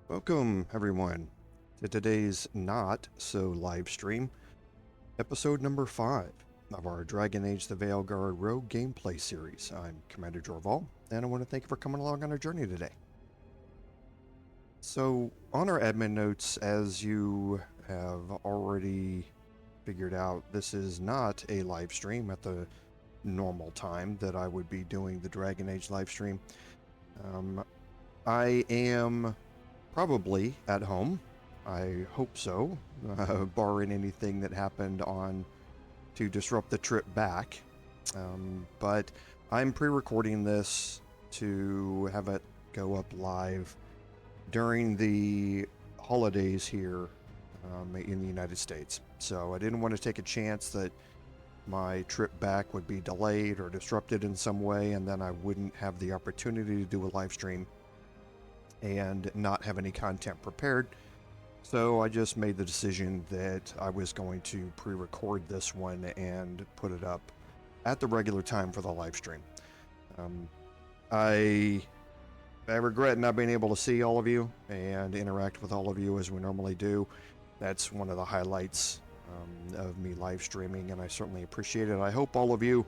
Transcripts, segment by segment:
Welcome, everyone, to today's Not So live stream, episode number 5 of our Dragon Age the Veilguard Rogue gameplay series. I'm Commander Jorval, and I want to thank you for coming along on our journey today. So, on our admin notes, as you have already figured out, this is not a live stream at the normal time that I would be doing the Dragon Age live stream. I am probably at home. I hope so, barring anything that happened on to disrupt the trip back. But I'm pre-recording this to have it go up live during the holidays here in the United States. So I didn't want to take a chance that my trip back would be delayed or disrupted in some way, and then I wouldn't have the opportunity to do a live stream and not have any content prepared. So I just made the decision that I was going to pre-record this one and put it up at the regular time for the live stream. I regret not being able to see all of you and interact with all of you as we normally do. That's one of the highlights of me live streaming, and I certainly appreciate it. I hope all of you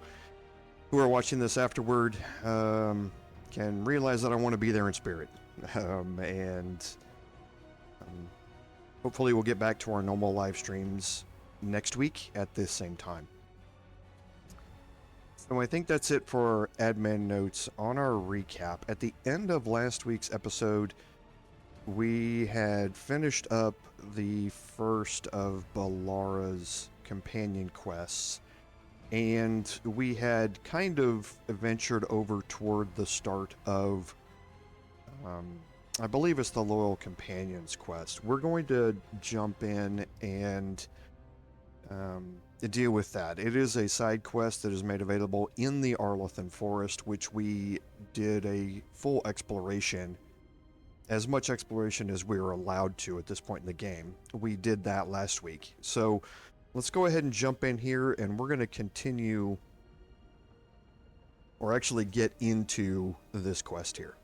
who are watching this afterward can realize that I want to be there in spirit. Hopefully we'll get back to our normal live streams next week at this same time. So I think that's it for admin notes. On our recap, at the end of last week's episode, we had finished up the first of Balara's companion quests, and we had kind of ventured over toward the start of I believe it's the Loyal Companions quest. We're going to jump in and deal with that. It is a side quest that is made available in the Arlothan Forest, which we did a full exploration, as much exploration as we were allowed to at this point in the game. We did that last week. So let's go ahead and jump in here, and we're going to continue, or actually get into this quest here.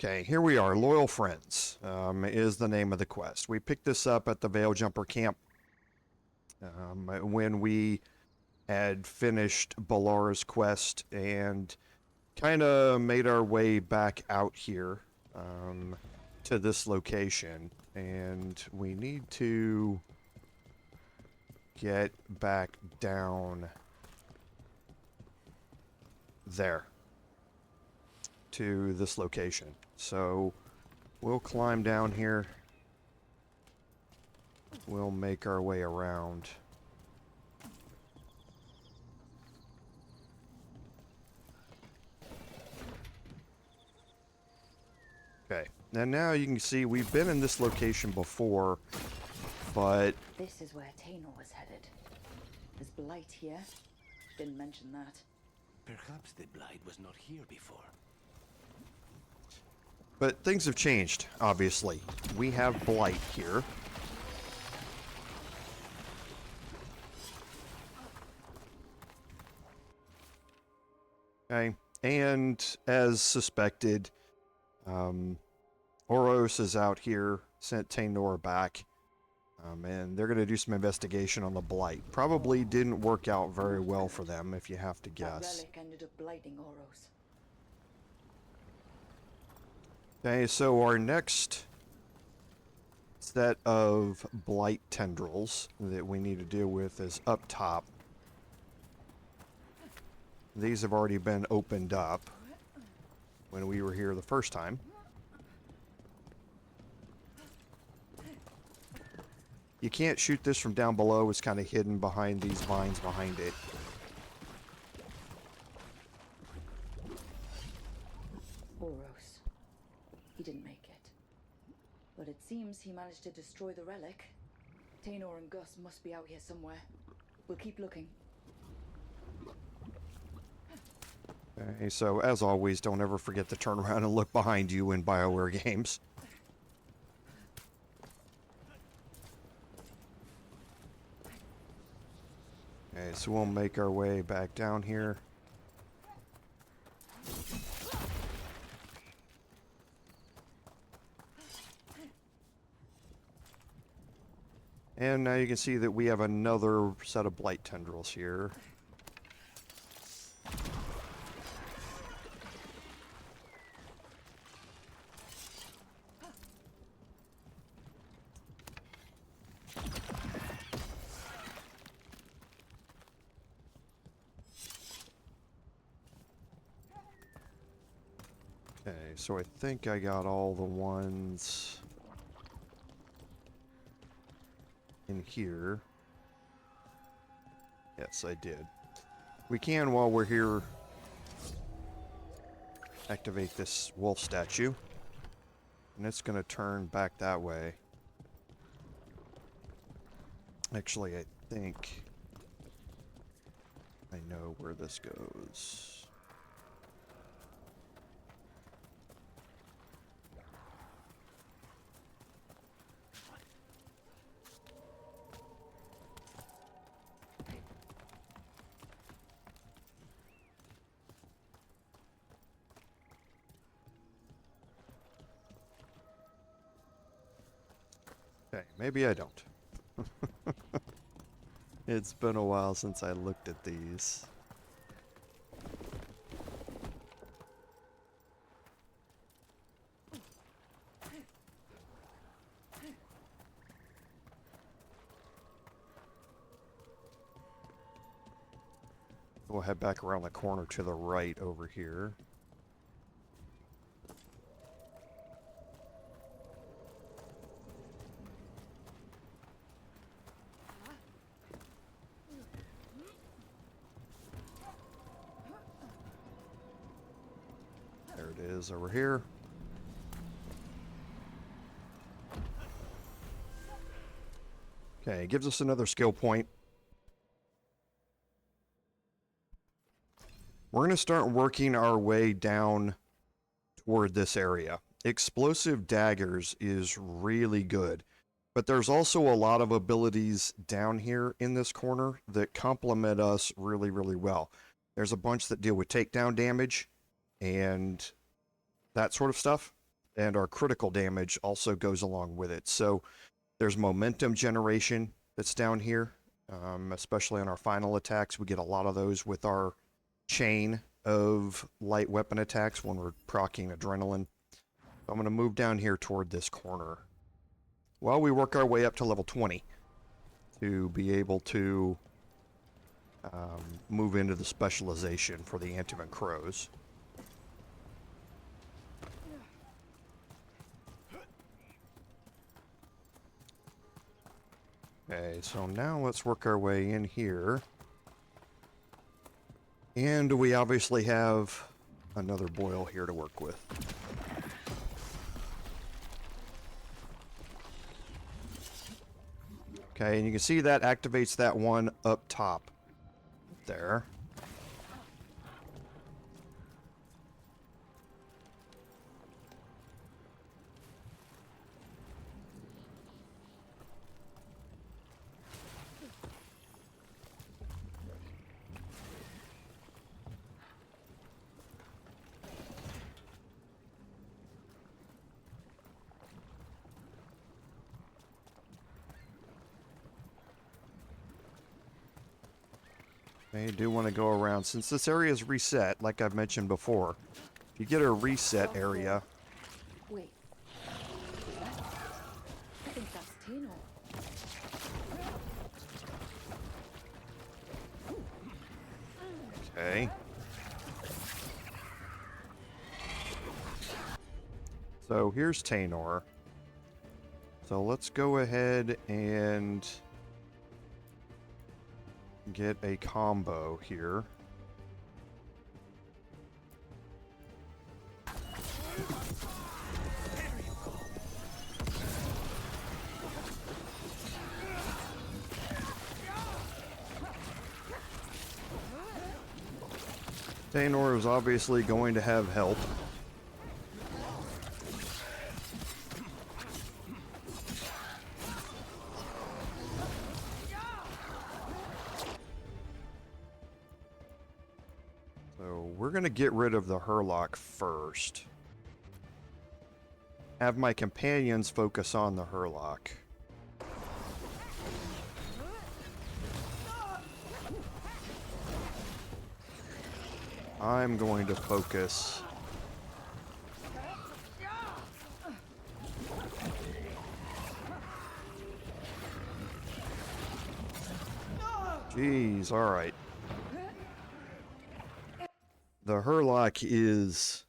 Okay, here we are. Loyal Friends is the name of the quest. We picked this up at the Veil Jumper camp when we had finished Balara's quest and kind of made our way back out here to this location. And we need to get back down there to this location. So we'll climb down here. We'll make our way around. Okay, and now you can see we've been in this location before, but this is where Teynore was headed. There's Blight here. Didn't mention that. Perhaps the Blight was not here before. But things have changed, obviously. We have Blight here. Okay, and as suspected, Oros is out here, sent Teynore back, and they're going to do some investigation on the Blight. Probably didn't work out very well for them, if you have to guess. Relic ended up blighting Oros. Okay, so our next set of blight tendrils that we need to deal with is up top. These have already been opened up when we were here the first time. You can't shoot this from down below. It's kind of hidden behind these vines behind it. Oros. He didn't make it. But it seems he managed to destroy the relic. Teynore and Gus must be out here somewhere. We'll keep looking. Okay, so as always, don't ever forget to turn around and look behind you in BioWare games. Okay, so we'll make our way back down here. And now you can see that we have another set of blight tendrils here. Okay, so I think I got all the ones in here. Yes, I did. We can, while we're here, activate this wolf statue. And it's going to turn back that way. Actually, I think I know where this goes. Okay, maybe I don't. It's been a while since I looked at these. We'll head back around the corner to the right over here. There it is over here. Okay, it gives us another skill point. We're going to start working our way down toward this area. Explosive daggers is really good, but there's also a lot of abilities down here in this corner that complement us really, really well. There's a bunch that deal with takedown damage and that sort of stuff, and our critical damage also goes along with it. So there's momentum generation that's down here, especially on our final attacks. We get a lot of those with our chain of light weapon attacks when we're proccing adrenaline. I'm going to move down here toward this corner while we work our way up to level 20 to be able to move into the specialization for the Antivin Crows. Okay, so now let's work our way in here. And we obviously have another boil here to work with. Okay, and you can see that activates that one up top there. I do want to go around. Since this area is reset, like I've mentioned before, if you get a reset area... Wait. I think that's Teynore. Okay. So here's Teynore. So let's go ahead and get a combo here. Teynore is obviously going to have help. we're going to get rid of the Hurlock first. Have my companions focus on the Hurlock. I'm going to focus... Jeez, alright. The Hurlock is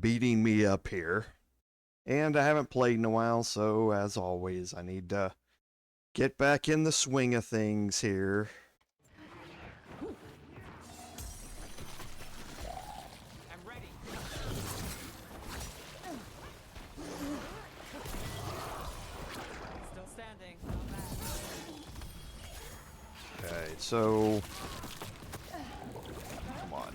beating me up here. And I haven't played in a while, so as always, I need to get back in the swing of things here. I'm ready. Still standing. Okay, so... Come on.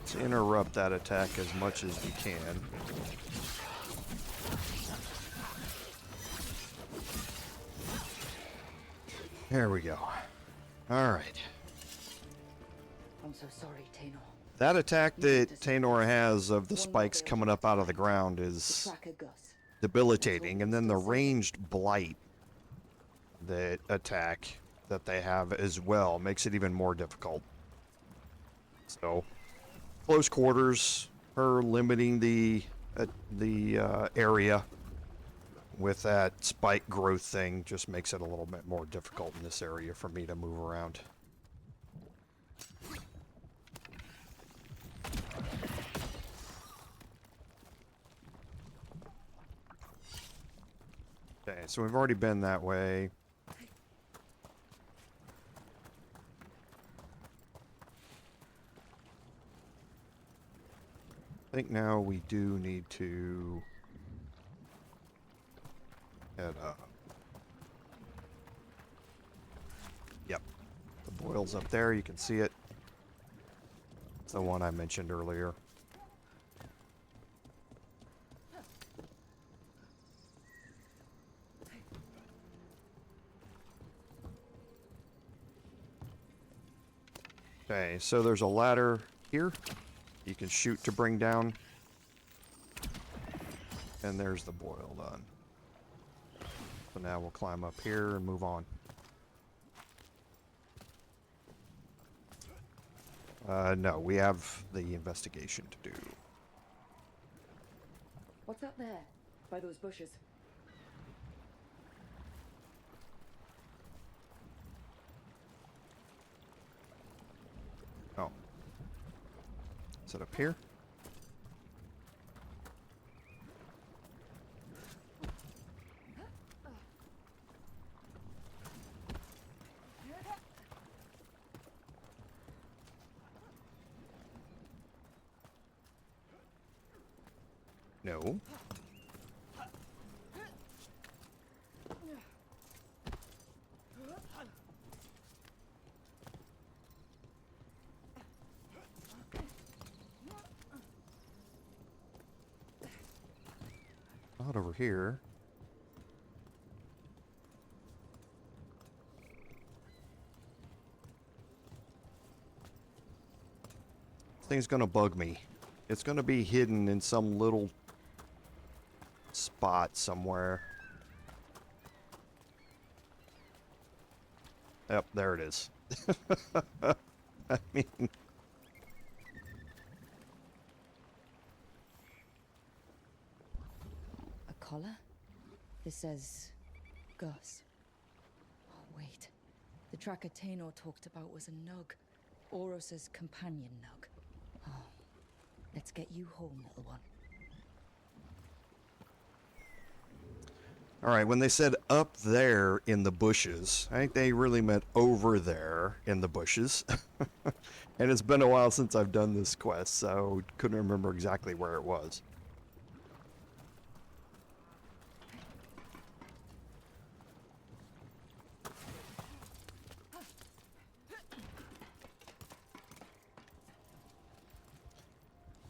Let's interrupt that attack as much as we can. There we go. Alright. I'm so sorry, Teynore. That attack that Teynore has of the spikes coming up out of the ground The is tracker Gus. debilitating, and then the ranged blight that attack that they have as well makes it even more difficult. So, close quarters, her limiting the area with that spike growth thing just makes it a little bit more difficult in this area for me to move around. Okay, so we've already been that way. I think now we do need to head up. Yep. The boil's up there, you can see it. It's the one I mentioned earlier. Okay, so there's a ladder here. You can shoot to bring down. And there's the boil done. So now we'll climb up here and move on. No, we have the investigation to do. What's that there? By those bushes. Oh. Is it up here? No. Not over here. This thing's gonna bug me. It's gonna be hidden in some little spot somewhere. Yep, there it is. I mean... A collar? This says Gus. Oh, wait. The tracker Teynore talked about was a nug. Oros's companion nug. Oh. Let's get you home, little one. Alright, when they said up there in the bushes, I think they really meant over there in the bushes. And it's been a while since I've done this quest, so couldn't remember exactly where it was.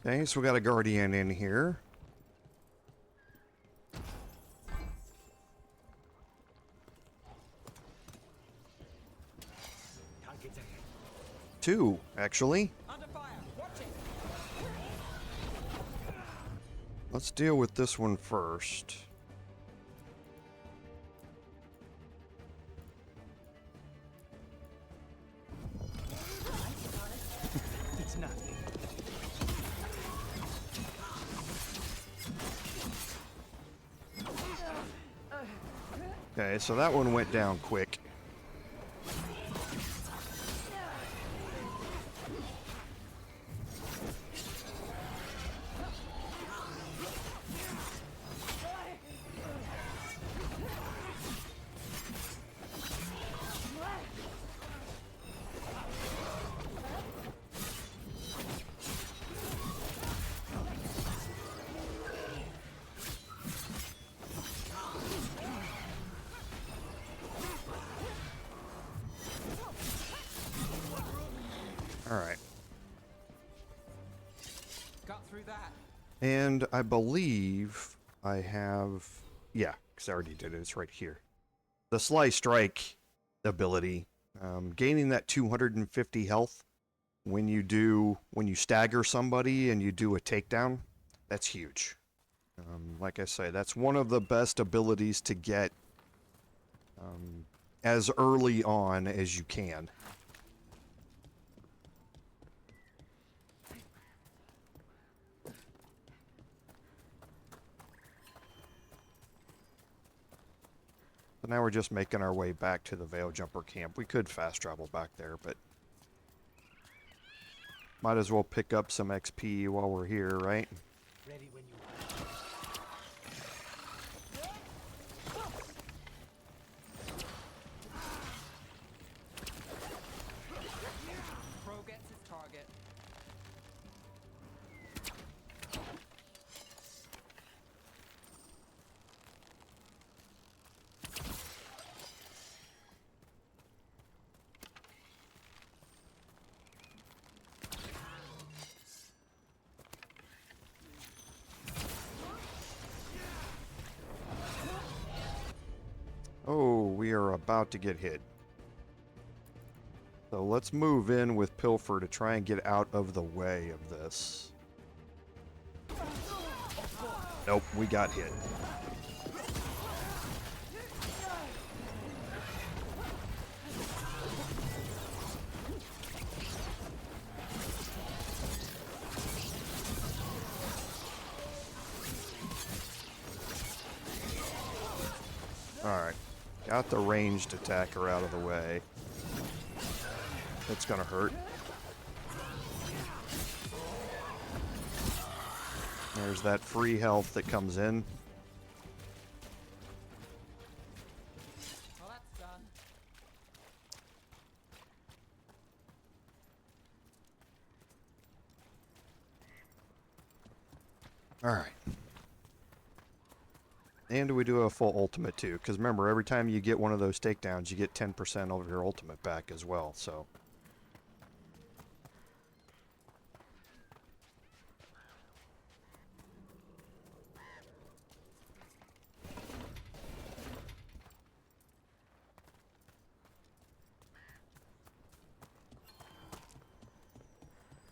Okay, so we got a guardian in here. Two, actually. Under fire. Watch it. Let's deal with this one first. It's nothing. Okay, so that one went down quick. Alright. Got through that. And I believe I have... Yeah, because I already did it. It's right here. The Sly Strike ability. Gaining that 250 health when you stagger somebody and you do a takedown. That's huge. Like I say, that's one of the best abilities to get as early on as you can. So now we're just making our way back to the Veil Jumper camp. We could fast travel back there, but might as well pick up some XP while we're here, right? Ready when you Pro gets his target. Oh, we are about to get hit. So let's move in with Pilfer to try and get out of the way of this. Nope, we got hit. Alright. Got the ranged attacker out of the way. That's gonna hurt. There's that free health that comes in. Well, that's done. Alright. And we do a full ultimate too, because remember, every time you get one of those takedowns, you get 10% of your ultimate back as well, so.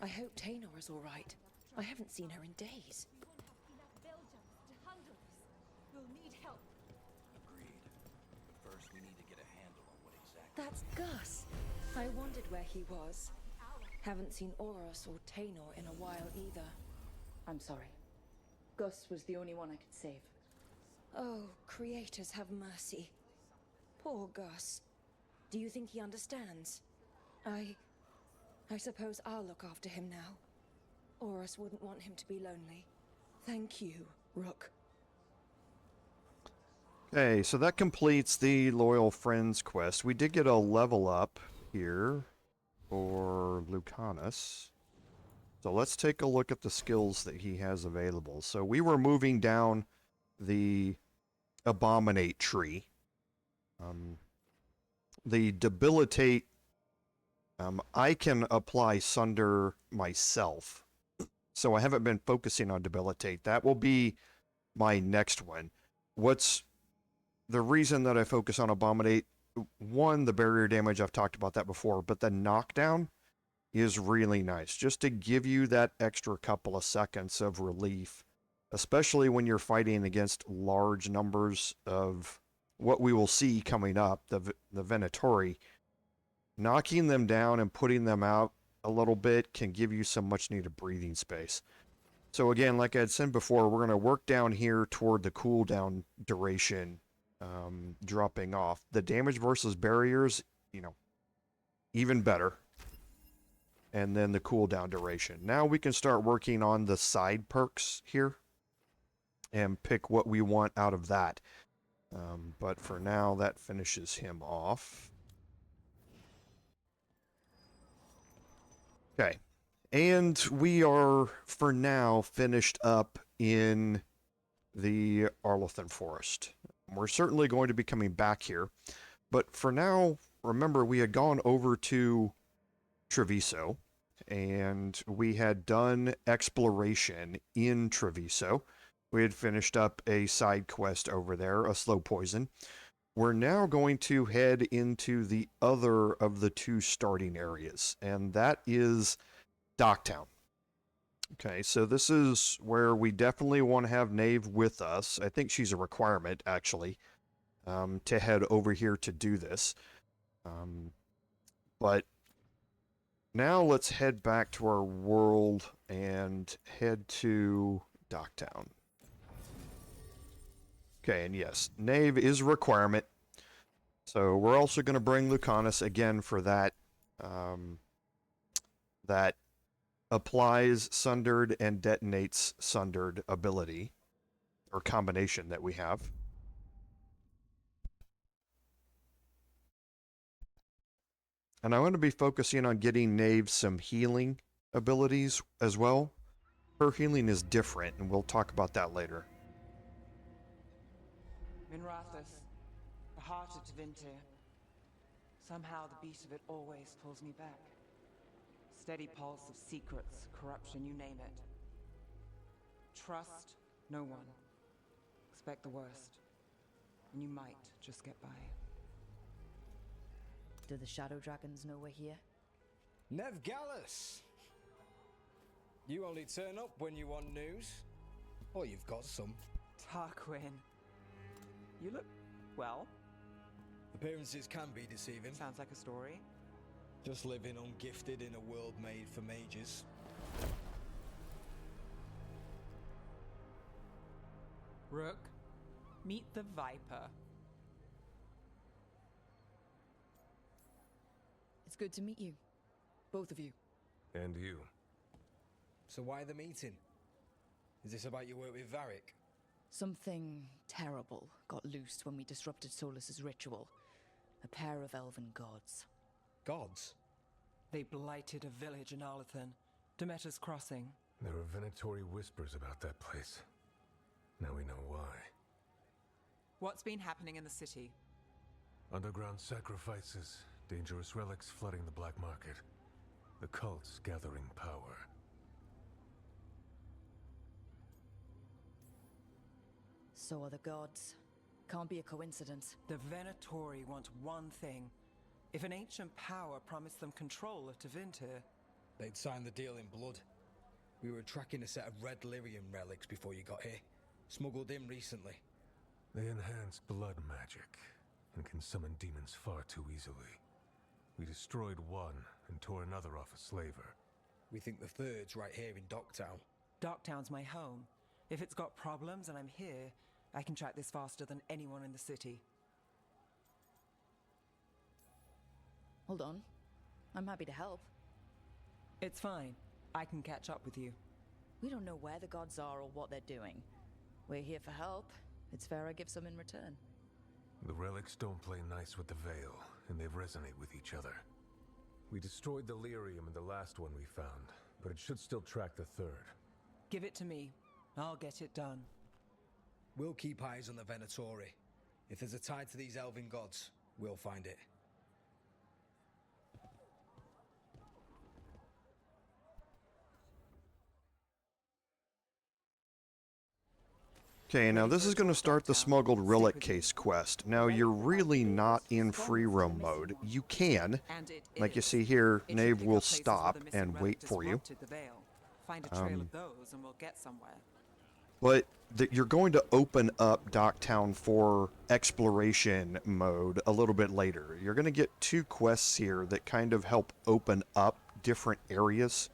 I hope Teynore is all right. I haven't seen her in days. We'll need help. agreed. But first we need to get a handle on what exactly. That's Gus. I wondered where he was. Haven't seen Oros or Teynore in a while either. I'm sorry. Gus was the only one I could save. Oh, creators have mercy. Poor Gus. Do you think he understands? I suppose I'll look after him now. Oros wouldn't want him to be lonely. Thank you, Rook. Okay, so that completes the Loyal Friends quest. We did get a level up here for Lucanus. So let's take a look at the skills that he has available. So we were moving down the Abominate tree. The Debilitate, I can apply Sunder myself. So I haven't been focusing on Debilitate. That will be my next one. What's the reason that I focus on Abominate? One, the barrier damage, I've talked about that before, but the knockdown is really nice, just to give you that extra couple of seconds of relief, especially when you're fighting against large numbers of what we will see coming up, the Venatori. Knocking them down and putting them out a little bit can give you some much needed breathing space. So again, like I had said before, we're going to work down here toward the cooldown duration dropping off. The damage versus barriers, even better. And then the cooldown duration. Now we can start working on the side perks here and pick what we want out of that. But for now, that finishes him off. Okay. And we are, for now, finished up in the Arlothan Forest. We're certainly going to be coming back here. But for now, remember, we had gone over to Treviso, and we had done exploration in Treviso. We had finished up a side quest over there, a slow poison. We're now going to head into the other of the two starting areas, and that is Docktown. Okay, so this is where we definitely want to have Nave with us. I think she's a requirement, actually, to head over here to do this. But now let's head back to our world and head to Docktown. Okay, and yes, Nave is a requirement. So we're also going to bring Lucanus again for that. That applies Sundered and detonates Sundered ability, or combination that we have. And I want to be focusing on getting Nave some healing abilities as well. Her healing is different, and we'll talk about that later. Minrathous, the heart of Tevinter. Somehow the beat of it always pulls me back. Steady pulse of secrets, corruption, you name it. Trust no one. Expect the worst. And you might just get by. Do the Shadow Dragons know we're here? Nev Gallus! You only turn up when you want news. Or you've got some. Tarquin. You look, well. Appearances can be deceiving. Sounds like a story. Just living ungifted in a world made for mages. Rook, meet the Viper. It's good to meet you. Both of you. And you. So why the meeting? Is this about your work with Varric? Something terrible got loosed when we disrupted Solus's ritual. A pair of elven gods. Gods? They blighted a village in Arlothan, Demeter's Crossing. There are Venatori whispers about that place. Now we know why. What's been happening in the city? Underground sacrifices, dangerous relics flooding the black market. The cults gathering power. So are the gods. Can't be a coincidence. The Venatori want one thing. If an ancient power promised them control of Tevinter, They'd signed the deal in blood. We were tracking a set of red lyrium relics before you got here. Smuggled in recently. They enhance blood magic and can summon demons far too easily. We destroyed one and tore another off a slaver. We think the third's right here in Docktown. Docktown's my home. If it's got problems and I'm here, I can track this faster than anyone in the city. Hold on. I'm happy to help. It's fine. I can catch up with you. We don't know where the gods are or what they're doing. We're here for help. It's fair I give some in return. The relics don't play nice with the Veil, and they resonate with each other. We destroyed the lyrium in the last one we found, but it should still track the third. Give it to me. I'll get it done. We'll keep eyes on the Venatori. If there's a tie to these elven gods, we'll find it. Okay, now Ready this for a is going to tour, start the Dogtown? Smuggled Stick Relic with me. case quest. Now, you're really not in free roam mode. You can, And it like you is. see here, It should Nave pick will up places where stop the missing and relic wait for you. disrupted the Veil. Find a trail of those and we'll get somewhere. But you're going to open up Dogtown for exploration mode a little bit later. You're going to get 2 quests here that kind of help open up different areas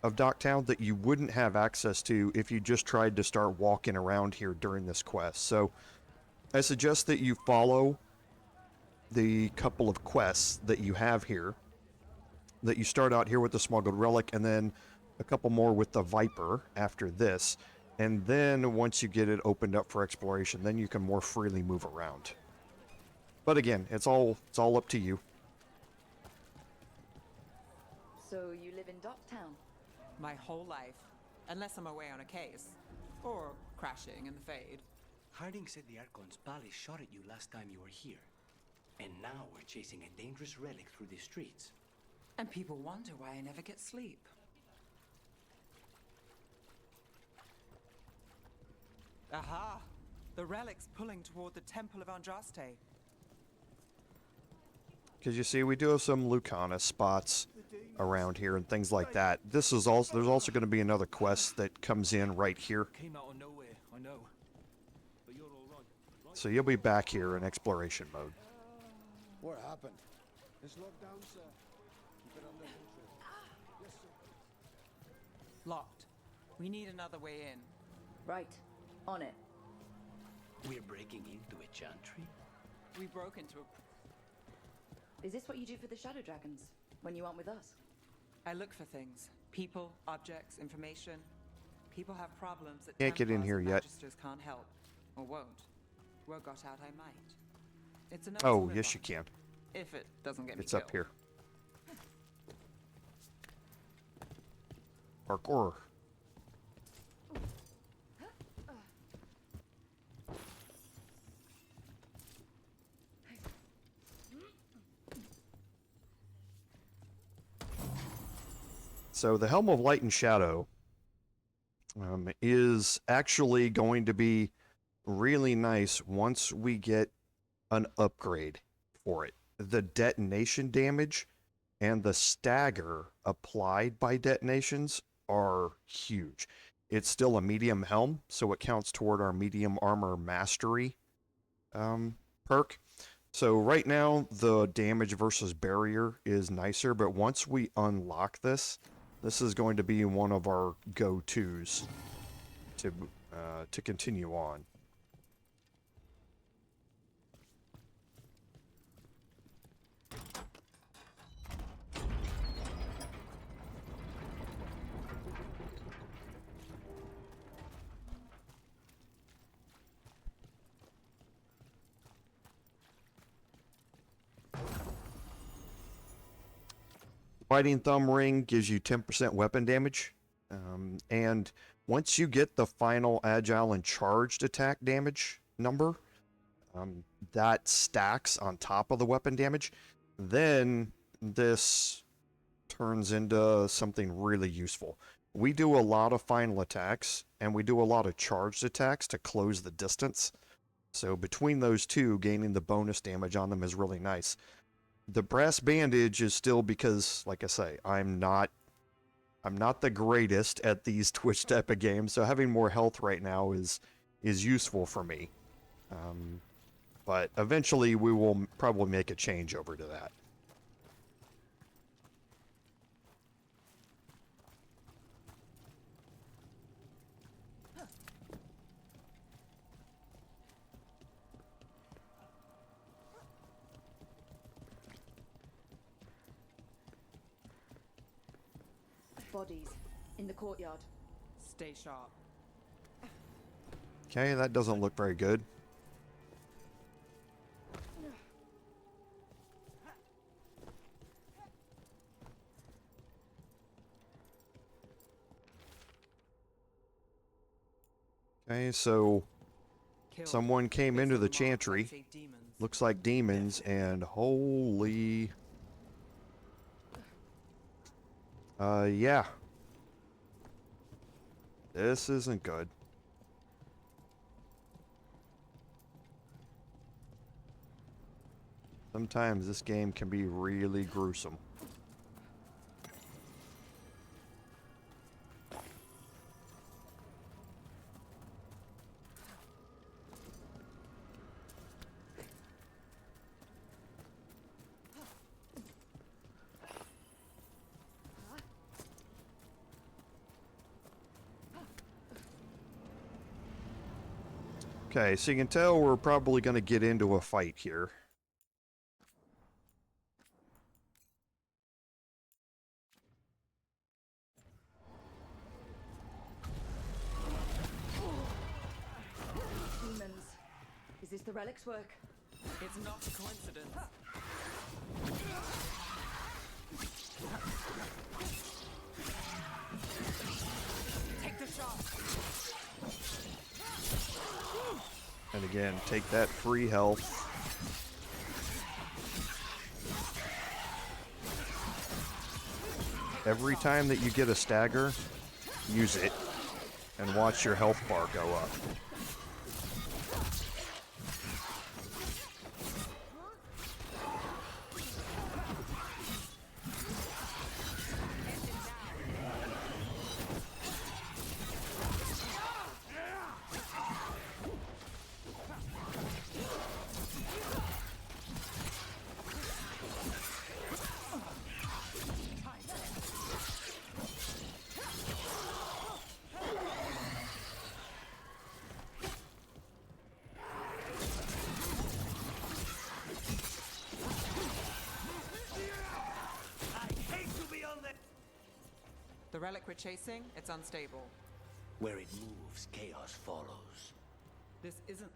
of Dogtown that you wouldn't have access to if you just tried to start walking around here during this quest. So I suggest that you follow the couple of quests that you have here, that you start out here with the Smuggled Relic and then a couple more with the Viper after this. And then once you get it opened up for exploration, then you can more freely move around. But again, it's all up to you. So you live in Docktown? My whole life. Unless I'm away on a case. Or crashing in the Fade. Harding said the Archon's palace shot at you last time you were here. And now we're chasing a dangerous relic through the streets. And people wonder why I never get sleep. Aha! The relic's pulling toward the Temple of Andraste. Because you see, we do have some Lucana spots around here and things like that. This is also, there's also going to be another quest that comes in right here. Came out of nowhere, I know. But you're all right. So you'll be back here in exploration mode. What happened? It's locked down, sir. Keep it under control. Yes, sir. Locked. We need another way in. Right. On it. We're breaking into a chantry? We broke into a... Is this what you do for the Shadow Dragons when you aren't with us? I look for things. People, objects, information. People have problems that Can't get in Templars here and yet. Magisters can't help. Or won't. Word got out I might. It's enough Oh, to live yes on, you can. if it doesn't get me It's up killed. here. Parkour. So the Helm of Light and Shadow is actually going to be really nice once we get an upgrade for it. The detonation damage and the stagger applied by detonations are huge. It's still a medium helm, so it counts toward our medium armor mastery perk. So right now, the damage versus barrier is nicer, but once we unlock this, this is going to be one of our go-tos to continue on. Fighting Thumb Ring gives you 10% weapon damage, and once you get the final agile and charged attack damage number, that stacks on top of the weapon damage, then this turns into something really useful. We do a lot of final attacks, and we do a lot of charged attacks to close the distance, so between those two, gaining the bonus damage on them is really nice. The brass bandage is still because, like I say, I'm not the greatest at these Twitch type of games, so having more health right now is useful for me. But eventually we will probably make a change over to that. Bodies in the courtyard. Stay sharp. Okay, that doesn't look very good. Okay, so Killed. someone came It's into on the mark, chantry. say demons. Looks like demons, and holy... yeah. This isn't good. Sometimes this game can be really gruesome. Okay, so you can tell we're probably going to get into a fight here. Demons. Is this the Relic's work? It's not a coincidence. Take the shot. And again, take that free health. Every time that you get a stagger, use it and watch your health bar go up. The relic we're chasing, it's unstable. Where it moves, chaos follows. This isn't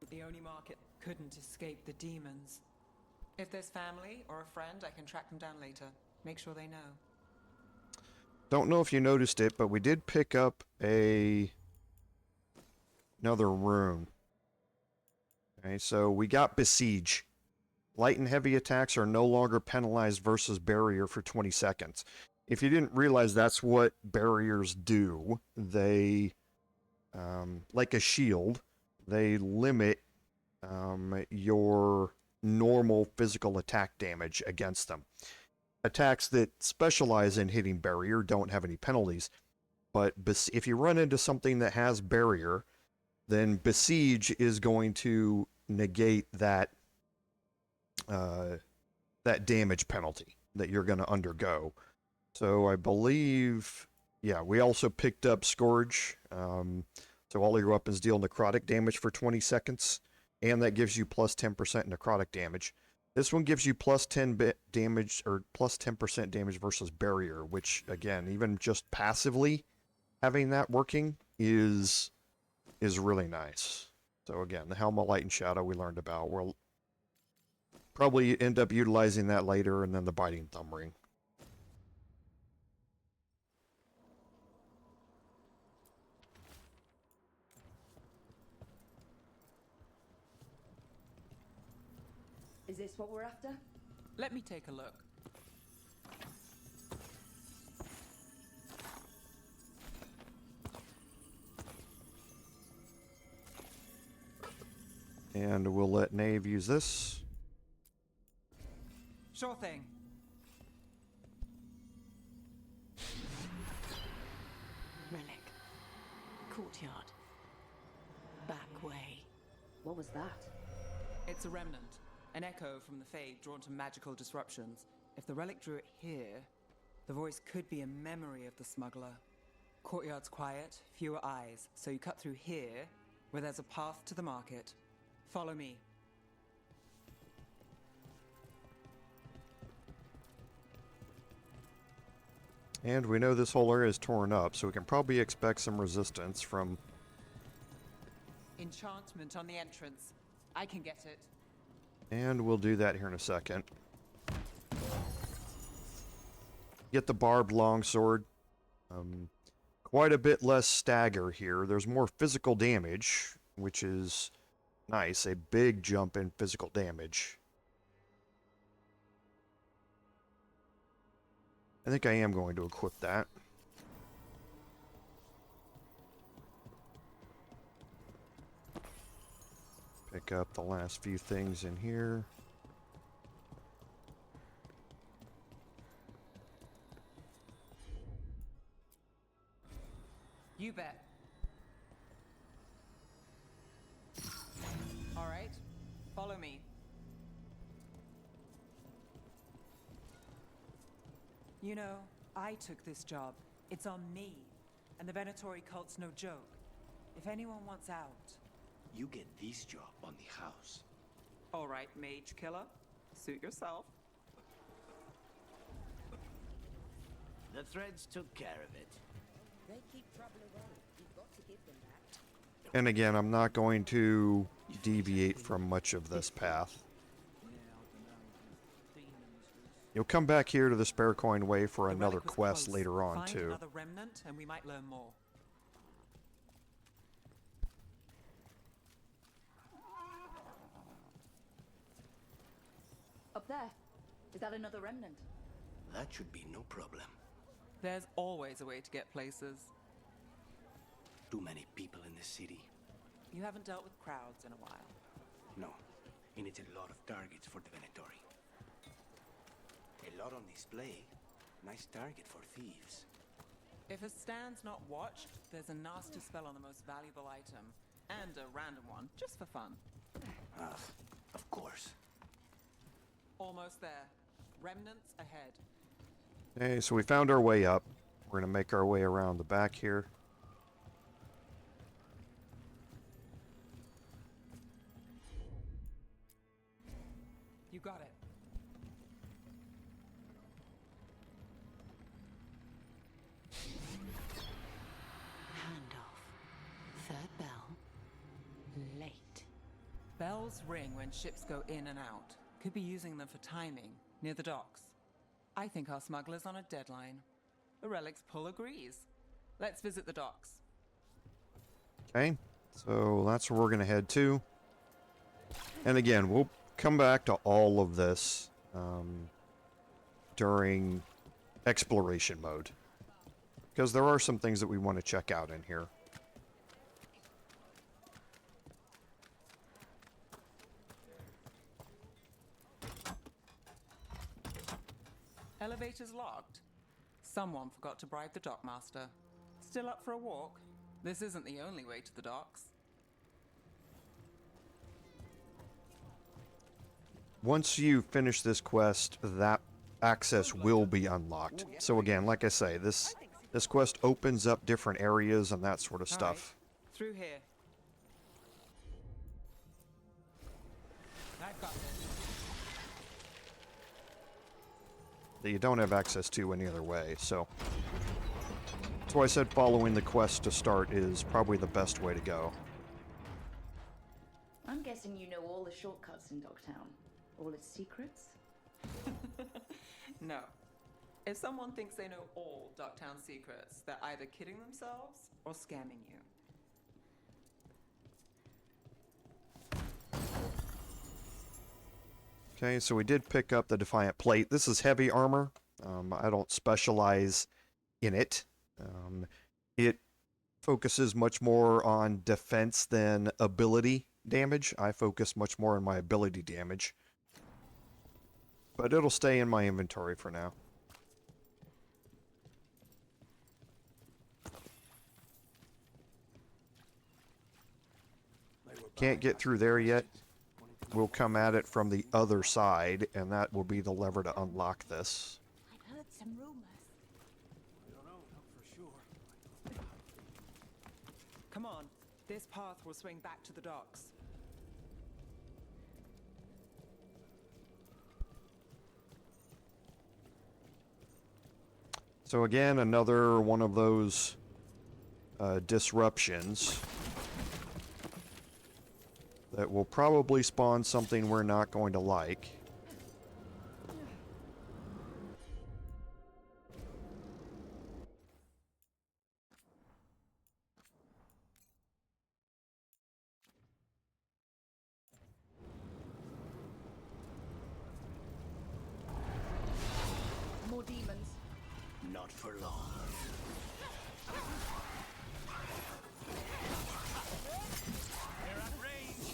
the only market. Couldn't escape the demons. If there's family or a friend, I can track them down later. Make sure they know. Don't know if you noticed it, but we did pick up another rune. Okay, so we got Besiege. Light and heavy attacks are no longer penalized versus barrier for 20 seconds. If you didn't realize, that's what barriers do. They, like a shield, they limit your normal physical attack damage against them. Attacks that specialize in hitting barrier don't have any penalties. But if you run into something that has barrier, then Besiege is going to negate that that damage penalty that you're going to undergo. So I believe, yeah, we also picked up Scourge. So all your weapons deal necrotic damage for 20 seconds, and that gives you plus 10% necrotic damage. This one gives you plus 10 damage, or plus 10% damage versus barrier, which, again, even just passively having that working is really nice. So again, the Helm of Light and Shadow we learned about. We'll probably end up utilizing that later, and then the Biting Thumb Ring. Is this what we're after? Let me take a look. And we'll let Nave use this. Sure thing. Relic. Courtyard. Back way. What was that? It's a remnant. An echo from the Fade drawn to magical disruptions. If the relic drew it here, the voice could be a memory of the smuggler. Courtyard's quiet, fewer eyes, so you cut through here, where there's a path to the market. Follow me. And we know this whole area is torn up, so we can probably expect some resistance from... Enchantment on the entrance. I can get it. And we'll do that here in a second. Get the barbed longsword. Quite a bit less stagger here. There's more physical damage, which is nice. A big jump in physical damage. I think I am going to equip that. Pick up the last few things in here. You bet. All right, follow me. You know, I took this job. It's on me. And the Venatori cult's no joke. If anyone wants out... You get this job on the house. All right, mage killer. Suit yourself. The threads took care of it. They keep trouble away. You've got to give them that. And again, I'm not going to deviate from much of this path. You'll come back here to the Spare Coin Way for another quest later on, Find too. another remnant, and we might learn more. Up there. Is that another remnant? That should be no problem. There's always a way to get places. Too many people in the city. You haven't dealt with crowds in a while. No, and it's a lot of targets for the Venatori. A lot on display. Nice target for thieves. If a stand's not watched, there's a nasty spell on the most valuable item. And a random one, just for fun. Of course. Almost there. Remnants ahead. Okay, so we found our way up. We're going to make our way around the back here. You got it. Handoff. Third bell. Late. Bells ring when ships go in and out. Could be using them for timing, near the docks. I think our smuggler's on a deadline. The Relic's pull agrees. Let's visit the docks. Okay, so that's where we're going to head to. And again, we'll come back to all of this during exploration mode. Because there are some things that we want to check out in here. Elevator's locked. Someone forgot to bribe the dockmaster. Still up for a walk? This isn't the only way to the docks. Once you finish this quest, that access will be unlocked. So again, like I say, this quest opens up different areas and that sort of stuff. Right. Through here. I've got this. That you don't have access to any other way, so that's why I said following the quest to start is probably the best way to go. I'm guessing you know all the shortcuts in Dogtown. All its secrets? No. If someone thinks they know all Ducktown secrets, they're either kidding themselves or scamming you. Okay, so we did pick up the Defiant Plate. This is heavy armor. I don't specialize in it. It focuses much more on defense than ability damage. I focus much more on my ability damage. But it'll stay in my inventory for now. Can't get through there yet. We'll come at it from the other side, and that will be the lever to unlock this. I've heard some rumors. I don't know, not for sure. Come on, this path will swing back to the docks. So again, another one of those disruptions that will probably spawn something we're not going to like. More demons. Not for long. They're at range.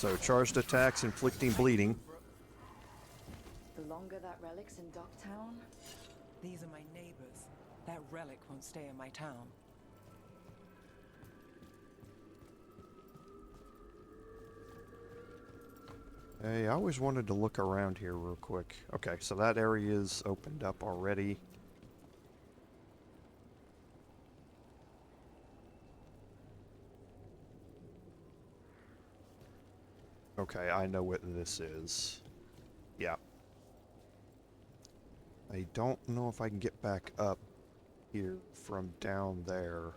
So charged attacks inflicting bleeding. The longer that relic's in Docktown, These are my neighbors. That relic won't stay in my town. Hey, I always wanted to look around here real quick. Okay, so that area is opened up already. Okay, I know what this is. Yeah. I don't know if I can get back up here from down there.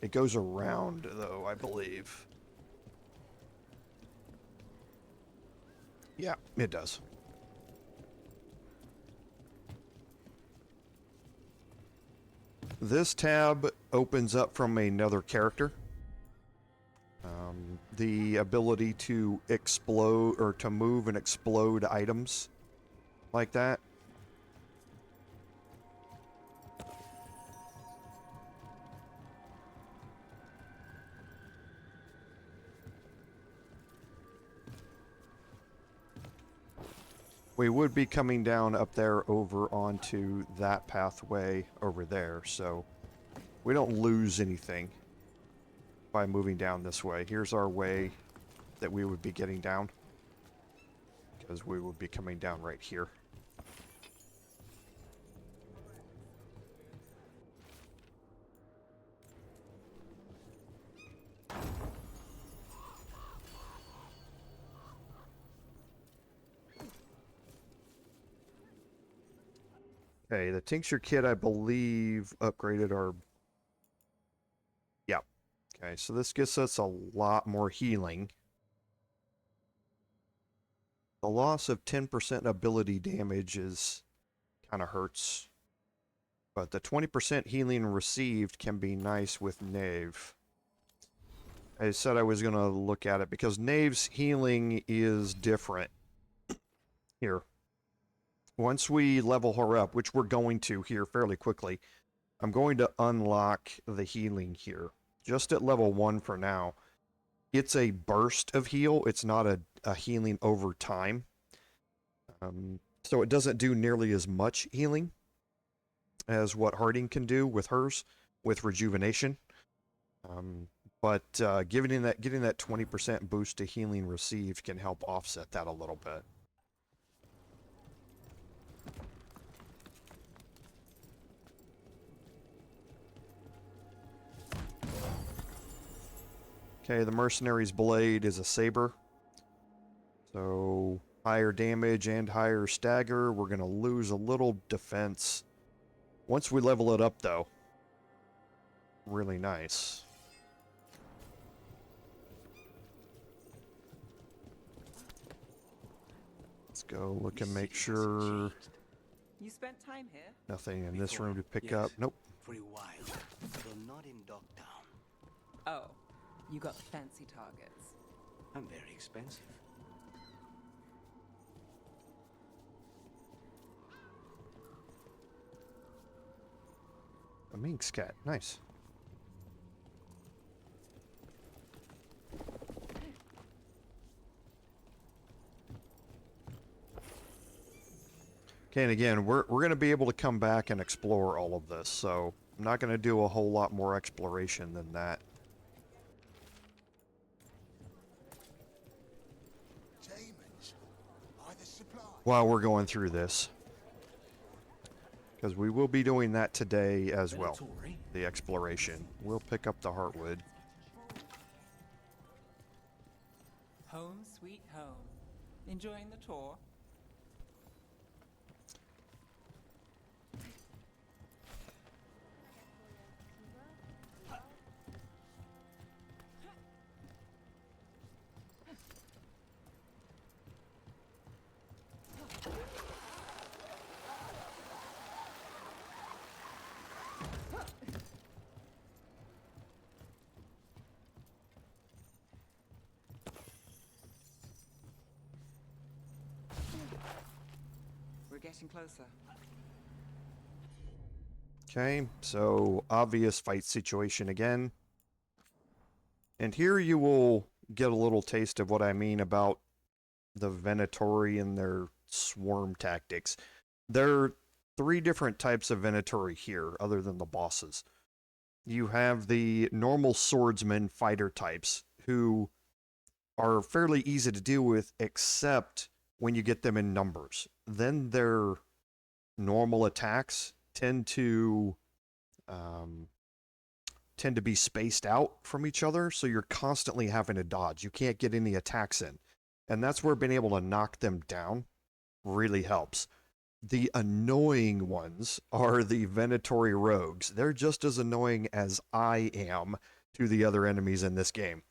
It goes around, though, I believe. Yeah, it does. This tab opens up from another character. The ability to explode or to move and explode items like that. We would be coming down up there over onto that pathway over there, so we don't lose anything by moving down this way. Here's our way that we would be getting down, because we would be coming down right here. Okay, the tincture kit, I believe, upgraded our... Yeah. Okay, so this gets us a lot more healing. The loss of 10% ability damage is kind of hurts. But the 20% healing received can be nice with Knave. I said I was going to look at it because Knave's healing is different. Here. Once we level her up, which we're going to here fairly quickly, I'm going to unlock the healing here. Just at level 1 for now. It's a burst of heal. It's not a healing over time. So it doesn't do nearly as much healing as what Harding can do with hers, with rejuvenation. But getting that 20% boost to healing received can help offset that a little bit. Okay, the Mercenary's Blade is a saber. So, higher damage and higher stagger. We're going to lose a little defense. Once we level it up, though. Really nice. Let's go look and make sure... You spent time here? Nothing in this room to pick up. Nope. For a while, though not in Dogtown. Oh. You got fancy targets. I'm very expensive. A minx cat. Nice. Okay, and again, we're going to be able to come back and explore all of this, so I'm not going to do a whole lot more exploration than that. While we're going through this, because we will be doing that today as well, the exploration. We'll pick up the Heartwood. Home sweet home. Enjoying the tour? Getting closer. Okay, so obvious fight situation again. And here you will get a little taste of what I mean about the Venatori and their swarm tactics. There are 3 different types of Venatori here, other than the bosses. You have the normal swordsman fighter types, who are fairly easy to deal with, except when you get them in numbers. Then their normal attacks tend to be spaced out from each other, so you're constantly having to dodge. You can't get any attacks in. And that's where being able to knock them down really helps. The annoying ones are the Venatori rogues. They're just as annoying as I am to the other enemies in this game.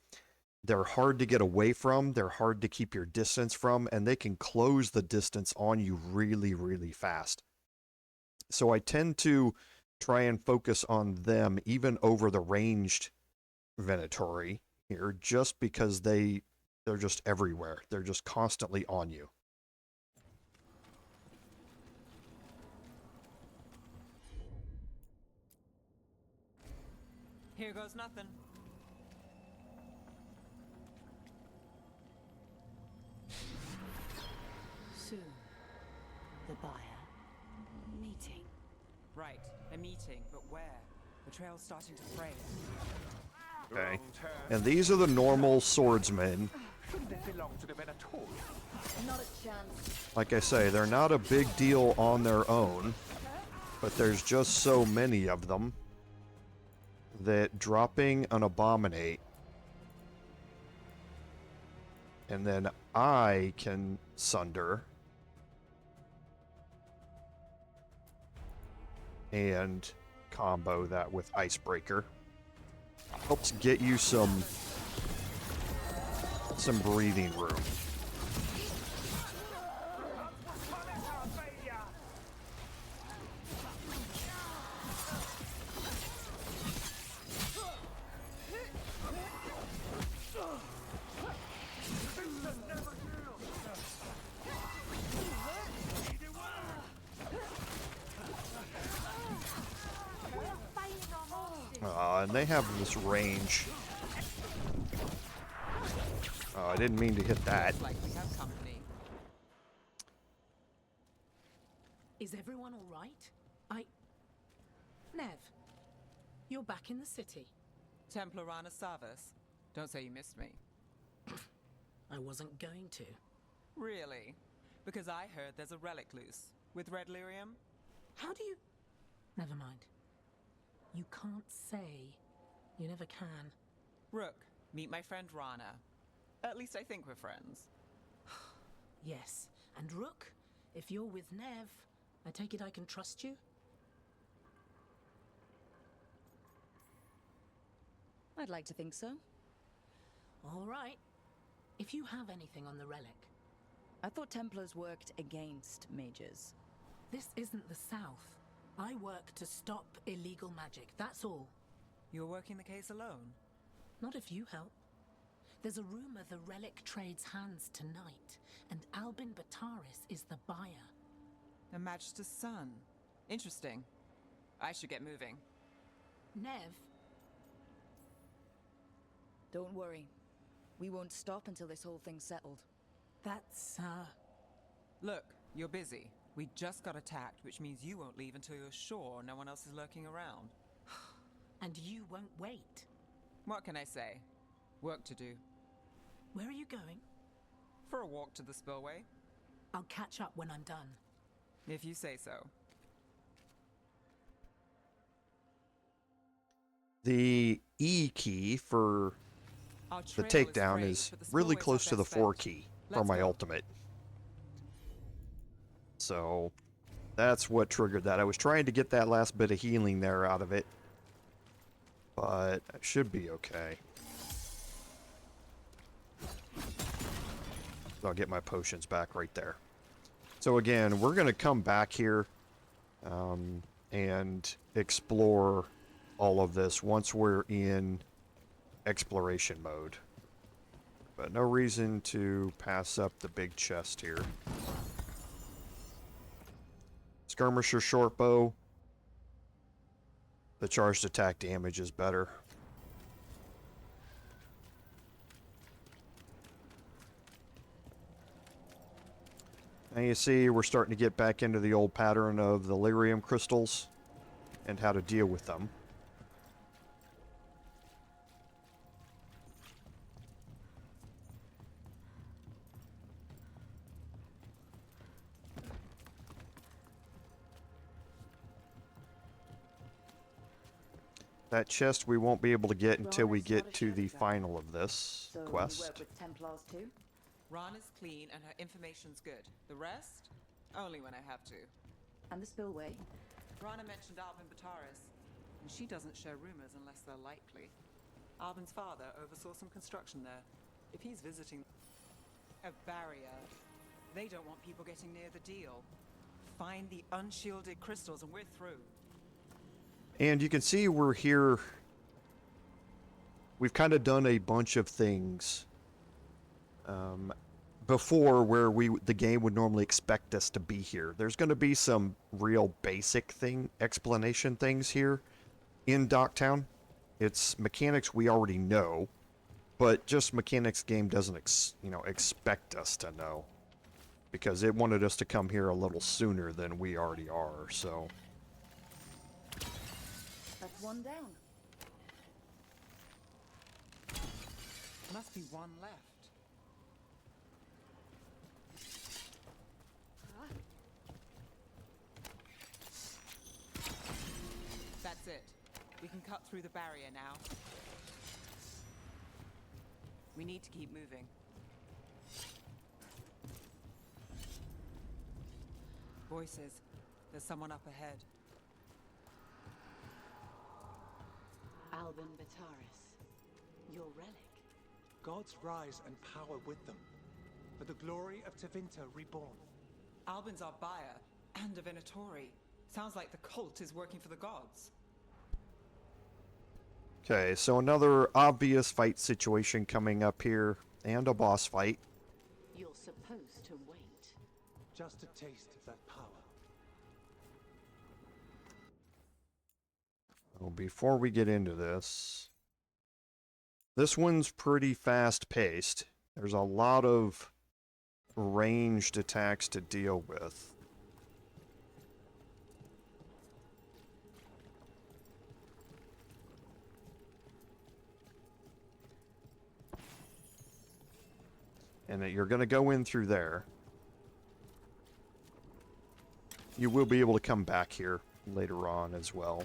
They're hard to get away from, they're hard to keep your distance from, and they can close the distance on you really, really fast. So I tend to try and focus on them even over the ranged Venatori here, just because they're just everywhere. They're just constantly on you. Here goes nothing. Soon, the buyer meeting. Right, a meeting, but where? The trail's starting to fray. Okay. And these are the normal swordsmen. Shouldn't they belong to the Venatori? Not a chance. Like I say, they're not a big deal on their own, but there's just so many of them that dropping an abominate, and then I can sunder and combo that with Icebreaker. Helps get you some breathing room. And they have this range. Oh, I didn't mean to hit that. Like we have company. Is everyone all right? Nev, you're back in the city. Templarana Savas. Don't say you missed me. I wasn't going to. Really? Because I heard there's a relic loose. With red lyrium? How do you... Never mind. You can't say. You never can. Rook, meet my friend Rana. At least I think we're friends. Yes. And Rook, if you're with Nev, I take it I can trust you? I'd like to think so. All right. If you have anything on the relic. I thought Templars worked against mages. This isn't the South. I work to stop illegal magic, that's all. You're working the case alone? Not if you help. There's a rumor the relic trades hands tonight, and Albin Bataris is the buyer. A Magister's son. Interesting. I should get moving. Nev? Don't worry. We won't stop until this whole thing's settled. That's, Look, you're busy. We just got attacked, which means you won't leave until you're sure no one else is lurking around. And you won't wait. What can I say? Work to do. Where are you going? For a walk to the spillway. I'll catch up when I'm done. If you say so. The E key for the takedown is really close to the 4 key for my ultimate. So that's what triggered that. I was trying to get that last bit of healing there out of it, but I should be okay. So I'll get my potions back right there. So again, we're going to come back here and explore all of this once we're in exploration mode. But no reason to pass up the big chest here. Skirmisher short bow. The charged attack damage is better. And you see we're starting to get back into the old pattern of the lyrium crystals and how to deal with them. That chest we won't be able to get until we get to the final of this quest. You work with Templars too? Ran is clean and her information's good. The rest? Only when I have to. And the spillway? Rana mentioned Albin Bataris, and she doesn't share rumors unless they're likely. Albin's father oversaw some construction there. If he's visiting a barrier, they don't want people getting near the deal. Find the unshielded crystals and we're through. And you can see we're here. We've kind of done a bunch of things before where the game would normally expect us to be here. There's going to be some real basic explanation things here in Docktown. It's mechanics we already know, but just mechanics game doesn't expect us to know, because it wanted us to come here a little sooner than we already are. So that's one down. Must be one left. That's it. We can cut through the barrier now. We need to keep moving. Voices. There's someone up ahead. Albin Bataris. Your relic. Gods rise and power with them. For the glory of Tevinter reborn. Albin's our buyer and a Venatori. Sounds like the cult is working for the gods. okay, so another obvious fight situation coming up here, and a boss fight. You're supposed to wait. Just a taste of that power. Well, before we get into this one's pretty fast-paced. There's a lot of ranged attacks to deal with. And that you're going to go in through there. You will be able to come back here later on as well.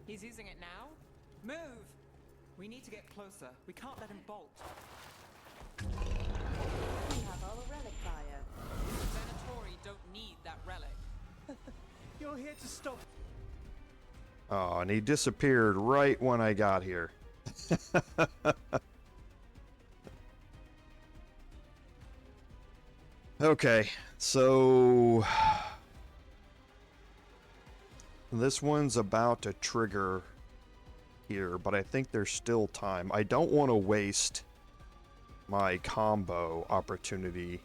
He's using it now? Move! We need to get closer. We can't let him bolt. We have our relic buyer. Venatori don't need that relic. You're here to stop. Oh, and he disappeared right when I got here. Okay, so this one's about to trigger here, but I think there's still time. I don't want to waste my combo opportunity.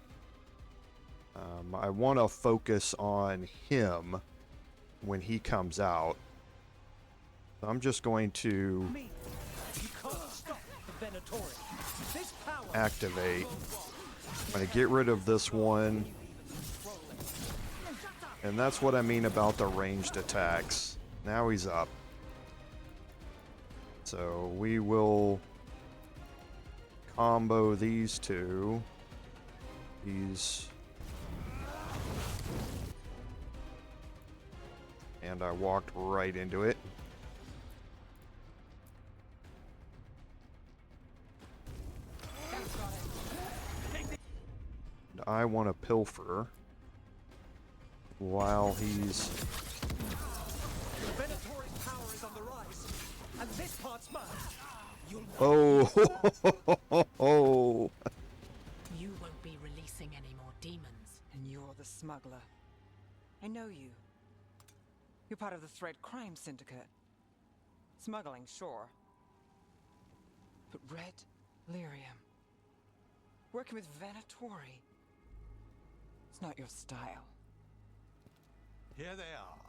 I want to focus on him when he comes out. So I'm just going to activate. I'm going to get rid of this one. And that's what I mean about the ranged attacks. Now he's up. So we will combo these two. And I walked right into it. And I want to pilfer while he's... Venatori's power is on the rise, and this part's mine. Oh, You won't be releasing any more demons. And you're the smuggler. I know you. You're part of the Thread Crime Syndicate. Smuggling, sure. But Red Lyrium. Working with Venatori. It's not your style. Here they are.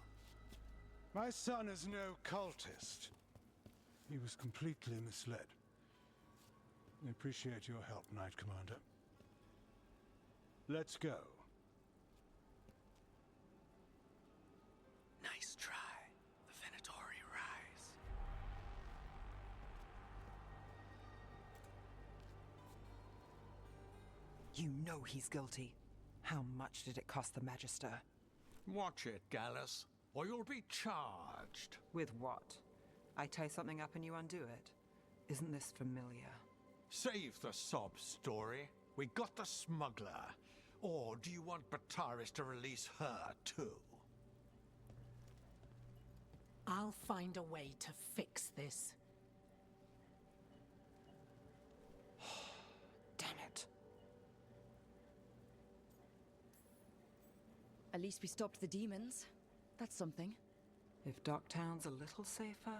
My son is no cultist. He was completely misled. I appreciate your help, Knight Commander. Let's go. Nice try. The Venatori rise. You know he's guilty. How much did it cost the Magister? Watch it, Gallus, or you'll be charged. With what? I tie something up and you undo it. Isn't this familiar? Save the sob story. We got the smuggler. Or do you want Bataris to release her, too? I'll find a way to fix this. Damn it. At least we stopped the demons. That's something. If Docktown's a little safer,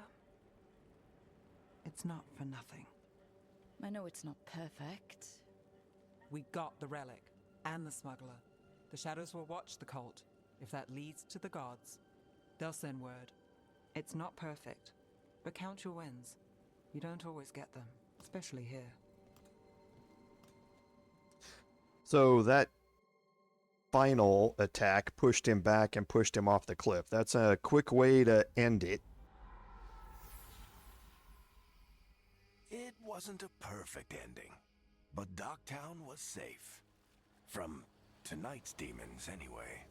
it's not for nothing. I know it's not perfect. We got the relic, and the smuggler. The shadows will watch the cult. If that leads to the gods, they'll send word. It's not perfect, but count your wins. You don't always get them, especially here. So that final attack pushed him back and pushed him off the cliff. That's a quick way to end it. It wasn't a perfect ending, but Docktown was safe. From tonight's demons, anyway.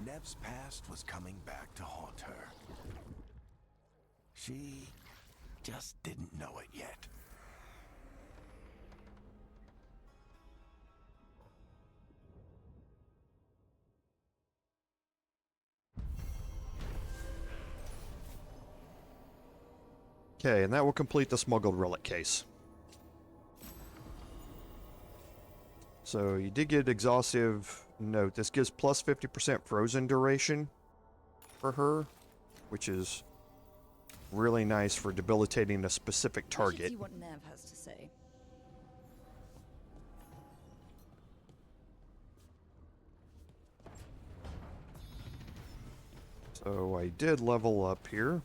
Nev's past was coming back to haunt her. She just didn't know it yet. Okay, and that will complete the smuggled relic case. So you did get exhaustive note. This gives plus 50% frozen duration for her, which is really nice for debilitating a specific I should target. see what Nev has to say. So I did level up here.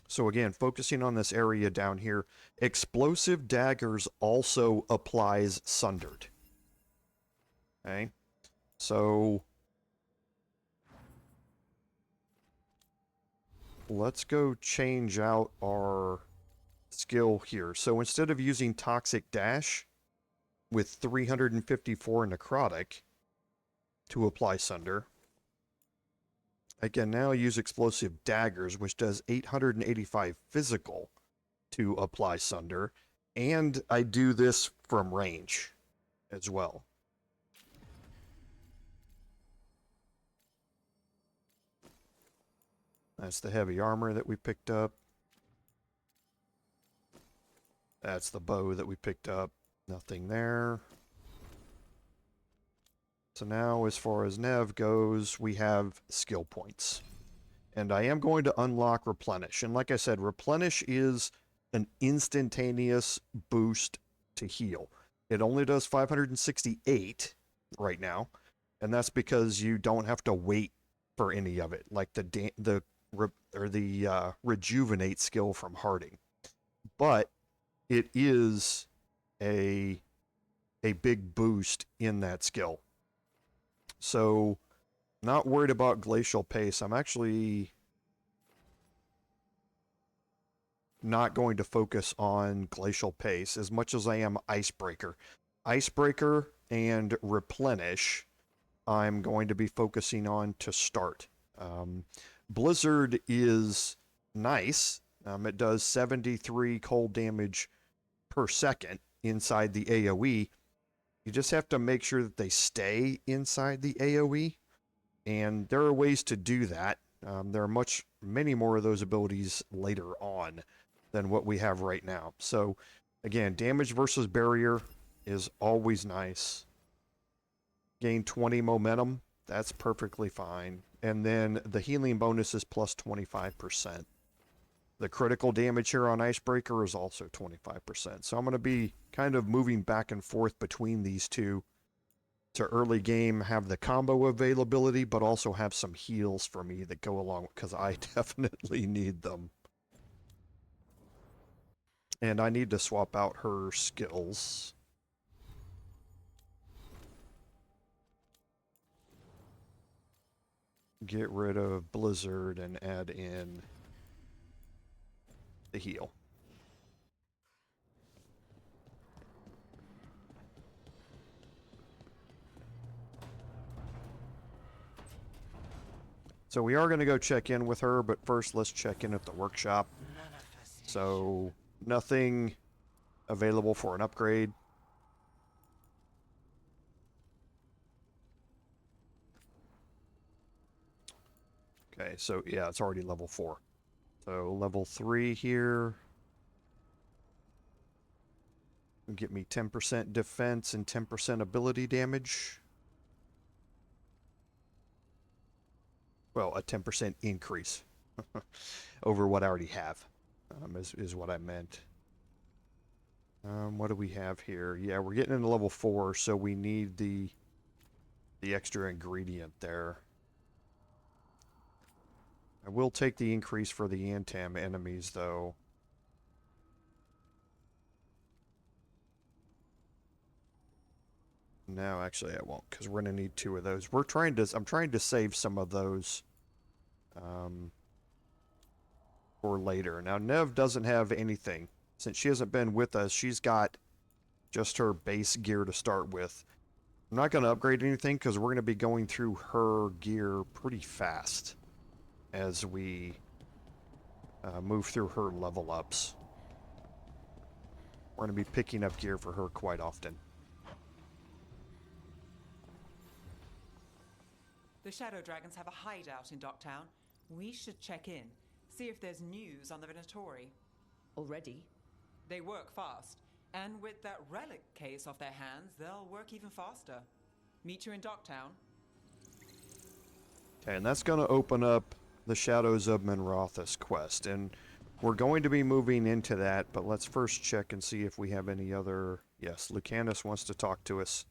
So again, focusing on this area down here, explosive daggers also applies sundered. Okay, so let's go change out our skill here. So instead of using Toxic Dash with 354 necrotic to apply sunder, I can now use explosive daggers, which does 885 physical to apply sunder, and I do this from range as well. That's the heavy armor that we picked up. That's the bow that we picked up. Nothing there. So now, as far as Nev goes, we have skill points. And I am going to unlock Replenish. And like I said, Replenish is an instantaneous boost to heal. It only does 568 right now. And that's because you don't have to wait for any of it, like the Rejuvenate skill from Harding. But it is a big boost in that skill. So, not worried about Glacial Pace. I'm actually not going to focus on Glacial Pace as much as I am Icebreaker. Icebreaker and Replenish I'm going to be focusing on to start. Blizzard is nice. It does 73 cold damage per second inside the AoE. You just have to make sure that they stay inside the AoE, and there are ways to do that. There are many more of those abilities later on than what we have right now. So, again, damage versus barrier is always nice. Gain 20 momentum, that's perfectly fine. And then the healing bonus is plus 25%. The critical damage here on Icebreaker is also 25%. So I'm going to be kind of moving back and forth between these two to early game have the combo availability, but also have some heals for me that go along, because I definitely need them. And I need to swap out her skills. Get rid of Blizzard and add in the heal. So we are going to go check in with her, but first let's check in at the workshop. So nothing available for an upgrade. Okay, so yeah, it's already level 4. So level 3 here. Get me 10% defense and 10% ability damage. Well, a 10% increase over what I already have, is what I meant. What do we have here? Yeah, we're getting into level 4, so we need the extra ingredient there. I will take the increase for the Antam enemies, though. No, actually I won't, because we're going to need 2 of those. I'm trying to save some of those for later. Now, Nev doesn't have anything. Since she hasn't been with us, she's got just her base gear to start with. I'm not going to upgrade anything, because we're going to be going through her gear pretty fast as we move through her level ups. We're going to be picking up gear for her quite often. The Shadow Dragons have a hideout in Docktown. We should check in, see if there's news on the Venatori. Already? They work fast, and with that Relic case off their hands, they'll work even faster. Meet you in Docktown. Okay, and that's going to open up the Shadows of Minrathous quest, and we're going to be moving into that, but let's first check and see if we have any other... Yes, Lucanus wants to talk to us.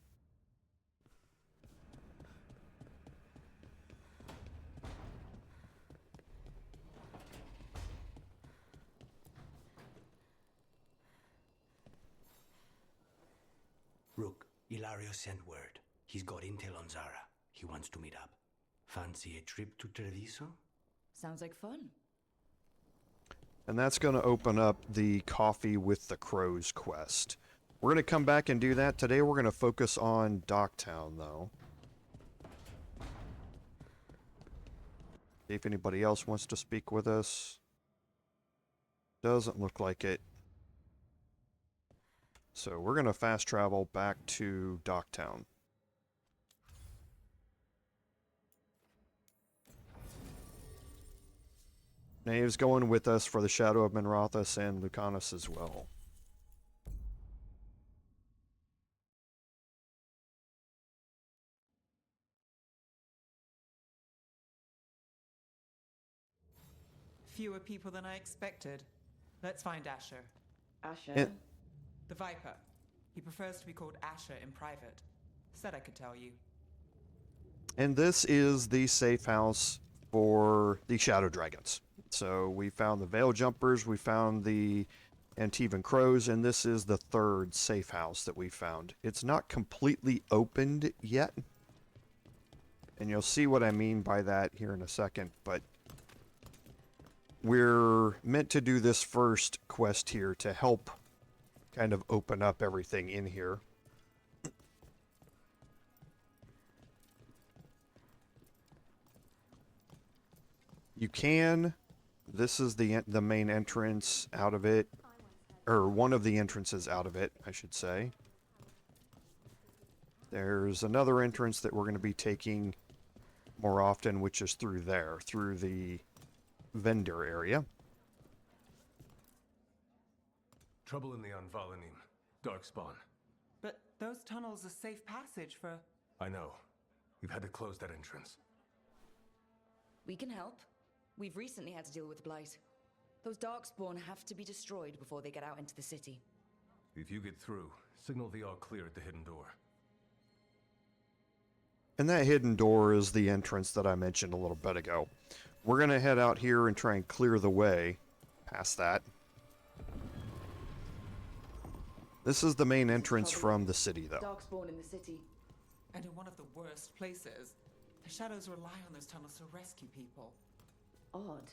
Rook, Ilario sent word. He's got intel on Zara. He wants to meet up. Fancy a trip to Treviso? Sounds like fun. And that's going to open up the Coffee with the Crows quest. We're going to come back and do that. Today we're going to focus on Docktown, though. See if anybody else wants to speak with us. Doesn't look like it. So we're going to fast travel back to Docktown. Nave's going with us for the Shadow of Minrathous and Lucanus as well. Fewer people than I expected. Let's find Asher. Asher? The Viper. He prefers to be called Asher in private. Said I could tell you. And this is the safe house for the Shadow Dragons. So we found the Veil Jumpers, we found the Antivan Crows, and this is the 3rd safe house that we found. It's not completely opened yet. And you'll see what I mean by that here in a second, but we're meant to do this first quest here to help kind of open up everything in here. You can. This is the main entrance out of it, or one of the entrances out of it, I should say. There's another entrance that we're going to be taking more often, which is through there, through the vendor area. Trouble in the Anvalanim. Darkspawn. But those tunnels are safe passage for... I know. We've had to close that entrance. We can help. We've recently had to deal with Blight. Those Darkspawn have to be destroyed before they get out into the city. If you get through, signal the all clear at the hidden door. And that hidden door is the entrance that I mentioned a little bit ago. We're going to head out here and try and clear the way past that. This is the main entrance from the city, though. Darkspawn in the city. And in one of the worst places. The shadows rely on those tunnels to rescue people. Odd.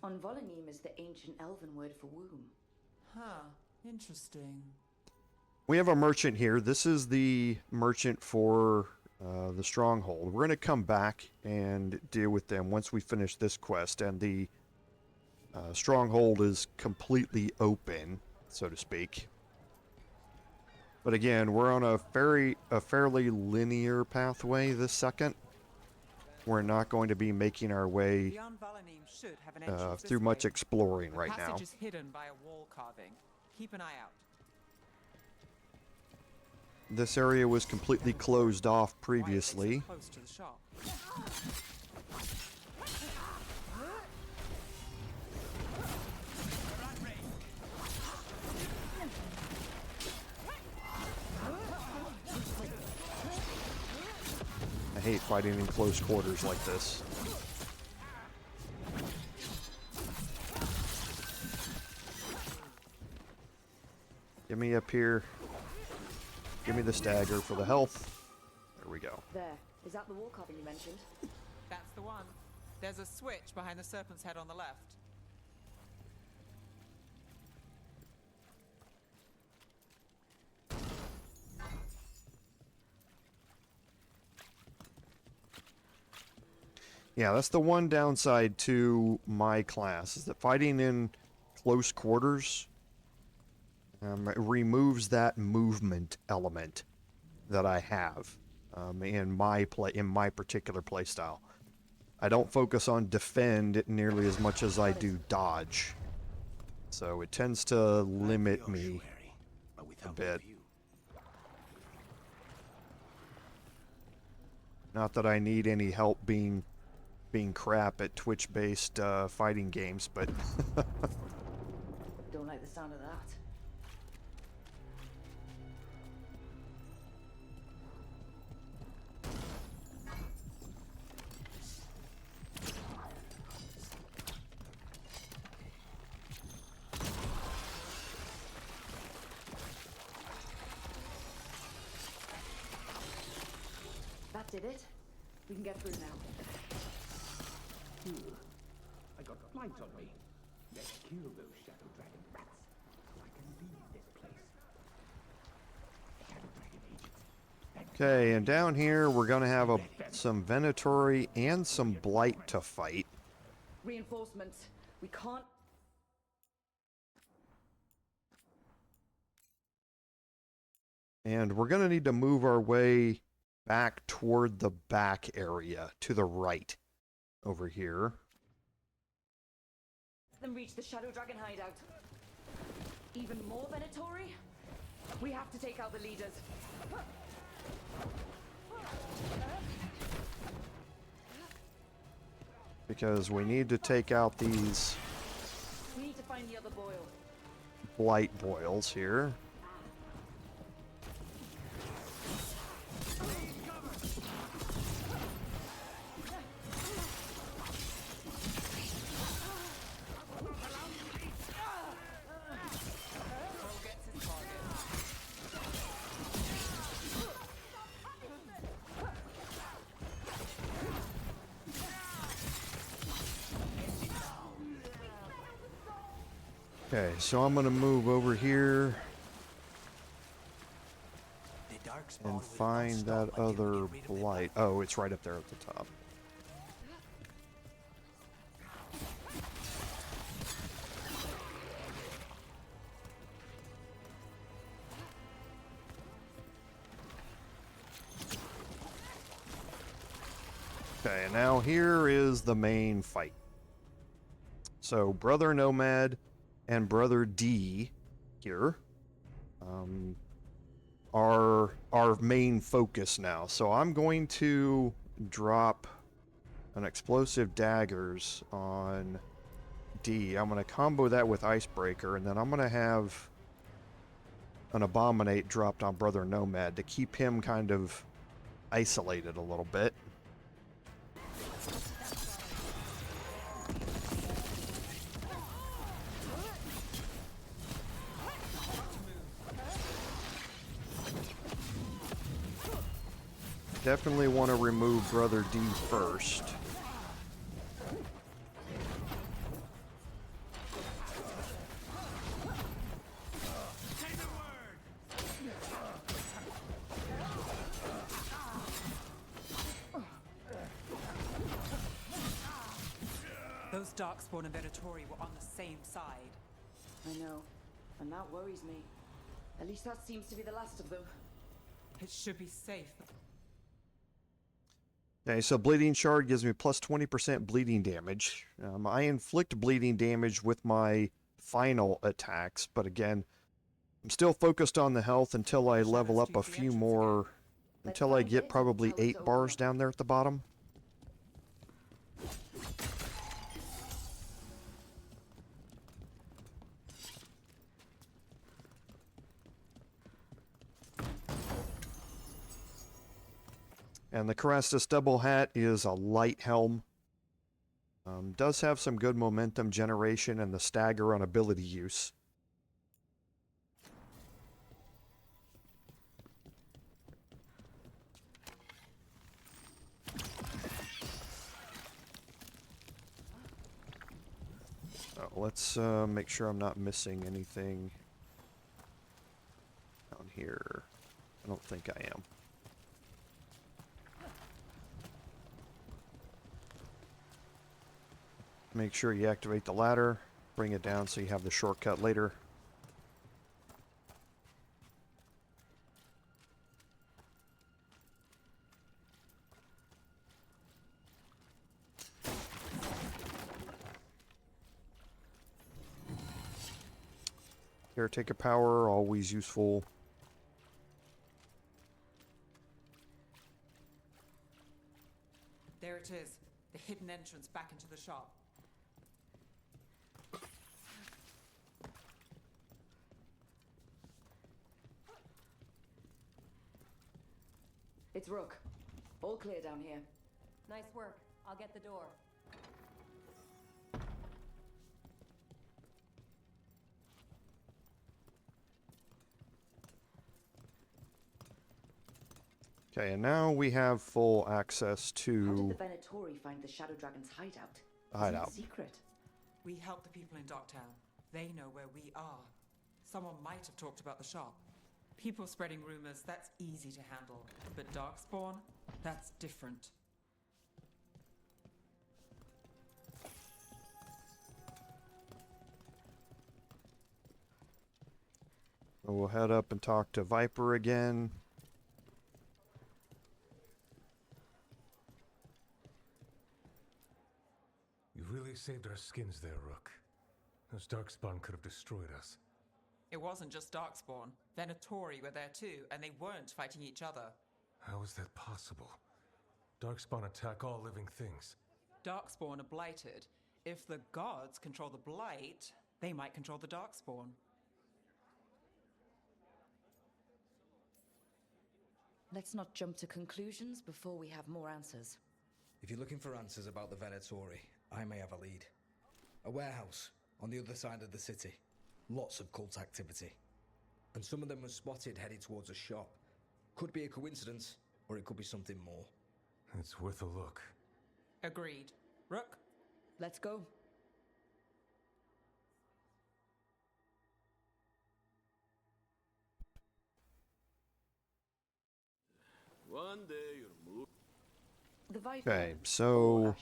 On Volonym is the ancient elven word for womb. Huh. Interesting. We have a merchant here. This is the merchant for the stronghold. We're going to come back and deal with them once we finish this quest and the stronghold is completely open, so to speak. But again, we're on a fairly linear pathway this second. We're not going to be making our way Beyond Volonym should have an entrance through this much way. exploring The right now. passage is hidden by a wall carving. Keep an eye out. This area was completely closed off Why it takes previously. so close to the shop. I hate fighting in close quarters like this. Get me up here. Give me the stagger for the health. There we go. There. Is that the wall carving you mentioned? That's the one. There's a switch behind the serpent's head on the left. Yeah, that's the one downside to my class, is that fighting in close quarters removes that movement element that I have in my particular playstyle. I don't focus on defend nearly as much as I do dodge, so it tends to limit me a bit. Not that I need any help being crap at Twitch-based fighting games, but Don't like the sound of that. That did it. We can get through now. I got light on me. Let's kill those shadow dragon rats, so I can leave this place. Shadow dragon agents. okay. And down here, we're gonna have some Venatori and some Blight to fight. Reinforcements. We can't. And we're gonna need to move our way back toward the back area to the right over here. Let them reach the Shadow Dragon hideout. Even more Venatori? We have to take out the leaders. Because we need to take out these We need to find the other boil. Blight boils here. Okay, so I'm gonna move over here and find that other Blight. Oh, it's right up there at the top. Okay, and now here is the main fight. So, Brother Nomad and Brother D here are our main focus now. So I'm going to drop an explosive daggers on D. I'm going to combo that with Icebreaker, and then I'm going to have an Abominate dropped on Brother Nomad to keep him kind of isolated a little bit. Definitely want to remove Brother D first. Those Darkspawn and Venatori were on the same side. I know, and that worries me. At least that seems to be the last of them. It should be safe. Okay, so Bleeding Shard gives me plus 20% bleeding damage. I inflict bleeding damage with my final attacks, but again, I'm still focused on the health until I level up a few more, until I get probably 8 bars down there at the bottom. And the Carastus double hat is a light helm. Does have some good momentum generation and the stagger on ability use. Let's make sure I'm not missing anything down here. I don't think I am. Make sure you activate the ladder, bring it down so you have the shortcut later. Caretaker power, always useful. There it is, the hidden entrance back into the shop. It's Rook. All clear down here. Nice work. I'll get the door. Okay, and now we have full access to... How did the Venatori find the Shadow Dragon's hideout? Hideout. Isn't it secret? We help the people in Docktown. They know where we are. Someone might have talked about the shop. People spreading rumors, that's easy to handle. But Darkspawn, that's different. We'll head up and talk to Viper again. You really saved our skins there, Rook. Those Darkspawn could have destroyed us. It wasn't just Darkspawn. Venatori were there too, and they weren't fighting each other. How is that possible? Darkspawn attack all living things. Darkspawn are blighted. If the gods control the blight, they might control the Darkspawn. Let's not jump to conclusions before we have more answers. If you're looking for answers about the Venatori, I may have a lead. A warehouse on the other side of the city. Lots of cult activity. And some of them were spotted headed towards a shop. Could be a coincidence, or it could be something more. It's worth a look. Agreed. Rook? Let's go. One day you'll move. Okay, so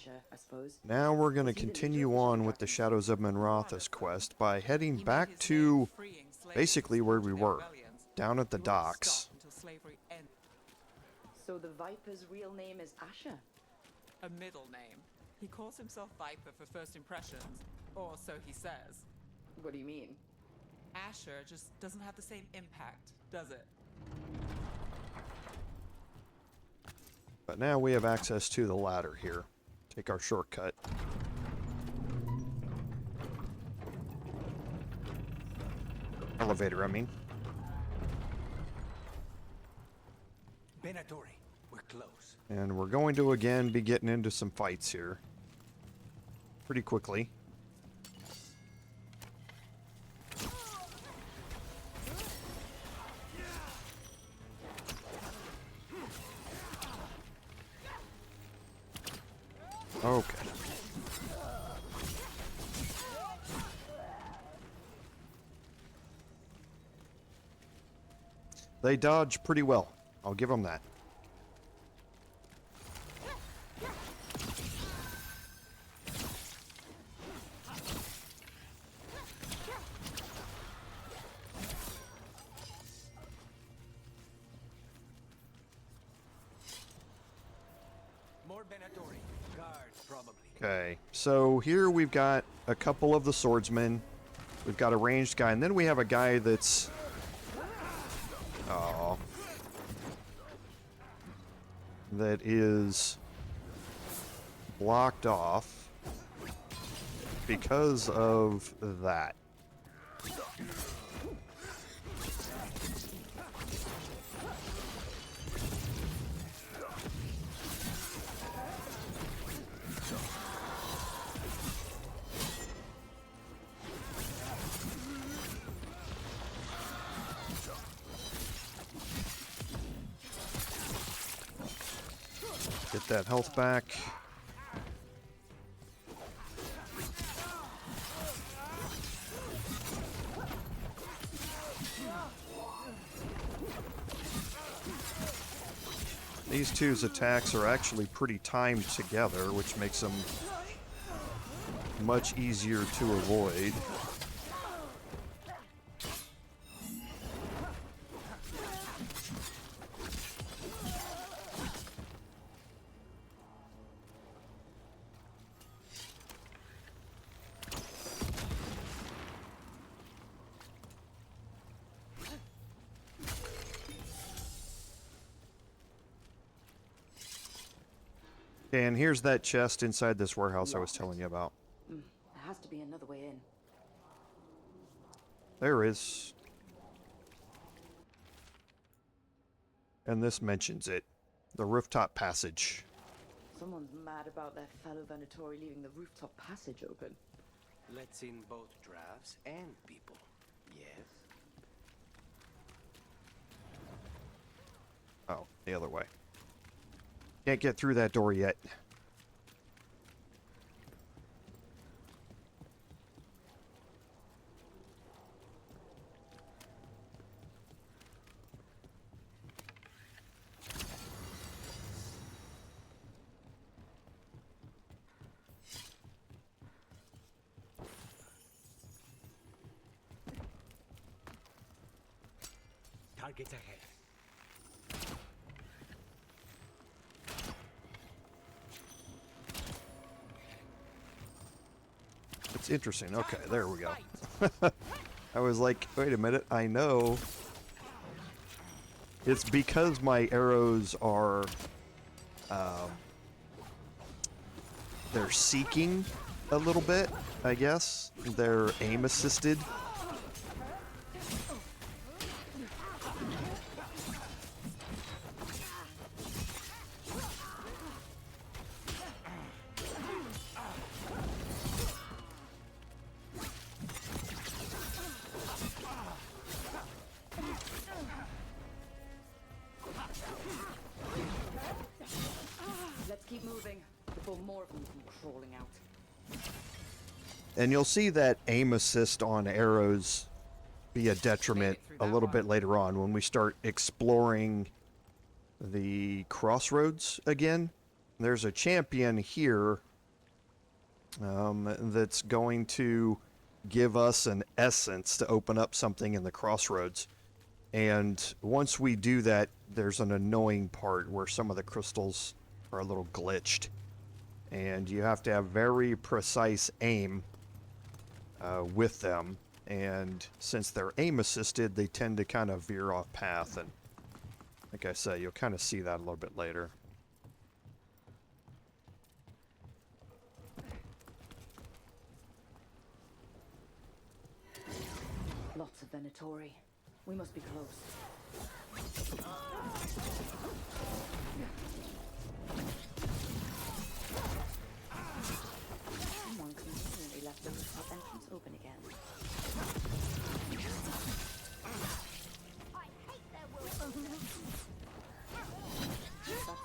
now we're going to continue on with the Shadows of Minrathous quest by heading back to basically where we were, down at the docks. So the Viper's real name is Asher? A middle name. He calls himself Viper for first impressions, or so he says. What do you mean? Asher just doesn't have the same impact, does it? But now we have access to the ladder here. Take our shortcut. Elevator, I mean. Venatori, We're close. And we're going to again be getting into some fights here. Pretty quickly. Okay. They dodge pretty well. I'll give them that. More Venatori. Guards, probably. Okay, so here we've got a couple of the swordsmen. We've got a ranged guy, and then we have a guy that's... Oh. That is blocked off because of that. Get that health back. These two's attacks are actually pretty timed together, which makes them much easier to avoid. And here's that chest inside this warehouse I was telling you about. There has to be another way in. There is. And this mentions it. The rooftop passage. Someone's mad about their fellow Venatori leaving the rooftop passage open. Let's in both drafts and people. Yes. Oh, the other way. Can't get through that door yet. Targets ahead. It's interesting. Okay, there we go. I was like, wait a minute, I know. It's because my arrows are, they're seeking a little bit, I guess. They're aim assisted. And you'll see that aim assist on arrows be a detriment a little bit later on when we start exploring the crossroads again. There's a champion here that's going to give us an essence to open up something in the crossroads. And once we do that, there's an annoying part where some of the crystals are a little glitched. And you have to have very precise aim with them, and since they're aim assisted, they tend to kind of veer off path, and like I said, you'll kind of see that a little bit later. Lots of Venatori. We must be close.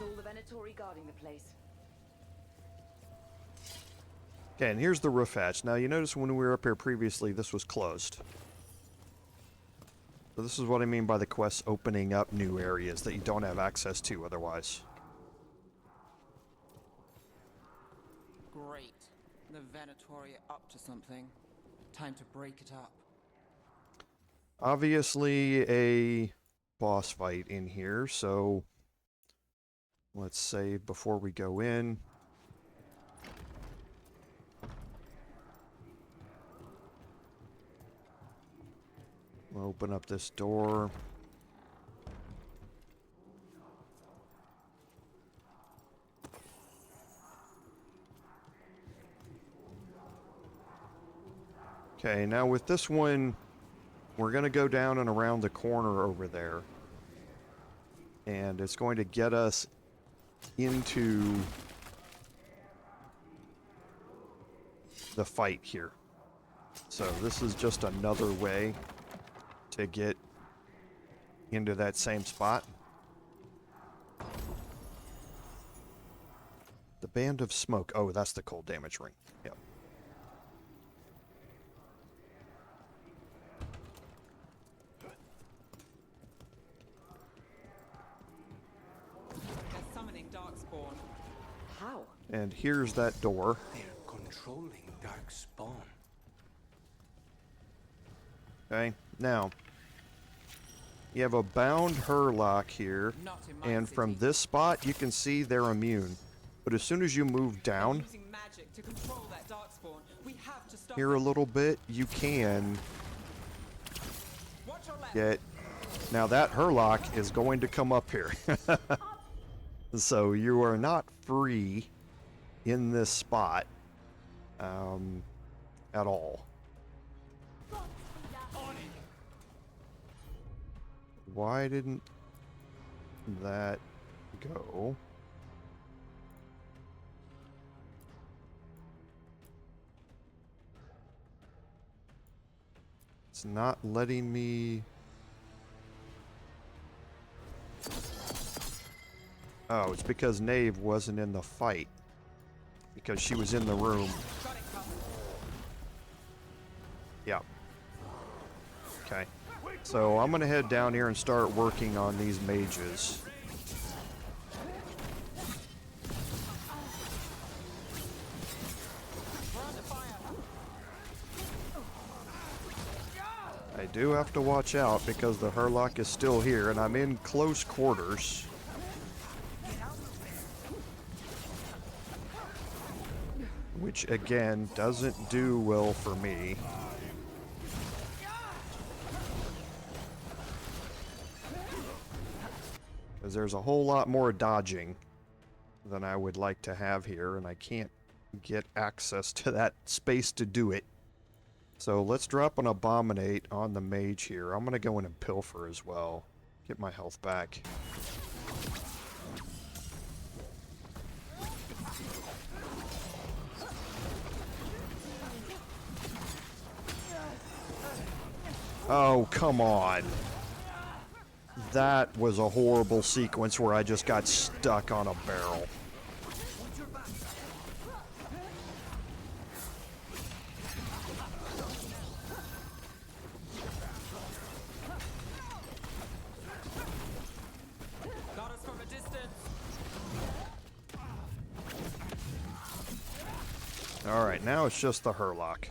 That's all the Venatori guarding the place. Okay, and here's the roof hatch. Now, you notice when we were up here previously, this was closed. So this is what I mean by the quest opening up new areas that you don't have access to otherwise. Great. The Venatori are up to something. Time to break it up. Obviously a boss fight in here, so let's save before we go in. We'll open up this door. Okay, now with this one, we're going to go down and around the corner over there. And it's going to get us into the fight here. So this is just another way to get into that same spot. The Band of Smoke. Oh, that's the cold damage ring. Yep. They're summoning Darkspawn. How? And here's that door. They're controlling Darkspawn. Okay, now, you have a bound Hurlock here, and from this spot, you can see they're immune. But as soon as you move down Using magic to control that Darkspawn. We have to stop here a little bit, you can get... Now that Hurlock is going to come up here. So you are not free in this spot at all. Why didn't that go? It's not letting me... Oh, it's because Knave wasn't in the fight. Because she was in the room. Yeah. Okay. So I'm going to head down here and start working on these mages. I do have to watch out because the Hurlock is still here and I'm in close quarters. Which again doesn't do well for me. Because there's a whole lot more dodging than I would like to have here, and I can't get access to that space to do it. So let's drop an Abominate on the mage here. I'm going to go in and pilfer as well. Get my health back. Oh, come on. That was a horrible sequence where I just got stuck on a barrel. Got us from a distance. Alright, now it's just the Hurlock.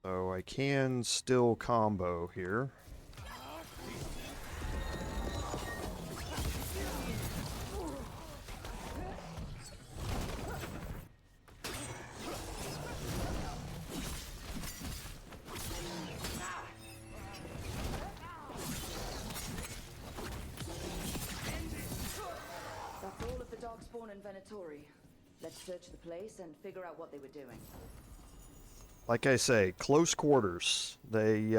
So I can still combo here. That's all of the Darkspawn and Venatori. Let's search the place and figure out what they were doing. Like I say, close quarters. They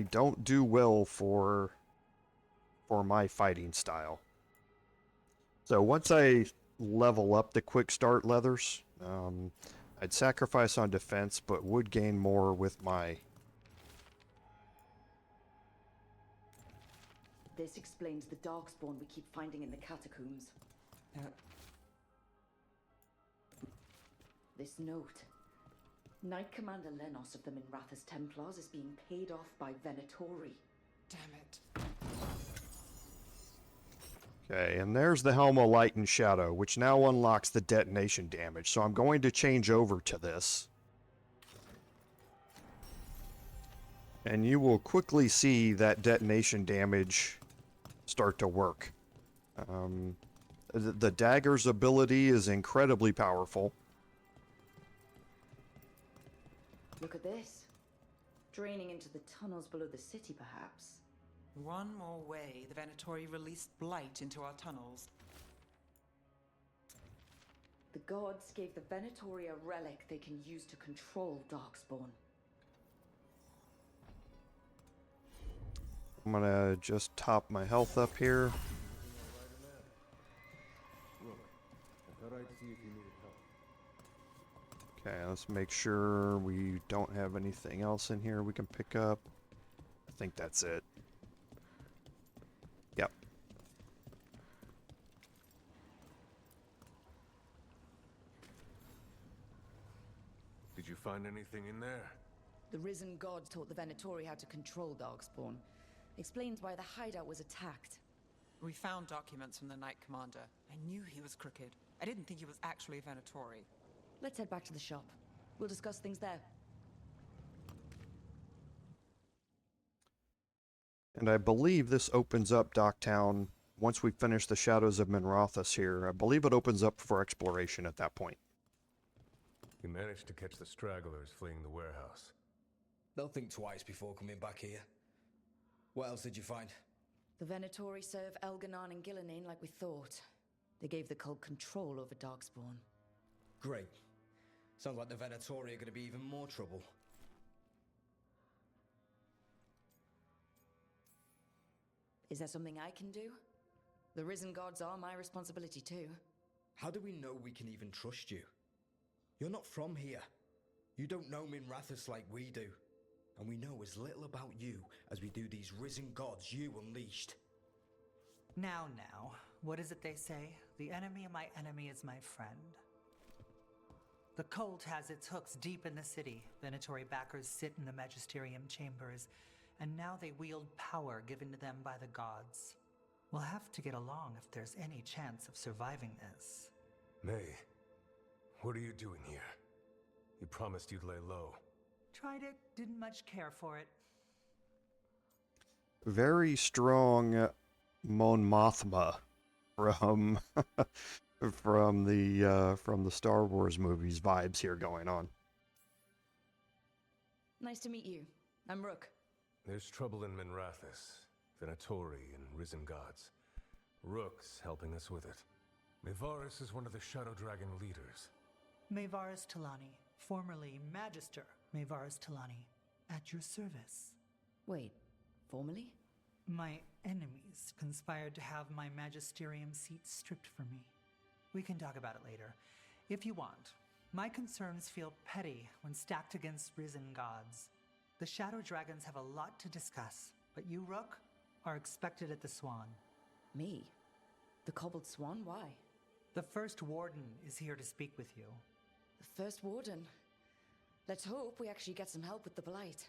don't do well for my fighting style. So once I level up the quick start leathers, I'd sacrifice on defense, but would gain more with my This explains the darkspawn we keep finding in the catacombs. This note. Knight Commander Lenos of the Minrathous Templars is being paid off by Venatori. Damn it. Okay, and there's the Helm of Light and Shadow, which now unlocks the detonation damage. So I'm going to change over to this. And you will quickly see that detonation damage start to work. The dagger's ability is incredibly powerful. Look at this. Draining into the tunnels below the city, perhaps. One more way, the Venatori released blight into our tunnels. The gods gave the Venatori a relic they can use to control Darkspawn. I'm gonna just top my health up here. Okay, let's make sure we don't have anything else in here we can pick up. I think that's it. Yep. Did you find anything in there? The risen gods taught the Venatori how to control Darkspawn. Explains why the hideout was attacked. We found documents from the Knight Commander. I knew he was crooked. I didn't think he was actually a Venatori. Let's head back to the shop. We'll discuss things there. And I believe this opens up Docktown once we finish the Shadows of Minrathous here. I believe it opens up for exploration at that point. You managed to catch the stragglers fleeing the warehouse. They'll think twice before coming back here. What else did you find? The Venatori serve Elganon and Gillinane like we thought. They gave the cult control over Darkspawn. Great. Sounds like the Venatori are going to be even more trouble. Is there something I can do? The risen gods are my responsibility too. How do we know we can even trust you? You're not from here. You don't know Minrathous like we do. And we know as little about you as we do these risen gods you unleashed. Now, what is it they say? The enemy of my enemy is my friend. The cult has its hooks deep in the city. Venatori backers sit in the magisterium chambers, and now they wield power given to them by the gods. We'll have to get along if there's any chance of surviving this. May, what are you doing here? You promised you'd lay low. Tried it, didn't much care for it. Very strong Mon Mothma from from the Star Wars movies vibes here going on. Nice to meet you. I'm Rook. There's trouble in Minrathous, Venatori and risen gods. Rook's helping us with it. Bataris is one of the Shadow Dragon leaders. Maevaris Talani, formerly Magister Maevaris Talani, at your service. Wait, formally? My enemies conspired to have my magisterium seat stripped from me. We can talk about it later, if you want. My concerns feel petty when stacked against risen gods. The Shadow Dragons have a lot to discuss, but you, Rook, are expected at the Swan. Me? The Cobbled Swan? Why? The First Warden is here to speak with you. The First Warden? Let's hope we actually get some help with the Blight.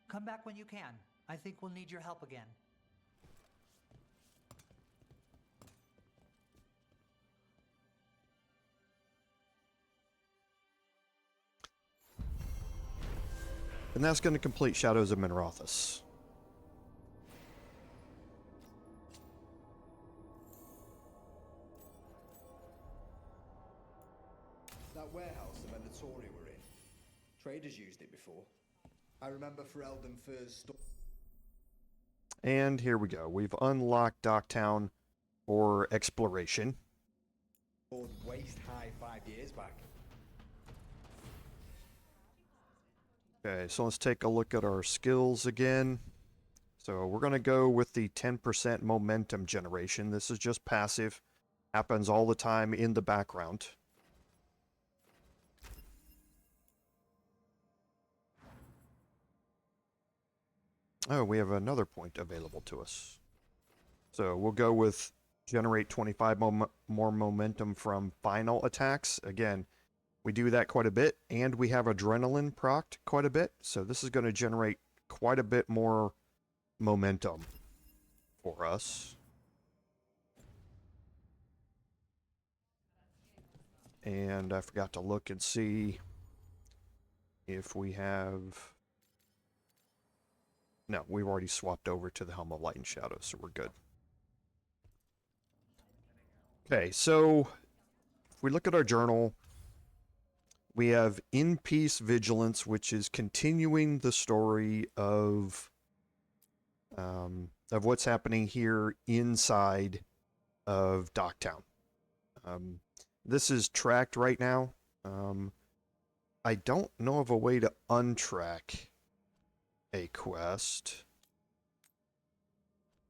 Come back when you can. I think we'll need your help again. And that's going to complete Shadows of Minrathous. That warehouse the Venatori were in. Traders used it before. I remember Ferelden first. And here we go. We've unlocked Docktown for exploration. Waist high 5 years back. Okay, so let's take a look at our skills again. So we're going to go with the 10% momentum generation. This is just passive. Happens all the time in the background. Oh, we have another point available to us. So we'll go with generate 25 more momentum from final attacks. Again, we do that quite a bit, and we have adrenaline procced quite a bit. So this is going to generate quite a bit more momentum for us. And I forgot to look and see if we have... No, we've already swapped over to the Helm of Light and Shadow, so we're good. Okay, so if we look at our journal, we have In Peace Vigilance, which is continuing the story of what's happening here inside of Docktown. This is tracked right now. I don't know of a way to untrack a quest.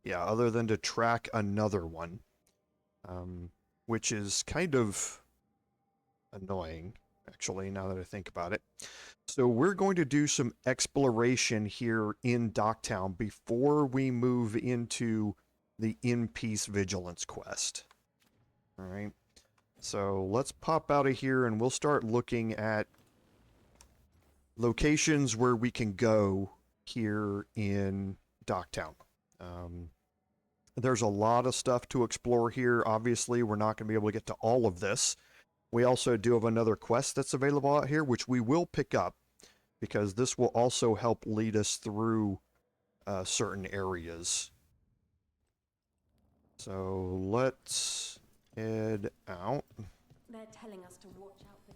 Yeah, other than to track another one. Which is kind of annoying, actually, now that I think about it. So we're going to do some exploration here in Docktown before we move into the In Peace Vigilance quest. All right. So let's pop out of here and we'll start looking at locations where we can go here in Docktown. There's a lot of stuff to explore here. Obviously, we're not going to be able to get to all of this. We also do have another quest that's available out here, which we will pick up, because this will also help lead us through certain areas. So let's head out. They're telling us to watch out for...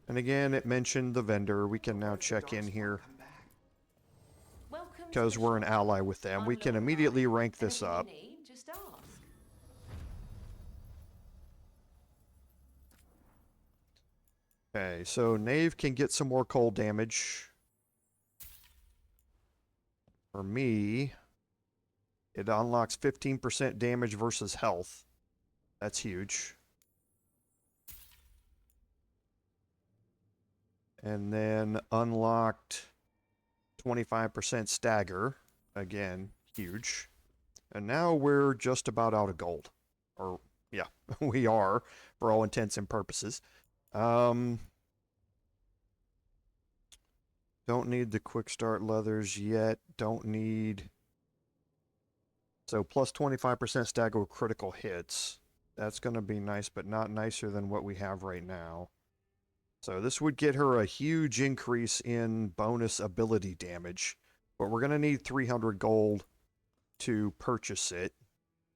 And again, it mentioned the vendor. We can now check in here. Because we're an ally with them, we can immediately rank this up. Just ask. Okay, so Knave can get some more cold damage. For me, it unlocks 15% damage versus health. That's huge. And then unlocked 25% stagger. Again, huge. And now we're just about out of gold. Or, yeah, we are, for all intents and purposes. Don't need the quick start leathers yet. Don't need... So plus 25% stagger with critical hits. That's going to be nice, but not nicer than what we have right now. So this would get her a huge increase in bonus ability damage. But we're going to need 300 gold to purchase it.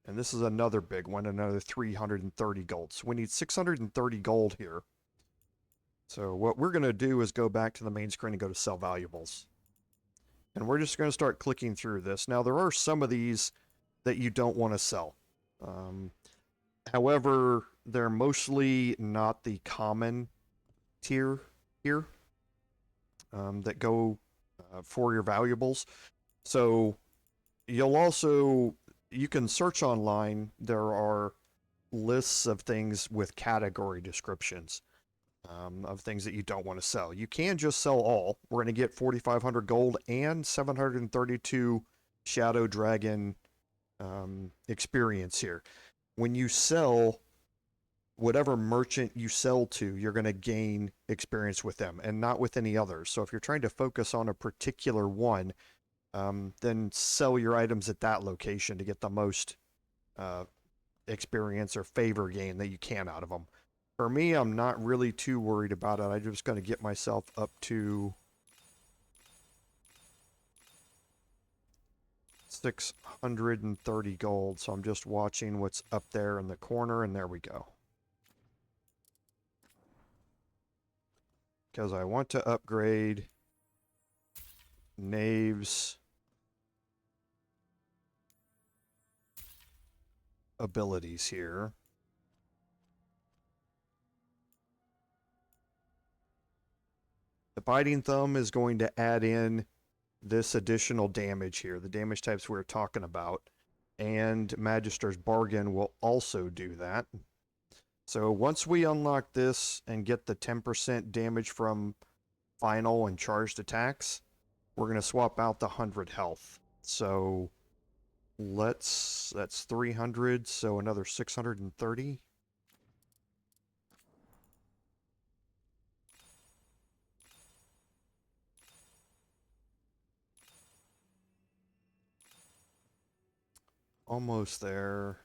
And this is another big one, another 330 gold. So we need 630 gold here. So what we're going to do is go back to the main screen and go to sell valuables. And we're just going to start clicking through this. Now there are some of these that you don't want to sell. However, they're mostly not the common tier here that go for your valuables. So you can search online. There are lists of things with category descriptions of things that you don't want to sell. You can just sell all. We're going to get 4,500 gold and 732 Shadow Dragon experience here. When you sell, whatever merchant you sell to, you're going to gain experience with them and not with any others. So if you're trying to focus on a particular one, then sell your items at that location to get the most experience or favor gain that you can out of them. For me, I'm not really too worried about it. I'm just going to get myself up to 630 gold. So I'm just watching what's up there in the corner, and there we go. Because I want to upgrade Knave's abilities here. The Biting Thumb is going to add in this additional damage here, the damage types we were talking about, and Magister's Bargain will also do that. So once we unlock this and get the 10% damage from final and charged attacks, we're going to swap out the 100 health. So that's 300, so another 630. Almost there.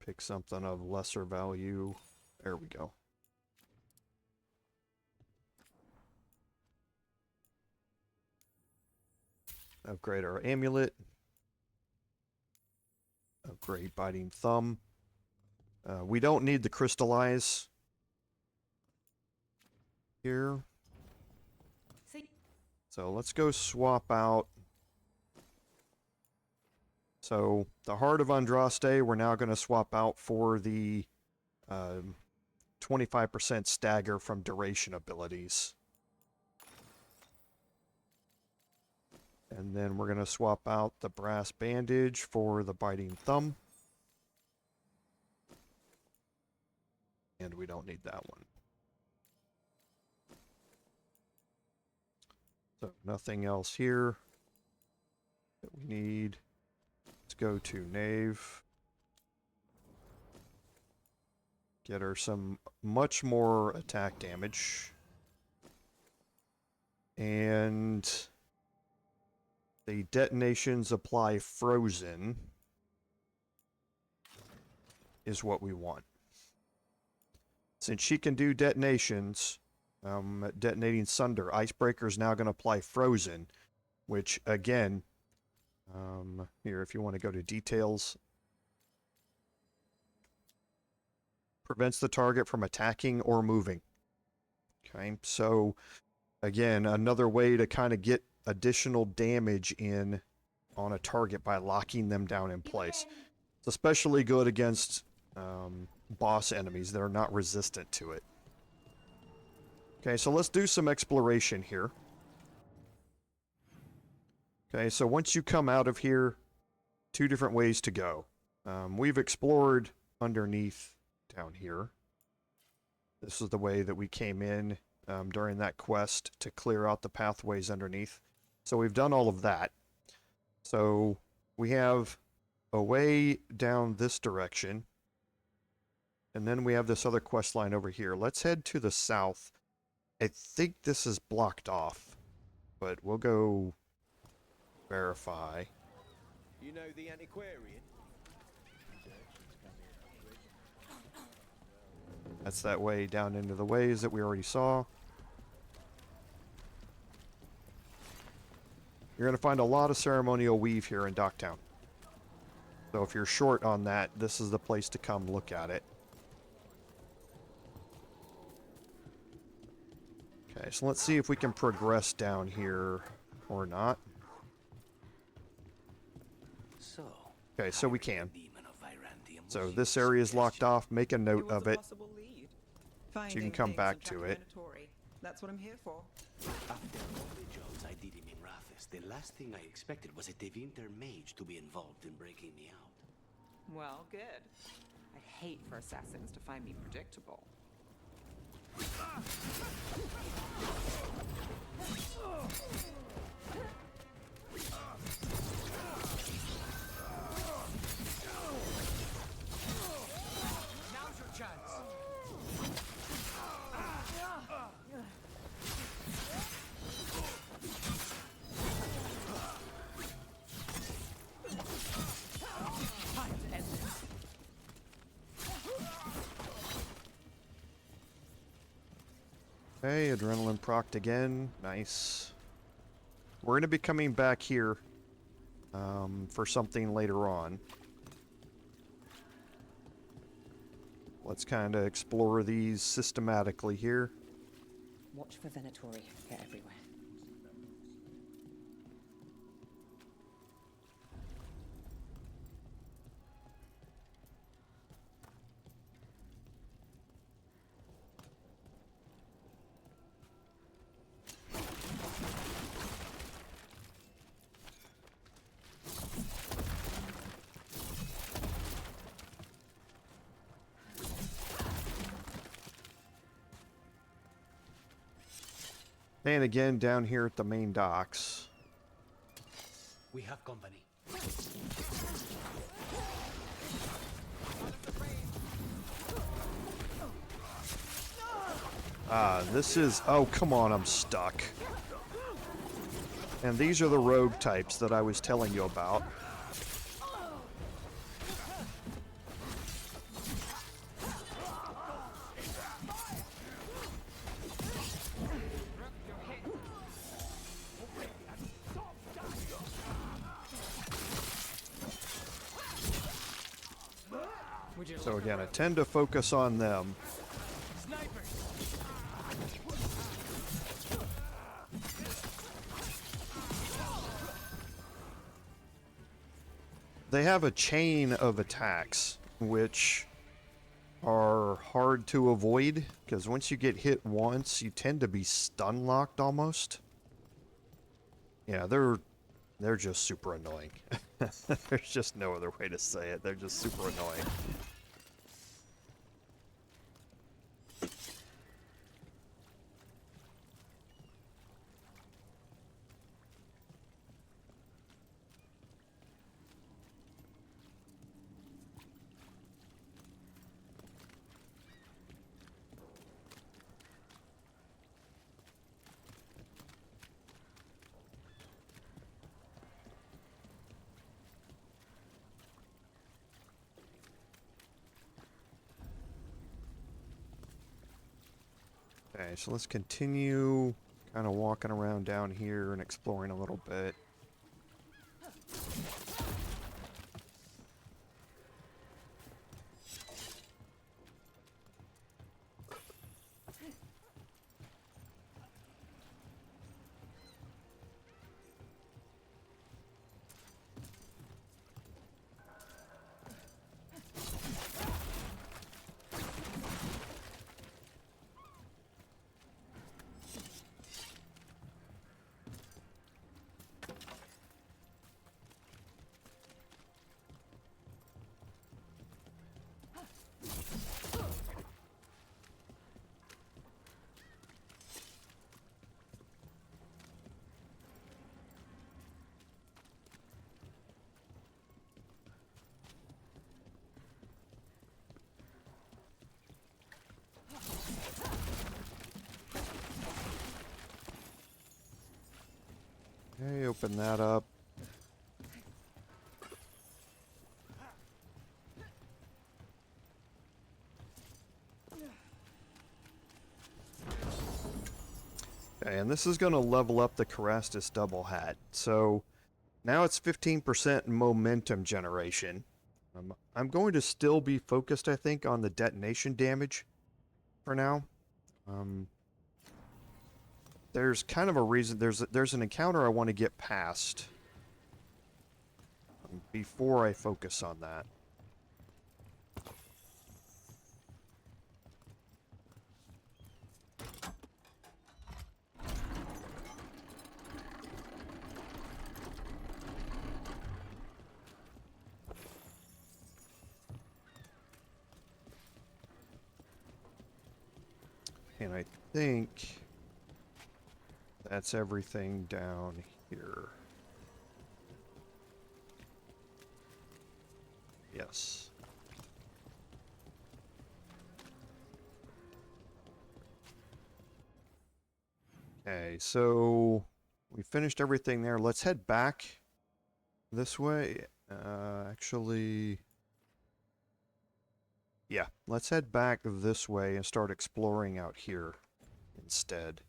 Pick something of lesser value. There we go. Upgrade our amulet. Upgrade biting thumb. We don't need the crystallize here. So let's go swap out. So the Heart of Andraste, we're now going to swap out for the 25% stagger from duration abilities. And then we're going to swap out the brass bandage for the biting thumb. And we don't need that one. So nothing else here that we need. Let's go to Knave. Get her some much more attack damage. And the detonations apply frozen is what we want. Since she can do detonations, detonating Sunder, Icebreaker is now going to apply frozen, which again, here if you want to go to details, prevents the target from attacking or moving. Okay, so again, another way to kind of get additional damage in on a target by locking them down in place. It's especially good against boss enemies that are not resistant to it. Okay, so let's do some exploration here. Okay, so once you come out of here, two different ways to go. We've explored underneath down here. This is the way that we came in during that quest to clear out the pathways underneath. So we've done all of that. So we have a way down this direction. And then we have this other quest line over here. Let's head to the south. I think this is blocked off, but we'll go verify. You know the antiquarian? That's that way down into the ways that we already saw. You're going to find a lot of ceremonial weave here in Docktown. So if you're short on that, this is the place to come look at it. Okay, so let's see if we can progress down here or not. Okay, so we can. So this area is locked off. Make a note of it, so you can come back to it. That's what I'm here for. After all the jobs I did in Minrathous, the last thing I expected was a Tevinter mage to be involved in breaking me out. Well, good. I'd hate for assassins to find me predictable. Now's your chance. Time to end this. Okay, adrenaline procced again. Nice. We're going to be coming back here for something later on. Let's kind of explore these systematically here. Watch for Venatori. They're everywhere. And again, down here at the main docks. We have company. This is... Oh, come on, I'm stuck. And these are the rogue types that I was telling you about. So again, I tend to focus on them. They have a chain of attacks, which are hard to avoid, because once you get hit once, you tend to be stun locked almost. Yeah, they're just super annoying. There's just no other way to say it. They're just super annoying. Okay, so let's continue kind of walking around down here and exploring a little bit. Okay, open that up. Okay, and this is going to level up the Carastus double hat. So now it's 15% momentum generation. I'm going to still be focused, I think, on the detonation damage for now. There's kind of a reason, there's an encounter I want to get past before I focus on that. And I think that's everything down here. Yes. Okay, so we finished everything there. Let's head back this way. Actually, yeah, let's head back this way and start exploring out here instead.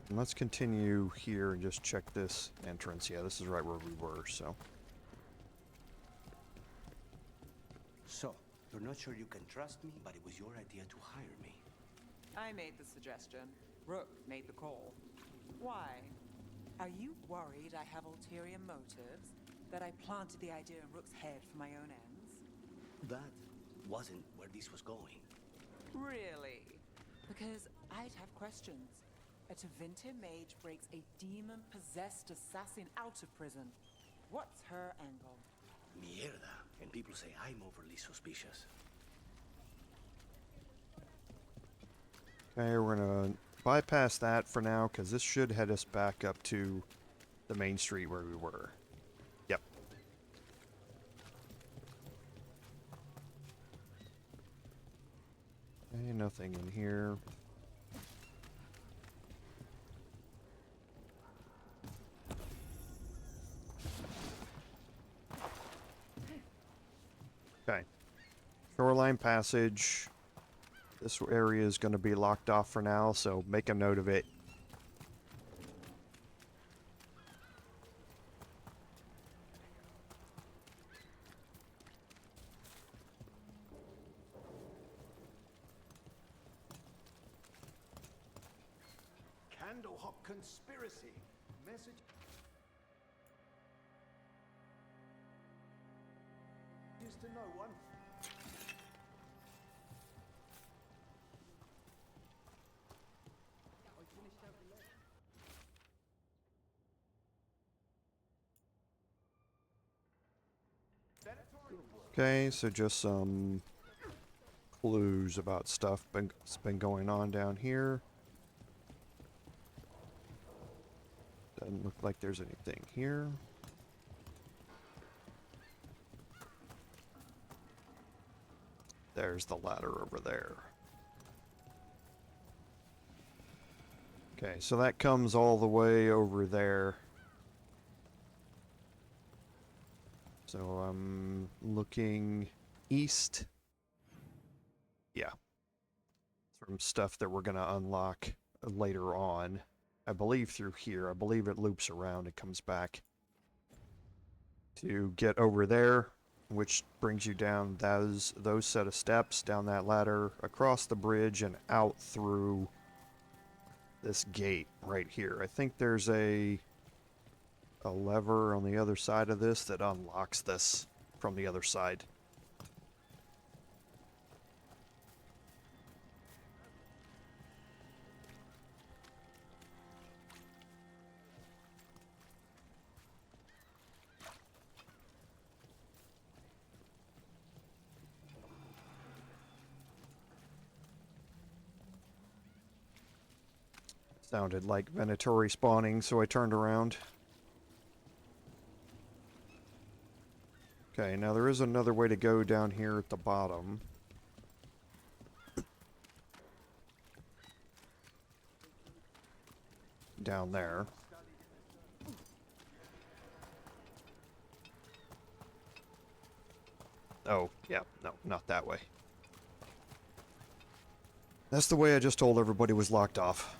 And let's continue here and just check this entrance. Yeah, this is right where we were, so. So, you're not sure you can trust me, but it was your idea to hire me. I made the suggestion. Rook made the call. Why? Are you worried I have ulterior motives? That I planted the idea in Rook's head for my own ends? That wasn't where this was going. Really? Because I'd have questions. A Tevinter mage breaks a demon-possessed assassin out of prison. What's her angle? Mierda. And people say I'm overly suspicious. Okay, we're gonna bypass that for now, because this should head us back up to the main street where we were. Yep. Okay, nothing in here. Okay. Shoreline passage. This area is going to be locked off for now, so make a note of it. Candlehop conspiracy. Message. Used to know one. Okay, so just some clues about stuff that's been going on down here. Doesn't look like there's anything here. There's the ladder over there. Okay, so that comes all the way over there. So I'm looking east. Yeah. From stuff that we're going to unlock later on. I believe through here. I believe it loops around and comes back to get over there, which brings you down those set of steps, down that ladder, across the bridge, and out through this gate right here. I think there's a lever on the other side of this that unlocks this from the other side. Sounded like Venatori spawning, so I turned around. Okay, now there is another way to go down here at the bottom. Down there. Oh, yeah, no, not that way. That's the way I just told everybody was locked off.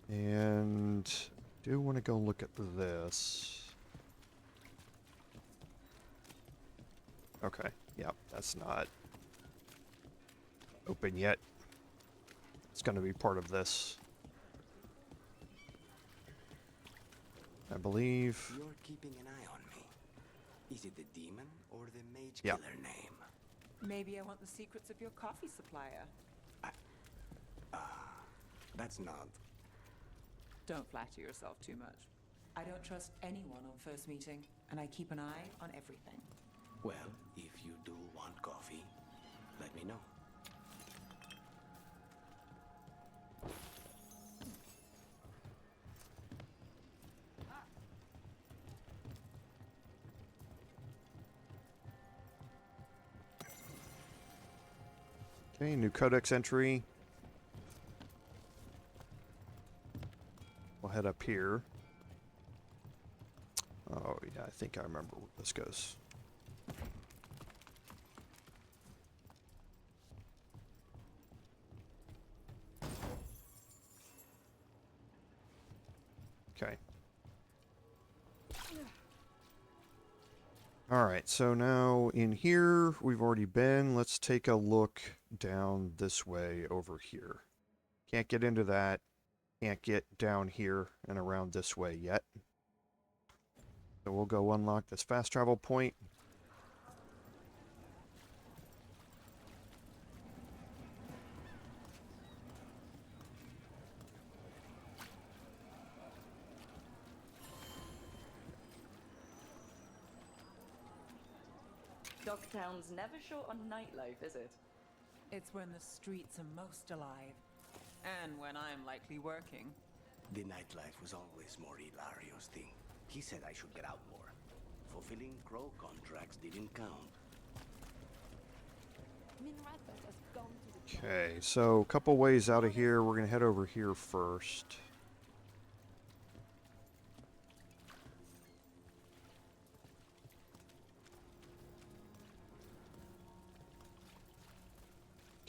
And do want to go look at this. Okay, yep, that's not open yet. It's going to be part of this, I believe. You're keeping an eye on me. Is it the demon or the mage Yep. killer name? Maybe I want the secrets of your coffee supplier. That's not. Don't flatter yourself too much. I don't trust anyone on first meeting, and I keep an eye on everything. Well, if you do want coffee, let me know. Okay, new codex entry. We'll head up here. Oh, yeah, I think I remember where this goes. Okay. Alright, so now in here, we've already been. Let's take a look down this way over here. Can't get into that. Can't get down here and around this way yet. So we'll go unlock this fast travel point. Docktown's never short on nightlife, is it? It's when the streets are most alive. And when I'm likely working. The nightlife was always more Hilario's thing. He said I should get out more. Fulfilling crow contracts didn't count. Minrathous has gone to the Okay, so a couple ways out of here. We're going to head over here first.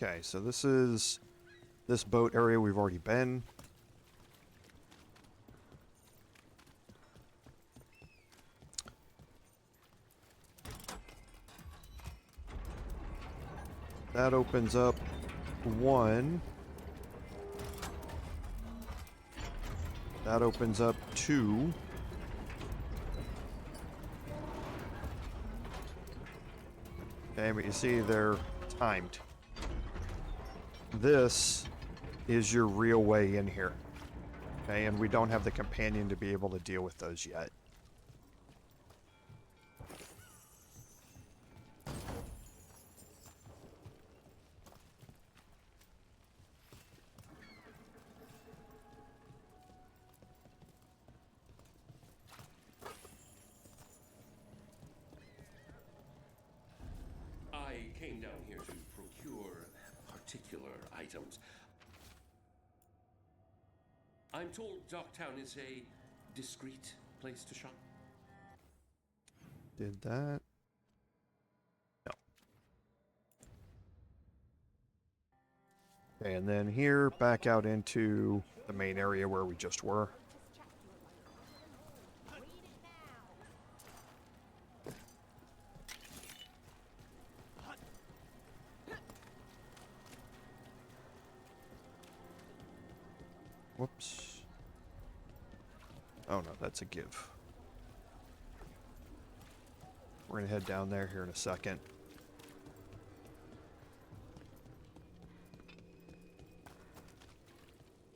Okay, so this is this boat area we've already been. That opens up one. That opens up two. Okay, but you see they're timed. This is your real way in here. Okay, and we don't have the companion to be able to deal with those yet. I came down here to procure particular items. I'm told Docktown is a discreet place to shop. Did that? No. Okay, and then here, back out into the main area where we just were. Whoops. Oh no, that's a give. We're gonna head down there here in a second.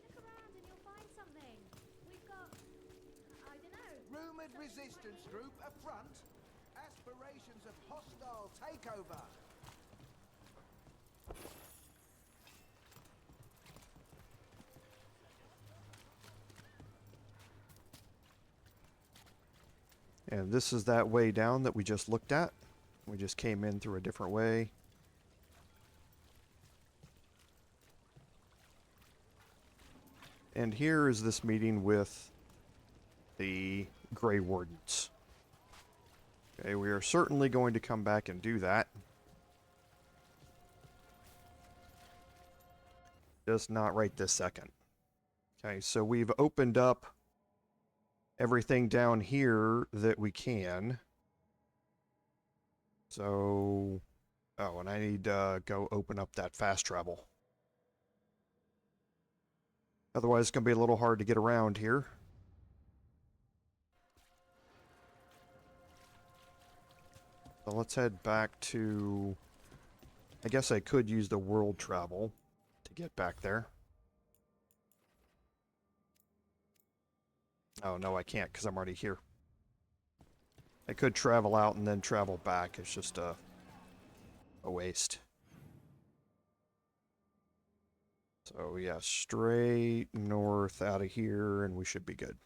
Look around and you'll find something. We've got, I don't know. Rumored resistance group up front. Aspirations of hostile takeover. And this is that way down that we just looked at. We just came in through a different way. And here is this meeting with the Grey Wardens. Okay, we are certainly going to come back and do that. Just not right this second. Okay, so we've opened up everything down here that we can. So, oh, and I need to go open up that fast travel. Otherwise, it's going to be a little hard to get around here. So let's head back to... I guess I could use the world travel to get back there. Oh, no, I can't because I'm already here. I could travel out and then travel back. It's just a waste. So, yeah, straight north out of here, and we should be good.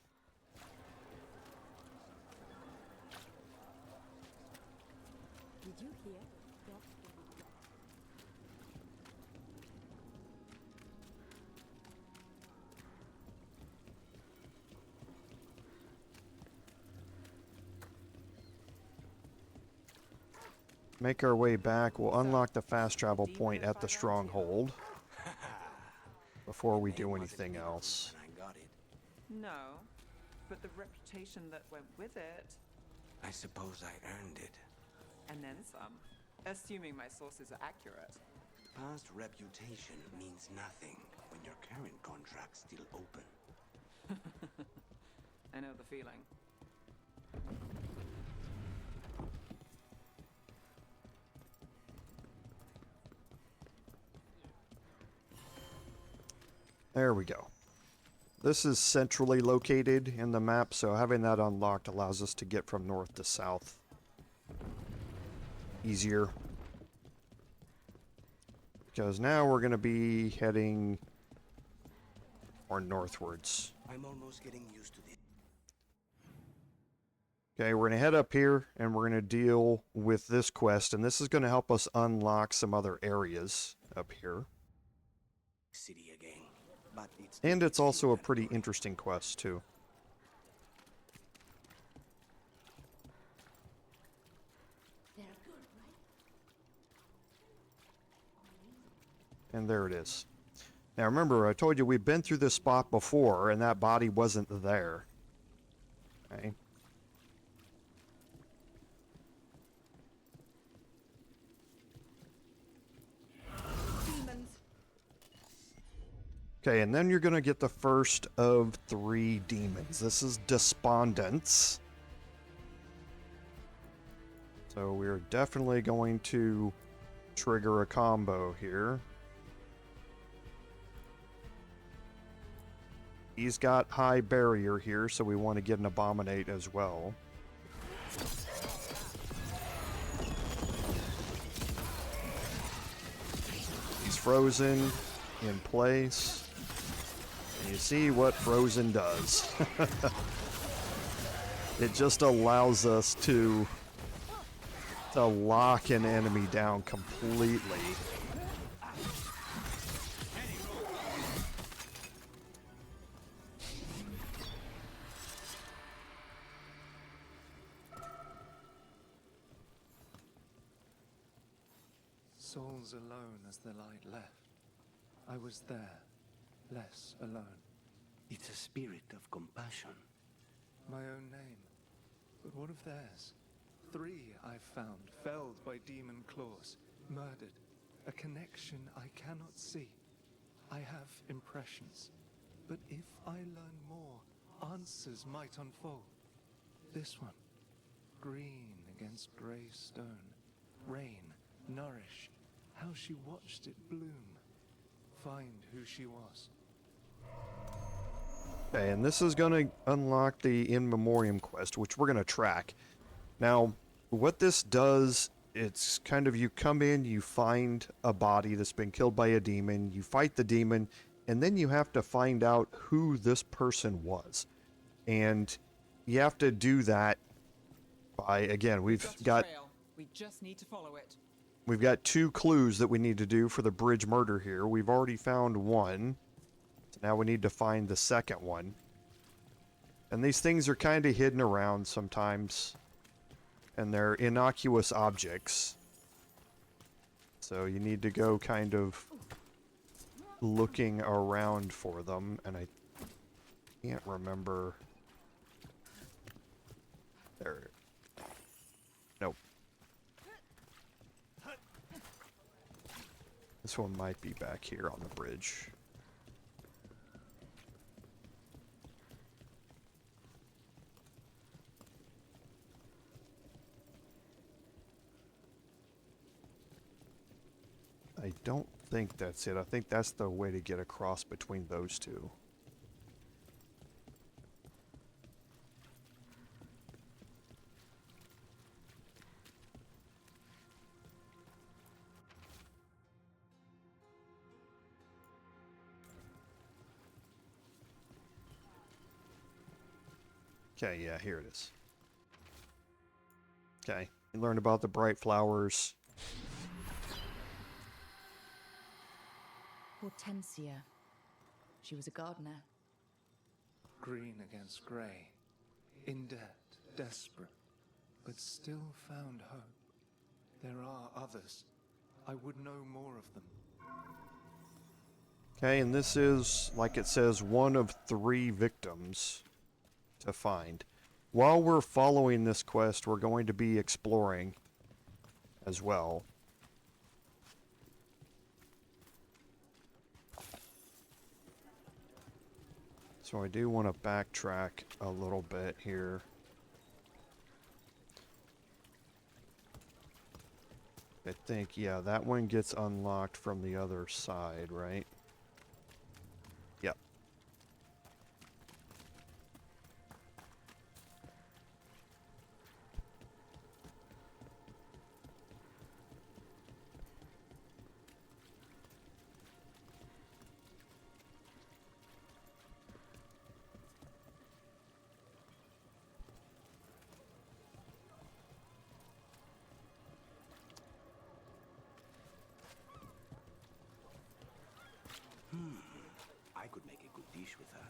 Did you hear? Make our way back. We'll unlock the fast travel point at the stronghold before we do anything else. No, but the reputation that went with it. I suppose I earned it. And then some, assuming my sources are accurate. Past reputation means nothing when your current contract's still open. I know the feeling. There we go. This is centrally located in the map, so having that unlocked allows us to get from north to south. easier. Because now we're going to be heading more northwards. I'm almost getting used to this. Okay, we're going to head up here and we're going to deal with this quest, and this is going to help us unlock some other areas up here. City again, but And it's also a pretty interesting quest too. And there it is. Now remember, I told you we've been through this spot before and that body wasn't there. Okay. Okay, and then you're going to get the first of 3 demons. This is Despondence. So we're definitely going to trigger a combo here. He's got high barrier here, so we want to get an Abominate as well. He's frozen in place. And you see what frozen does. It just allows us to lock an enemy down completely. Souls alone as the light left. I was there, less alone. It's a spirit of compassion. My own name. But what of theirs? 3 I've found, felled by demon claws, murdered. A connection I cannot see. I have impressions. But if I learn more, answers might unfold. This one. Green against grey stone. Rain, nourish. How she watched it bloom. Find who she was. Okay, and this is going to unlock the In Memoriam Quest, which we're going to track. Now, what this does, it's kind of you come in, you find a body that's been killed by a demon, you fight the demon, and then you have to find out who this person was. And you have to do that by, again, we've got... We just need to follow it. We've got 2 clues that we need to do for the bridge murder here. We've already found one. So now we need to find the second one. And these things are kind of hidden around sometimes. And they're innocuous objects. So you need to go kind of looking around for them. And I can't remember. There. Nope. This one might be back here on the bridge. I don't think that's it. I think that's the way to get across between those 2. Okay, yeah, here it is. Okay, you learned about the bright flowers. Hortensia. She was a gardener. Green against grey. In debt, desperate, but still found hope. There are others. I would know more of them. Okay, and this is, like it says, one of 3 victims to find. While we're following this quest, we're going to be exploring as well. So I do want to backtrack a little bit here. I think, yeah, that one gets unlocked from the other side, right? Yep. could make a good dish with that.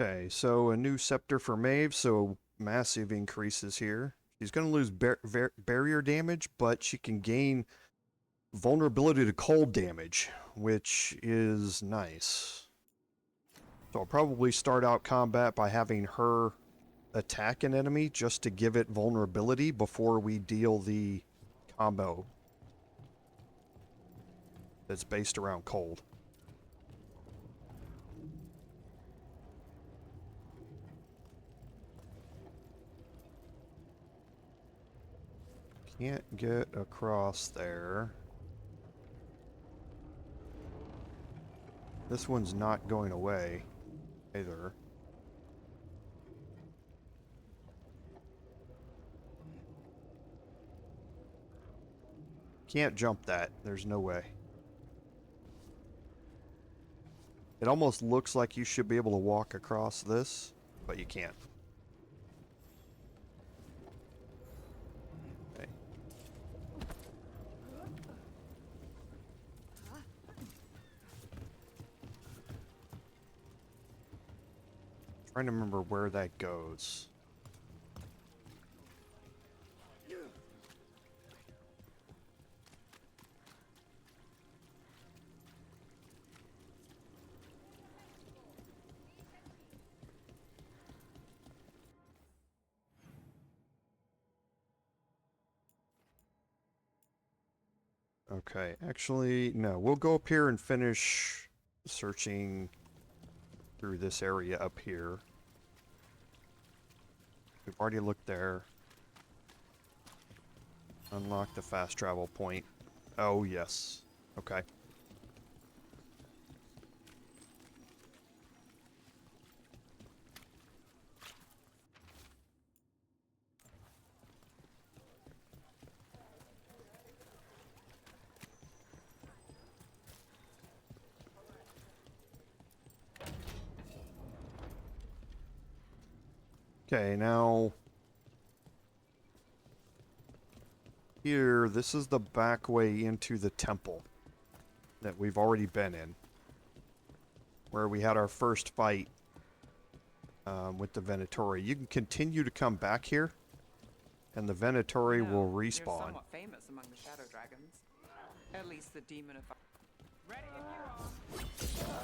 Okay, so a new scepter for Maeve, so massive increases here. She's going to lose barrier damage, but she can gain vulnerability to cold damage, which is nice. So I'll probably start out combat by having her attack an enemy just to give it vulnerability before we deal the combo that's based around cold. Can't get across there. This one's not going away either. Can't jump that. There's no way. It almost looks like you should be able to walk across this, but you can't. Okay. Trying to remember where that goes. Okay, actually, no. We'll go up here and finish searching through this area up here. We've already looked there. Unlock the fast travel point. Oh, yes. Okay. Okay, now here, this is the back way into the temple that we've already been in, where we had our first fight with the Venatori. You can continue to come back here, and the Venatori will You're respawn. somewhat famous among the Shadow Dragons. At least the demon of... Ready if you are.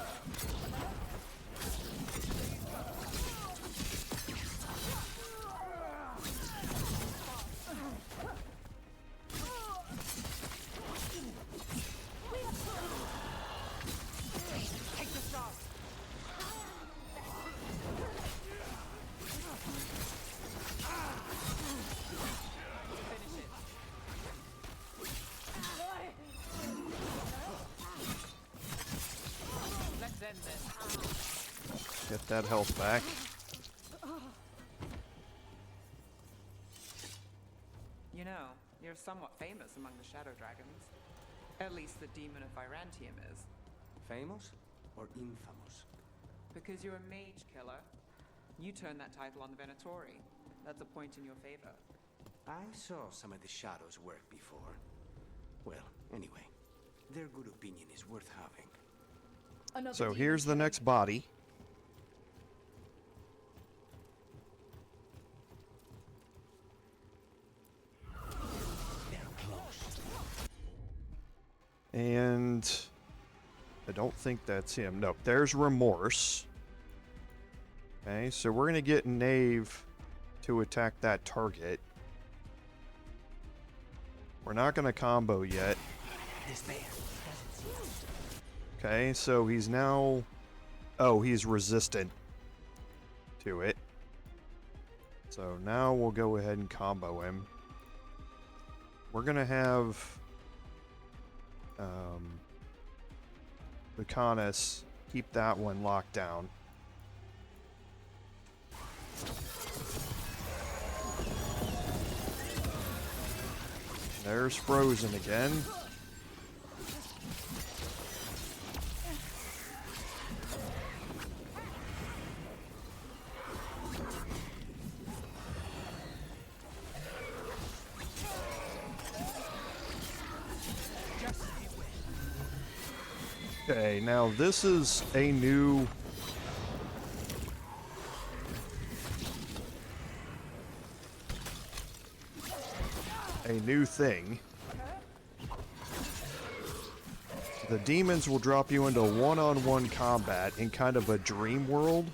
Take the shot. Finish it. Let's end this. Get that health back. You know, you're somewhat famous among the Shadow Dragons. At least the demon of Virantium is. Famous or infamous? Because you're a mage killer. You turned that title on the Venatori. That's a point in your favor. I saw some of the Shadows work before. Well, anyway, their good opinion is worth having. So here's the next body. And I don't think that's him. Nope, there's Remorse. Okay, so we're going to get Knave to attack that target. We're not going to combo yet. Okay, so he's now... Oh, he's resistant to it. So now we'll go ahead and combo him. We're going to have... Lucanus keep that one locked down. There's Frozen again. Okay, now this is a new thing. The demons will drop you into one-on-one combat in kind of a dream world.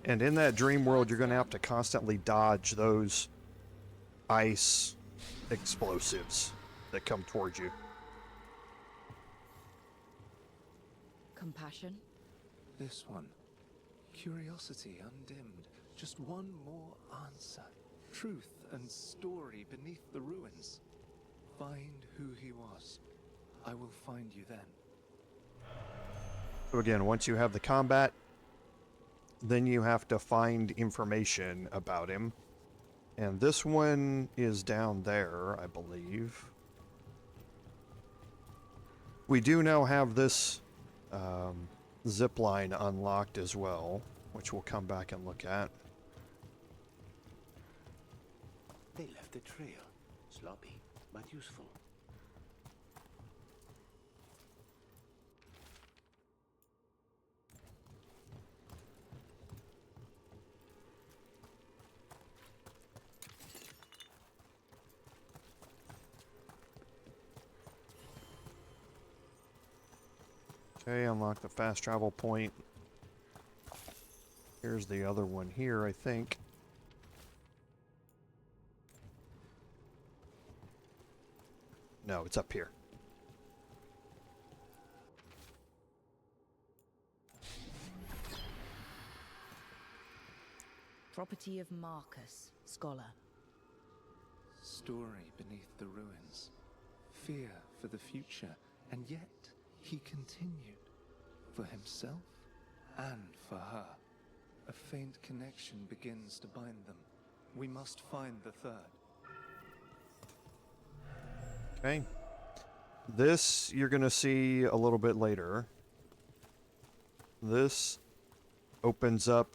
And in that dream world, you're going to have to constantly dodge those ice explosives that come towards you. Compassion? This one. Curiosity undimmed. Just one more answer. Truth and story beneath the ruins. Find who he was. I will find you then. So again, once you have the combat, then you have to find information about him. And this one is down there, I believe. We do now have this zip line unlocked as well, which we'll come back and look at. They left a trail. Sloppy, but useful. Okay, unlock the fast travel point. Here's the other one here, I think. No, it's up here. Property of Marcus, scholar. Story beneath the ruins. Fear for the future, and yet he continued. For himself and for her. A faint connection begins to bind them. We must find the third. Okay. This you're going to see a little bit later. This opens up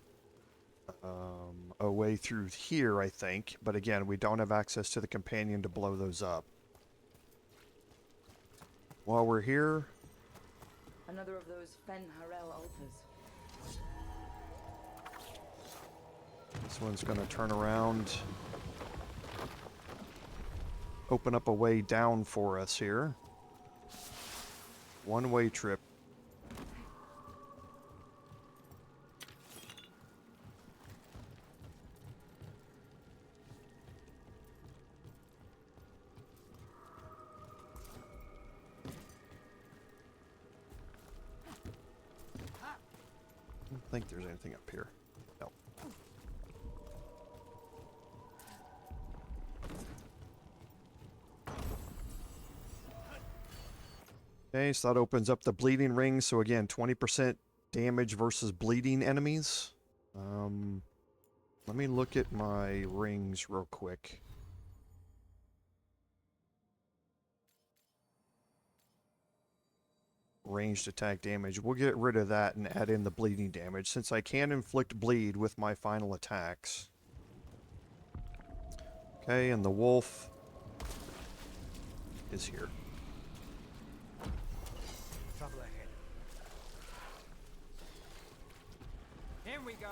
a way through here, I think. But again, we don't have access to the companion to blow those up. While we're here... Another of those Fen Harel altars. This one's going to turn around. Open up a way down for us here. One-way trip. I don't think there's anything up here. No. Okay, so that opens up the bleeding ring. So again, 20% damage versus bleeding enemies. Let me look at my rings real quick. Ranged attack damage. We'll get rid of that and add in the bleeding damage, since I can inflict bleed with my final attacks. Okay, and the wolf is here. Trouble ahead. Here we go.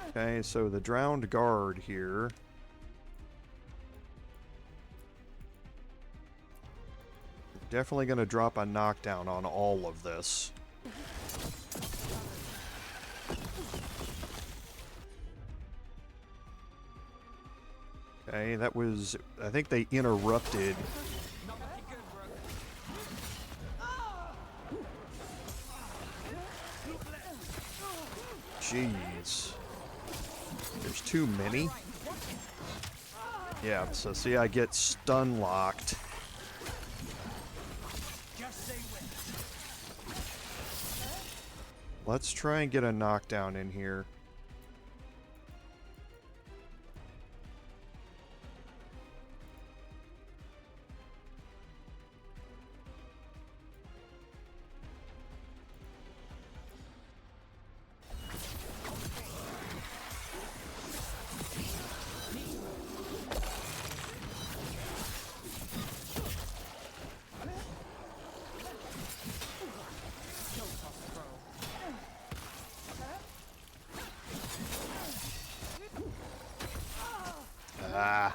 Okay, so the drowned guard here. Definitely going to drop a knockdown on all of this. Okay, that was... I think they interrupted... jeez. There's too many. Yeah, so see, I get stun locked. Let's try and get a knockdown in here. Ah.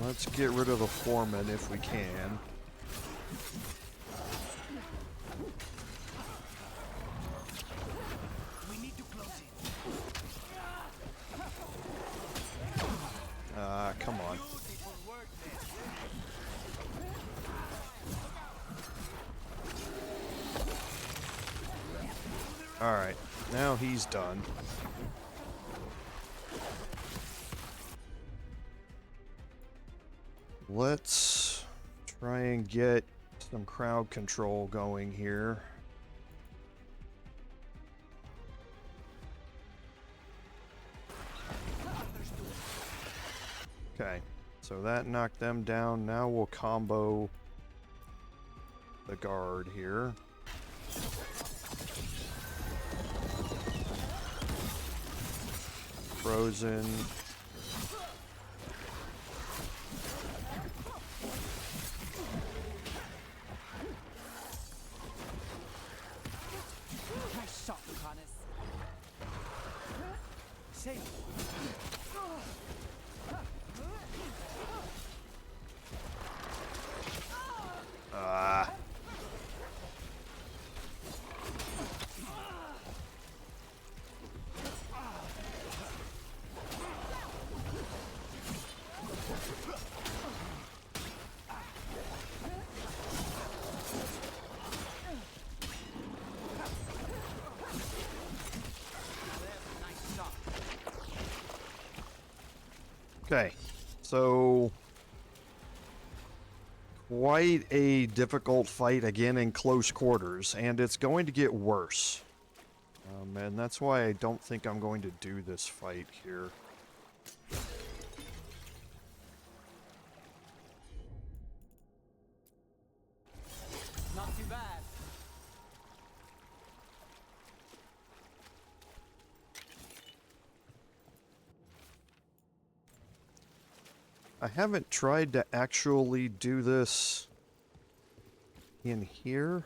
Let's get rid of the foreman if we can. Come on. Alright, now he's done. Let's try and get some crowd control going here. Okay, so that knocked them down. Now we'll combo the guard here. Frozen. Nice shot, Lucanus. Save. Ah. Okay, so quite a difficult fight again in close quarters, and it's going to get worse. And that's why I don't think I'm going to do this fight here. Not too bad. I haven't tried to actually do this in here.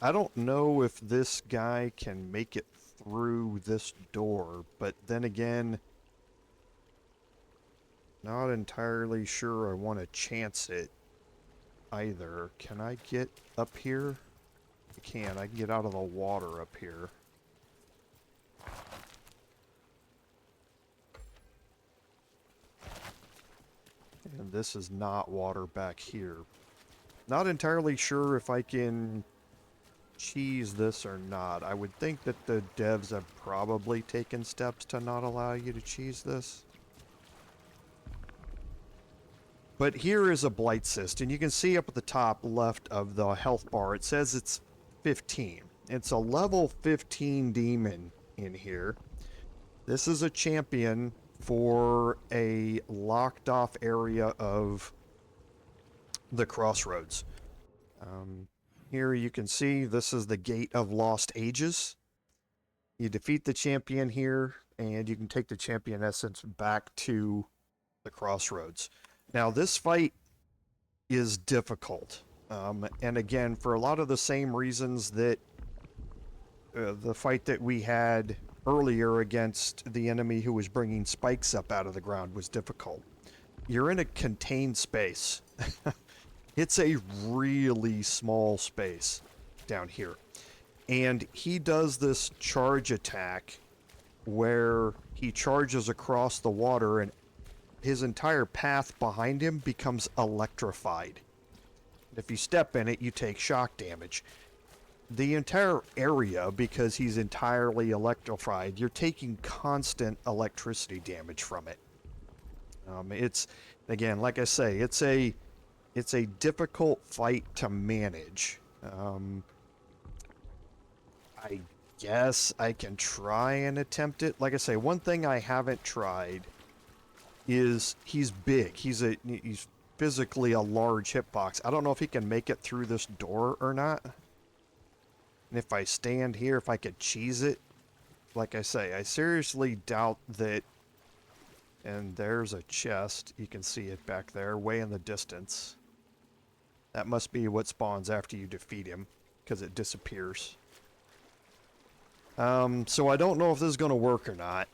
I don't know if this guy can make it through this door, but then again, not entirely sure I want to chance it either. Can I get up here? I can. I can get out of the water up here. And this is not water back here. Not entirely sure if I can cheese this or not. I would think that the devs have probably taken steps to not allow you to cheese this. But here is a blight cyst, and you can see up at the top left of the health bar, it says it's 15. It's a level 15 demon in here. This is a champion for a locked off area of the crossroads. Here you can see this is the Gate of Lost Ages. You defeat the champion here, and you can take the champion essence back to the crossroads. Now this fight is difficult, and again, for a lot of the same reasons that the fight that we had earlier against the enemy who was bringing spikes up out of the ground was difficult. You're in a contained space. It's a really small space down here. And he does this charge attack where he charges across the water, and his entire path behind him becomes electrified. If you step in it, you take shock damage. The entire area, because he's entirely electrified, you're taking constant electricity damage from it. It's, again, like I say, it's a difficult fight to manage. I guess I can try and attempt it. Like I say, one thing I haven't tried is he's big. He's physically a large hitbox. I don't know if he can make it through this door or not. And if I stand here, if I could cheese it. Like I say, I seriously doubt that. And there's a chest. You can see it back there, way in the distance. That must be what spawns after you defeat him, because it disappears. So I don't know if this is going to work or not.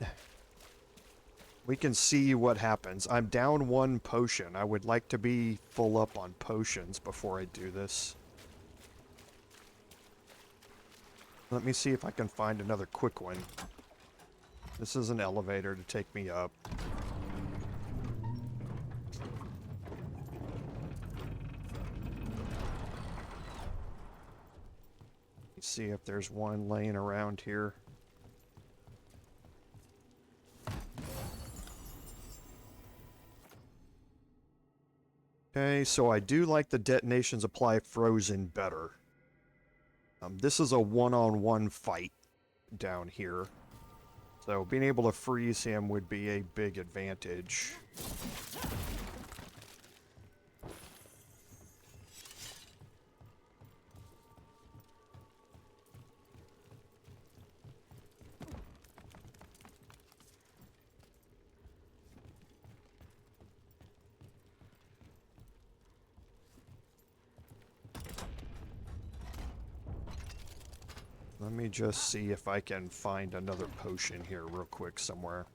We can see what happens. I'm down 1 potion. I would like to be full up on potions before I do this. Let me see if I can find another quick one. This is an elevator to take me up. See if there's one laying around here. Okay, so I do like the detonations apply frozen better. This is a one-on-one fight down here. So being able to freeze him would be a big advantage. Let me just see if I can find another potion here real quick somewhere.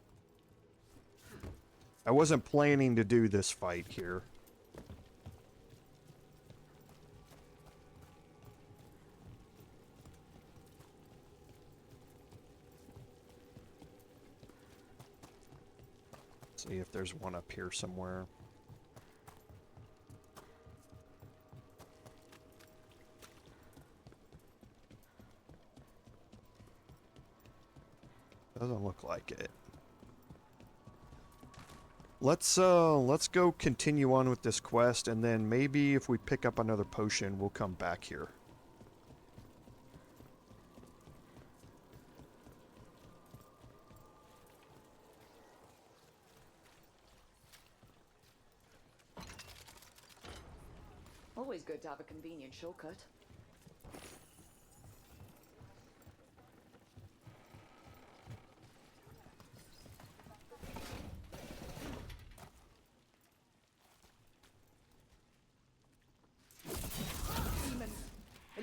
I wasn't planning to do this fight here. See if there's one up here somewhere. Doesn't look like it. Let's go continue on with this quest, and then maybe if we pick up another potion, we'll come back here. Always good to have a convenient shortcut.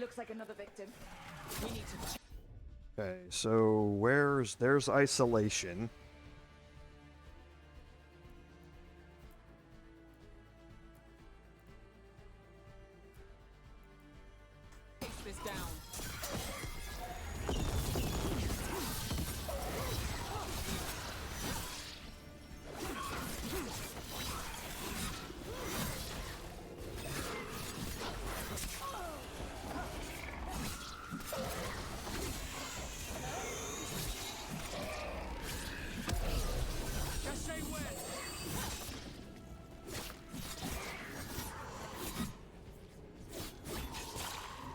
Looks like another victim. We need to. Okay, so there's isolation. Face this down.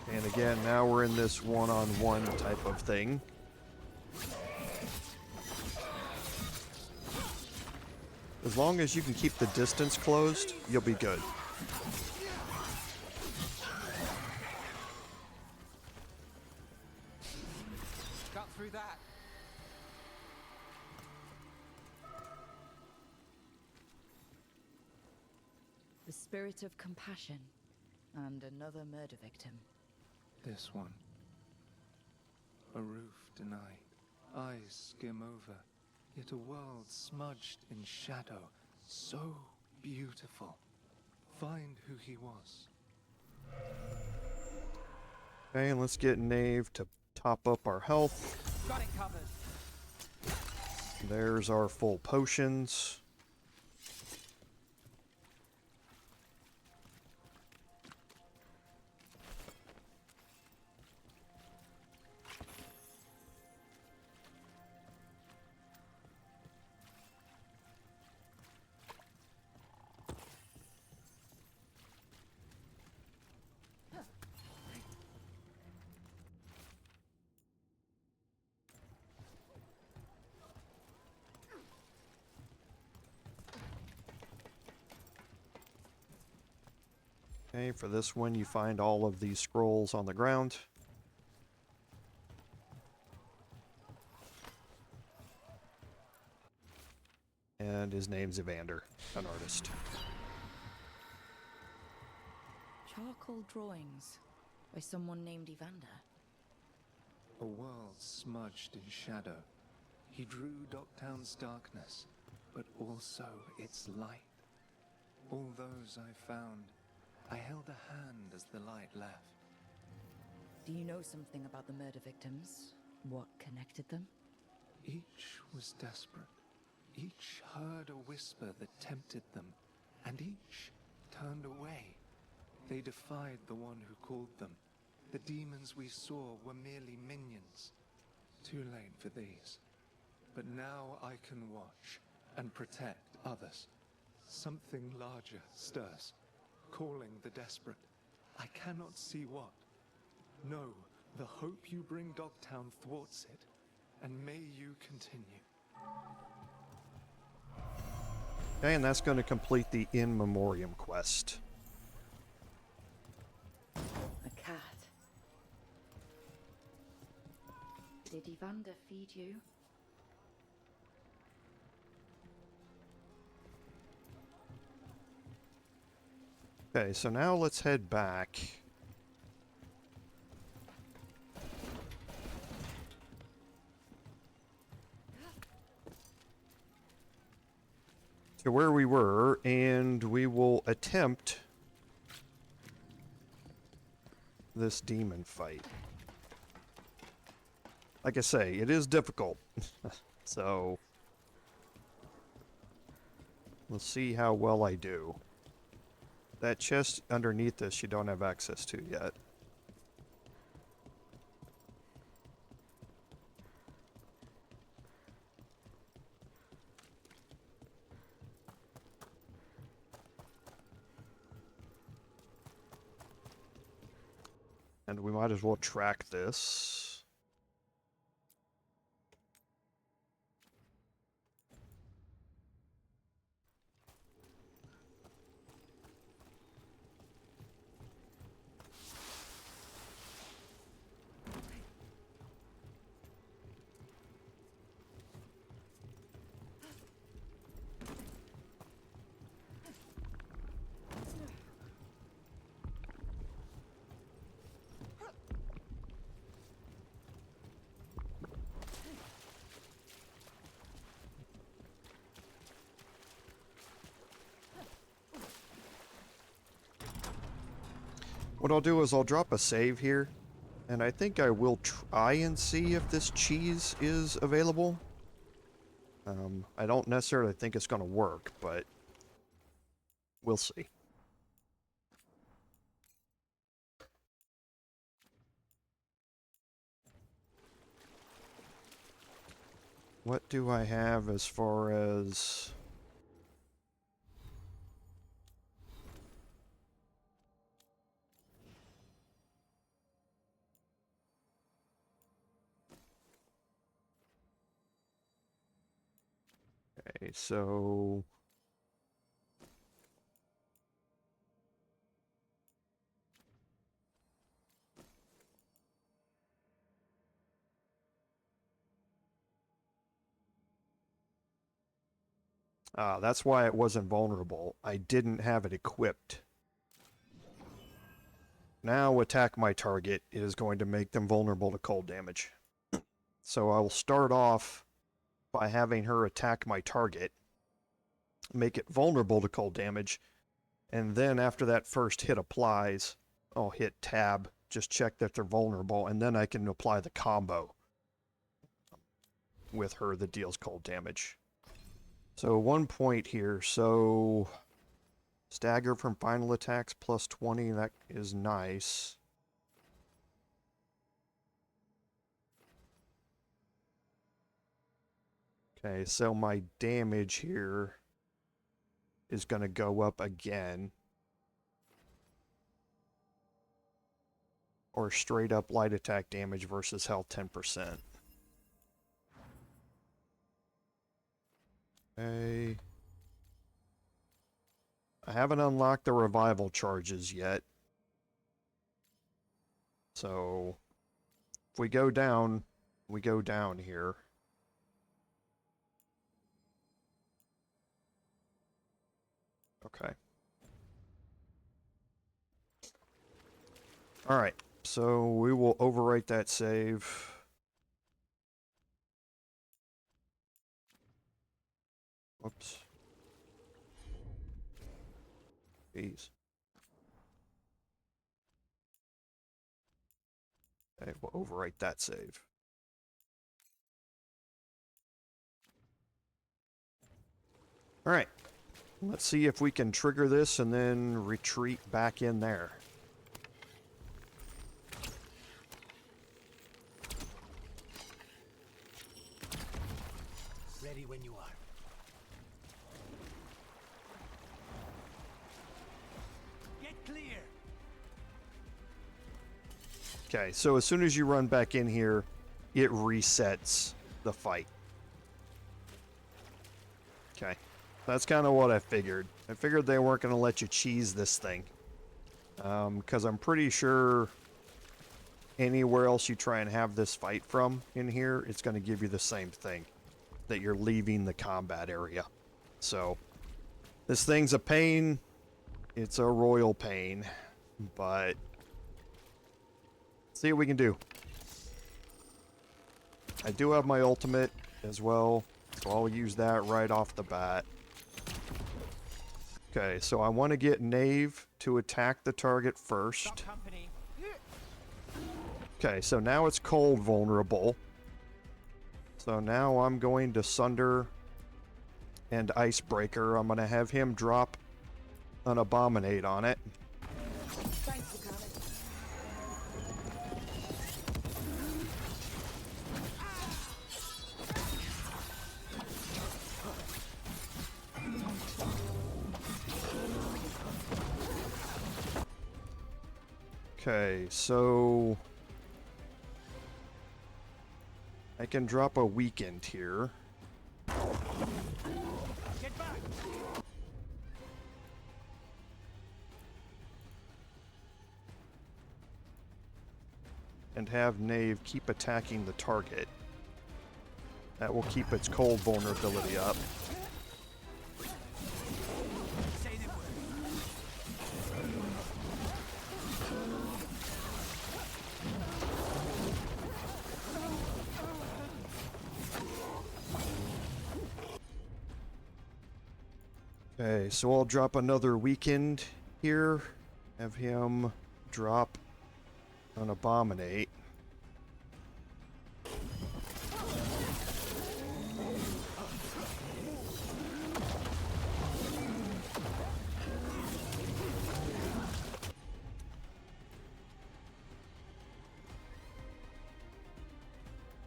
And again, now we're in this one-on-one type of thing. As long as you can keep the distance closed, you'll be good. Got through that. The spirit of compassion and another murder victim. This one. A roof denied. Eyes skim over. Yet a world smudged in shadow. So beautiful. Find who he was. Okay, and let's get Knave to top up our health. Got it covered. There's our full potions. Okay, for this one, you find all of these scrolls on the ground. And his name's Evander, an artist. Charcoal drawings by someone named Evander. A world smudged in shadow. He drew Docktown's darkness, but also its light. All those I found, I held a hand as the light left. Do you know something about the murder victims? What connected them? Each was desperate. Each heard a whisper that tempted them, and each turned away. They defied the one who called them. The demons we saw were merely minions. Too late for these. But now I can watch and protect others. Something larger stirs, calling the desperate. I cannot see what. No, the hope you bring Dogtown thwarts it, and may you continue. Okay, and that's going to complete the In Memoriam quest. A cat. Did Evander feed you? Okay, so now let's head back. To where we were, and we will attempt this demon fight. Like I say, it is difficult. So we'll see how well I do. That chest underneath this you don't have access to yet. And we might as well track this. What I'll do is I'll drop a save here, and I think I will try and see if this cheese is available. I don't necessarily think it's going to work, but we'll see. What do I have as far as... Okay, so... that's why it wasn't vulnerable. I didn't have it equipped. Now attack my target is going to make them vulnerable to cold damage. So I will start off by having her attack my target, make it vulnerable to cold damage, and then after that first hit applies, I'll hit tab, just check that they're vulnerable, and then I can apply the combo with her that deals cold damage. So 1 point here, so stagger from final attacks plus 20, that is nice. Okay, so my damage here is going to go up again. Or straight up light attack damage versus health 10%. Okay. I haven't unlocked the revival charges yet. So, if we go down here. Okay. Alright, so we will overwrite that save. Whoops. Jeez. Okay, we'll overwrite that save. Alright. Let's see if we can trigger this and then retreat back in there. Ready when you are. Get clear. Okay, so as soon as you run back in here, it resets the fight. Okay, that's kind of what I figured. I figured they weren't going to let you cheese this thing. Because I'm pretty sure anywhere else you try and have this fight from in here, it's going to give you the same thing. That you're leaving the combat area. So, this thing's a pain. It's a royal pain. But, see what we can do. I do have my ultimate as well, so I'll use that right off the bat. Okay, so I want to get Knave to attack the target first. Okay, so now it's cold vulnerable. So now I'm going to Sunder and Icebreaker. I'm going to have him drop an Abominate on it. Okay, so I can drop a Weakened here. Get back. And have Knave keep attacking the target. That will keep its cold vulnerability up. Okay, so I'll drop another Weakened here. Have him drop an Abominate.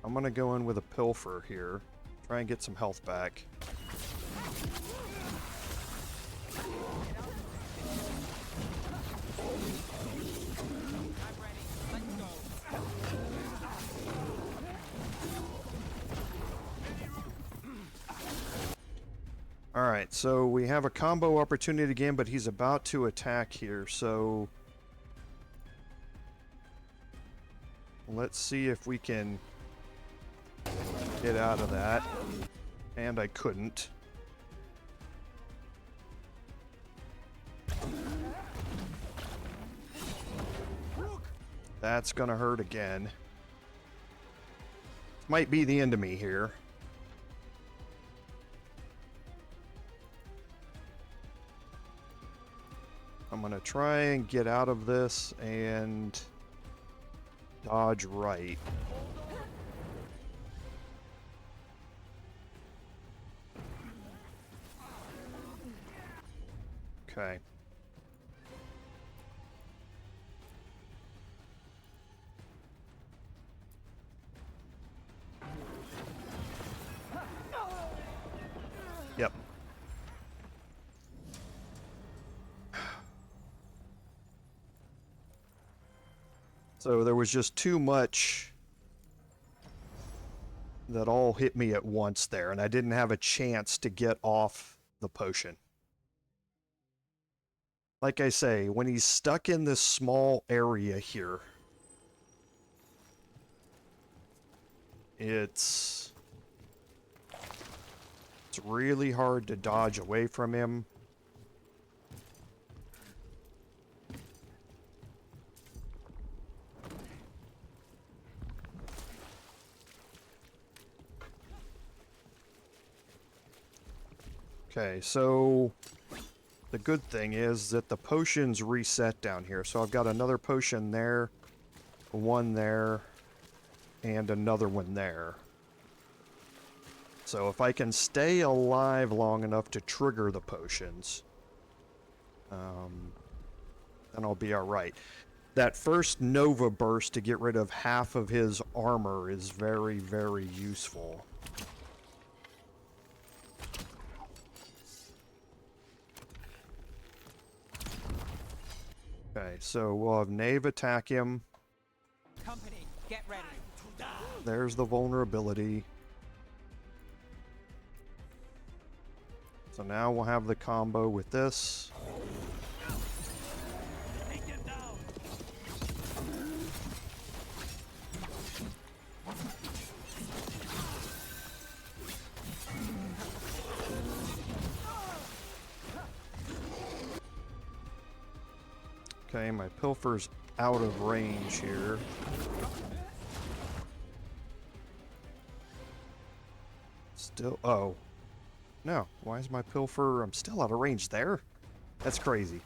I'm gonna go in with a Pilfer here. Try and get some health back. Alright, so we have a combo opportunity again, but he's about to attack here, so let's see if we can get out of that. And I couldn't. That's gonna hurt again. Might be the end of me here. I'm gonna try and get out of this and dodge right. Okay. Yep. So there was just too much that all hit me at once there, and I didn't have a chance to get off the potion. like I say, when he's stuck in this small area here, it's really hard to dodge away from him. Okay, so the good thing is that the potions reset down here. So I've got another potion there, one there, and another one there. So if I can stay alive long enough to trigger the potions, then I'll be alright. That first Nova Burst to get rid of half of his armor is very, very useful. Okay, so we'll have Knave attack him. Company, get ready. There's the vulnerability. So now we'll have the combo with this. Okay, my pilfer's out of range here. Still, oh. No, why is my pilfer, I'm still out of range there? That's crazy.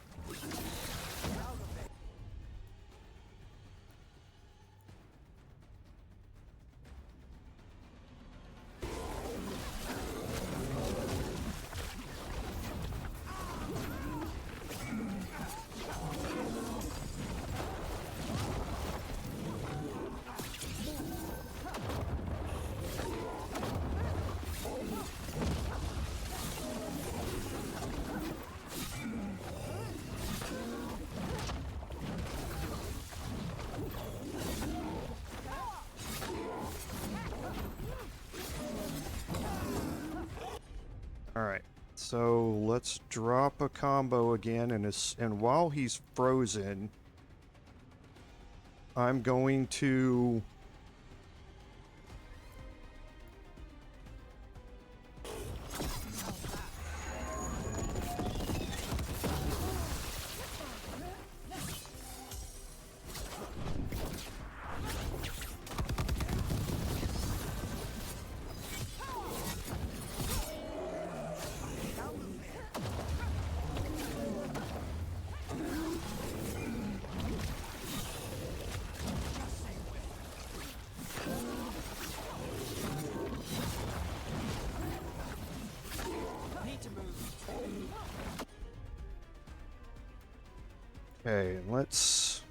Alright, so let's drop a combo again, and while he's frozen, I'm going to... Okay, let's...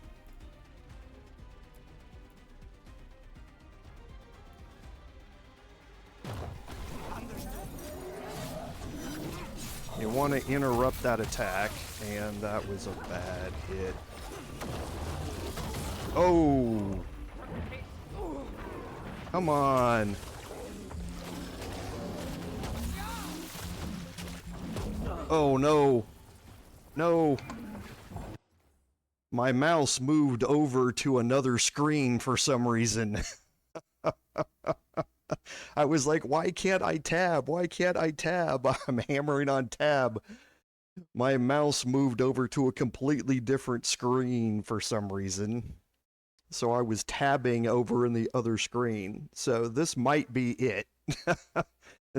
You want to interrupt that attack, and that was a bad hit. Oh! Come on! Oh no! No! My mouse moved over to another screen for some reason. I was like, why can't I tab? Why can't I tab? I'm hammering on tab. My mouse moved over to a completely different screen for some reason. So I was tabbing over in the other screen. So this might be it.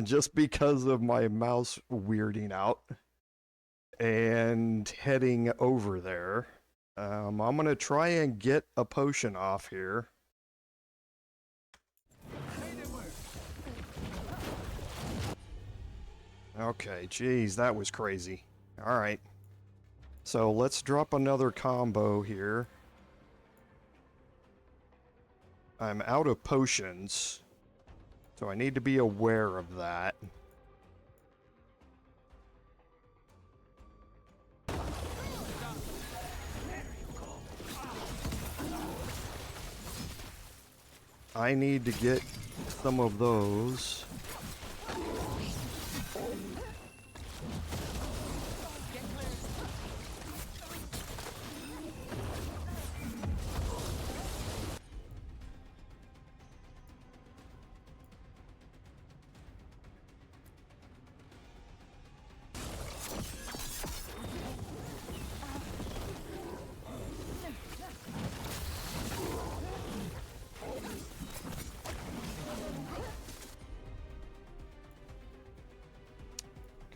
Just because of my mouse weirding out and heading over there. I'm going to try and get a potion off here. Okay, geez, that was crazy. Alright. So let's drop another combo here. I'm out of potions, so I need to be aware of that. I need to get some of those.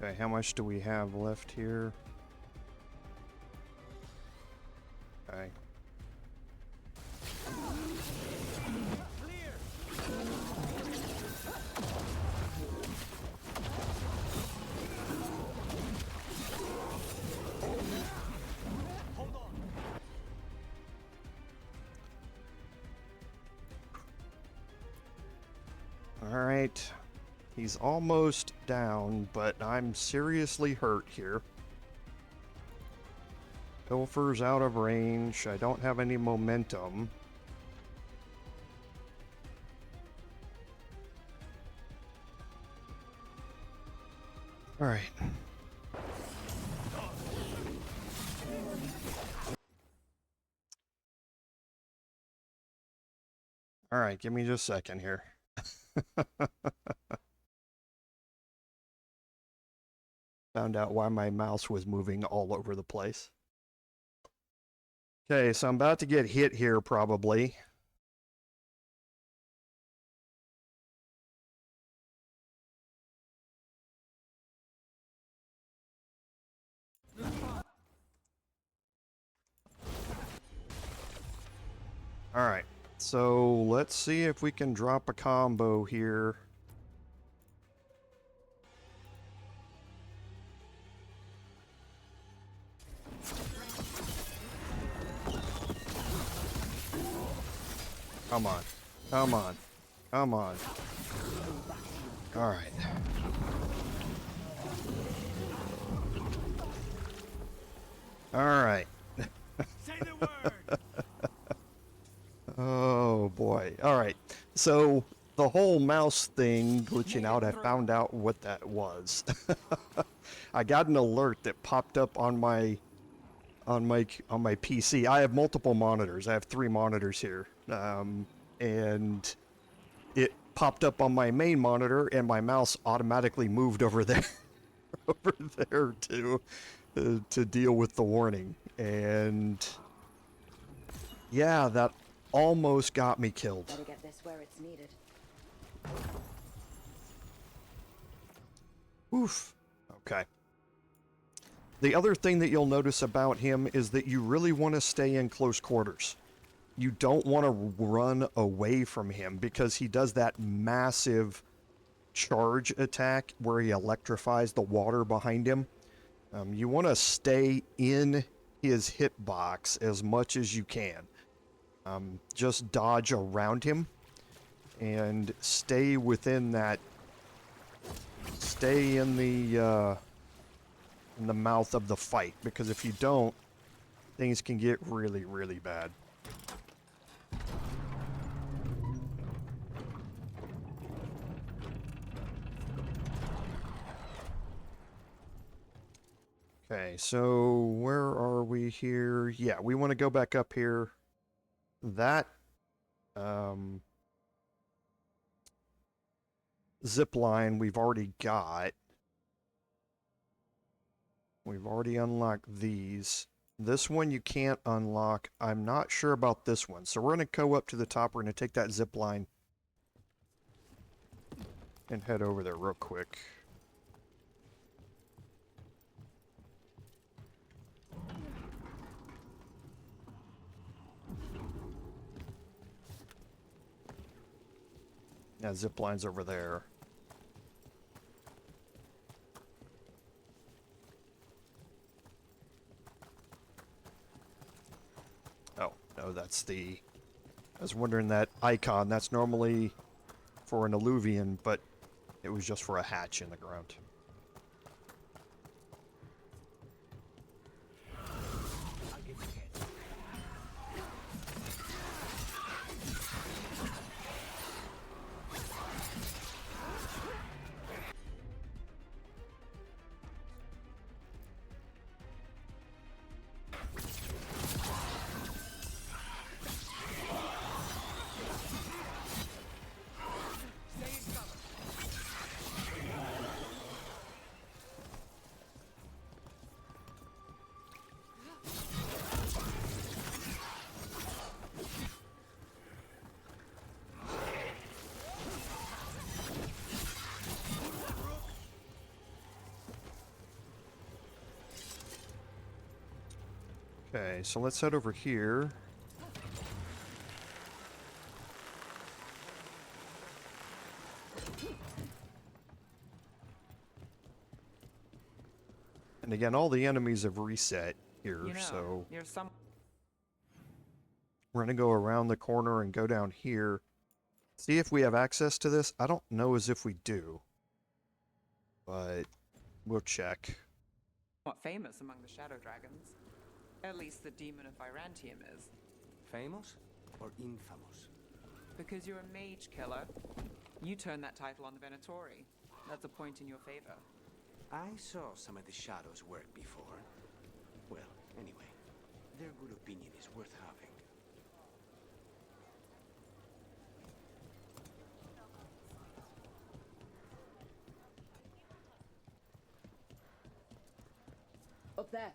Okay, how much do we have left here? Okay. Alright. He's almost down, but I'm seriously hurt here. Pilfer's out of range. I don't have any momentum. Alright. Alright, give me just a second here. Found out why my mouse was moving all over the place. Okay, so I'm about to get hit here probably. Alright, so let's see if we can drop a combo here. Come on. Come on. Come on. Alright. Alright. Say the word. Oh boy. Alright. So the whole mouse thing glitching out, I found out what that was. I got an alert that popped up on my PC. I have multiple monitors. I have 3 monitors here. And it popped up on my main monitor and my mouse automatically moved over there over there to deal with the warning. And yeah, that almost got me killed. Better get this where it's needed. Oof. Okay. The other thing that you'll notice about him is that you really want to stay in close quarters. You don't want to run away from him because he does that massive charge attack where he electrifies the water behind him. You want to stay in his hitbox as much as you can. Just dodge around him and stay within that. Stay in the mouth of the fight, because if you don't, things can get really, really bad. Okay, so where are we here? Yeah, we want to go back up here. That zip line we've already got. We've already unlocked these. This one you can't unlock. I'm not sure about this one. So we're going to go up to the top. We're going to take that zip line and head over there real quick. Yeah, zip line's over there. Oh, no, that's the... I was wondering that icon. That's normally for an alluvian, but it was just for a hatch in the ground. Okay, so let's head over here. And again, all the enemies have reset here, You know, so you're some. we're gonna go around the corner and go down here. See if we have access to this. I don't know as if we do, but we'll check. Somewhat famous among the Shadow Dragons. At least the Demon of Virantium is. Famous or infamous? Because you're a mage killer. You turned that title on the Venatori. That's a point in your favor. I saw some of the Shadows work before. Well, anyway, their good opinion is worth having. Up there.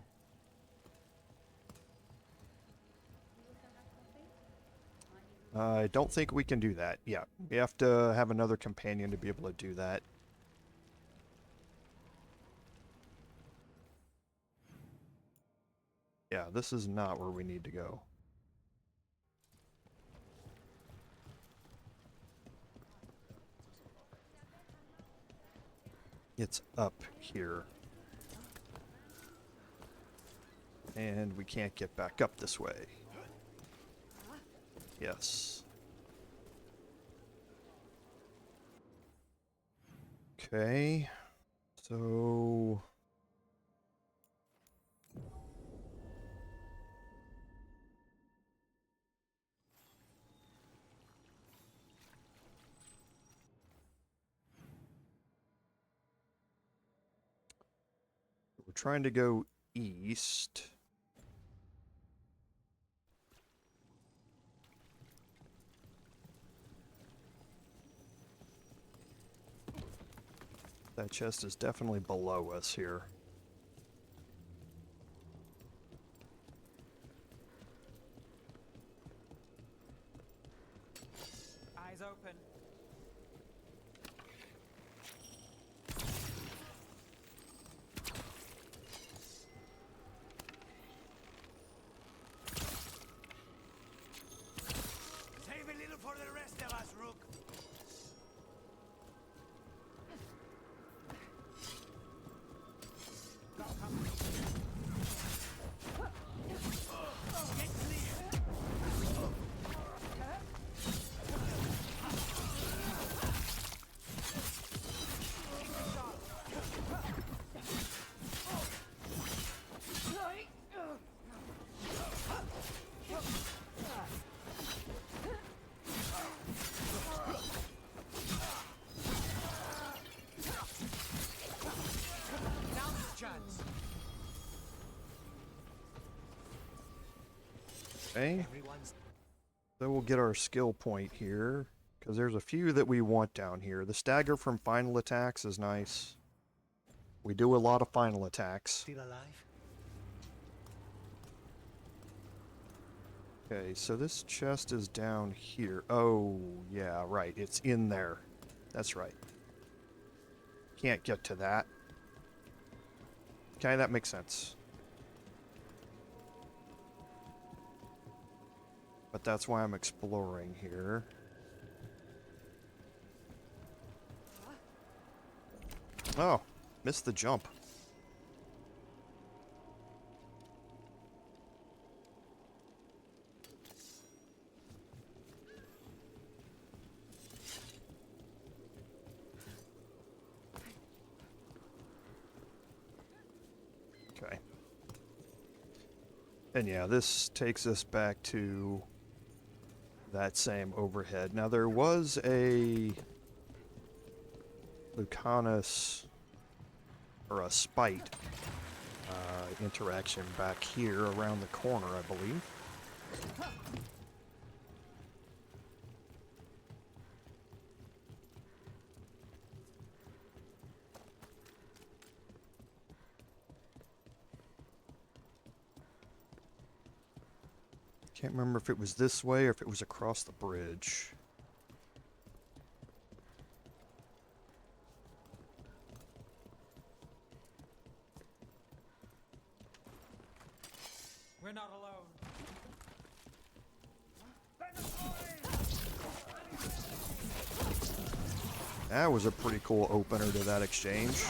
I don't think we can do that. Yeah, we have to have another companion to be able to do that. Yeah, this is not where we need to go. It's up here. And we can't get back up this way. Yes. Okay. So... we're trying to go east. That chest is definitely below us here. Eyes open. Save a little for the rest of us, Rook. Okay. So we'll get our skill point here, because there's a few that we want down here. The stagger from final attacks is nice. We do a lot of final attacks. Still alive? Okay, so this chest is down here. Oh, yeah, right. It's in there. That's right. Can't get to that. Okay, that makes sense. But that's why I'm exploring here. Oh, missed the jump. Okay. And yeah, this takes us back to that same overhead. Now there was a Lucanus or a Spite interaction back here around the corner, I believe. Can't remember if it was this way or if it was across the bridge. We're not alone. That was a pretty cool opener to that exchange.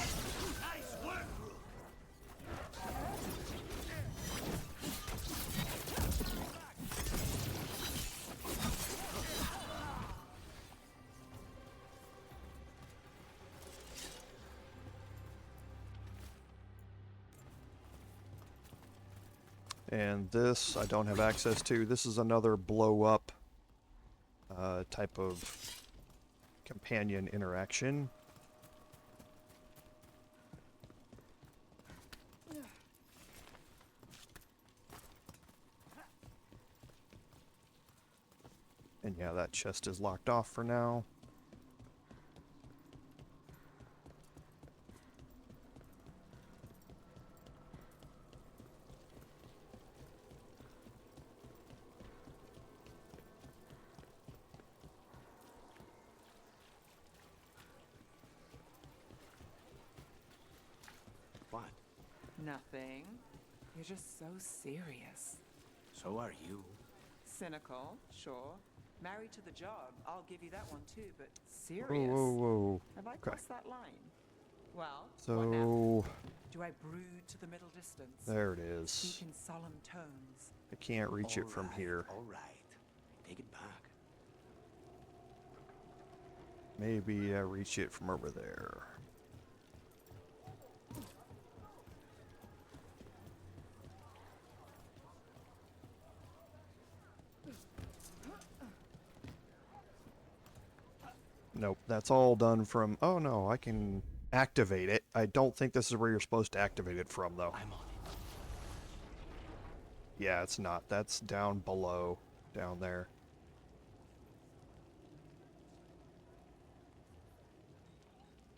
And this I don't have access to. This is another blow up type of companion interaction. And yeah, that chest is locked off for now. What? Nothing. You're just so serious. So are you. Cynical, sure. Married to the job, I'll give you that one too, but serious? Whoa, whoa, whoa. Have I Okay. crossed that line? Well, what So now? Do I brood to the middle distance? there it is. Speak in solemn tones. I can't reach it from here. All right. Take it back. Maybe I reach it from over there. Nope, that's all done from... Oh no, I can activate it. I don't think this is where you're supposed to activate it from, though. I'm on it. Yeah, it's not. That's down below, down there.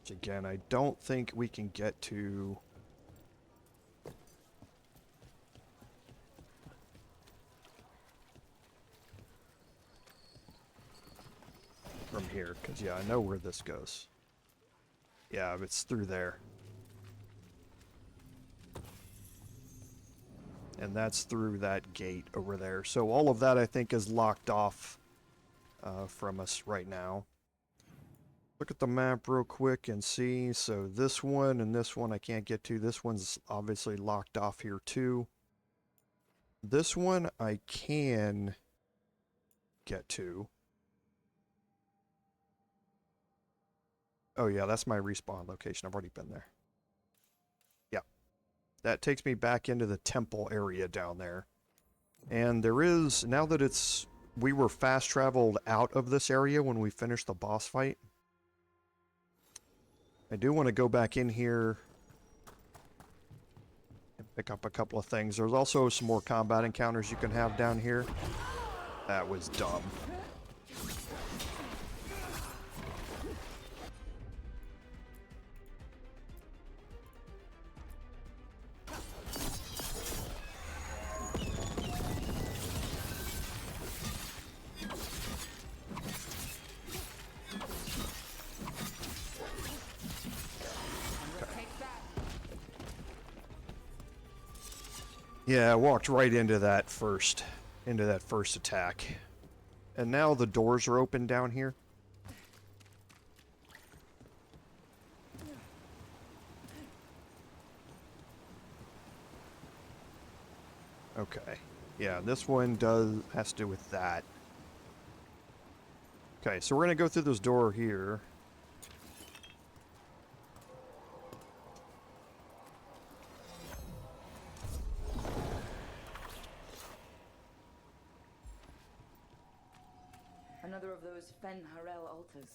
Which again, I don't think we can get to... from here, because yeah, I know where this goes. Yeah, it's through there. And that's through that gate over there. So all of that, I think, is locked off from us right now. Look at the map real quick and see. So this one and this one I can't get to. This one's obviously locked off here too. This one I can get to. Oh yeah, that's my respawn location. I've already been there. Yeah. That takes me back into the temple area down there. And there is, now that it's, we were fast traveled out of this area when we finished the boss fight. I do want to go back in here and pick up a couple of things. There's also some more combat encounters you can have down here. That was dumb. Yeah, I walked right into that first attack. And now the doors are open down here. Okay. Yeah, this one has to do with that. Okay, so we're gonna go through this door here. Another of those Fen Harel altars.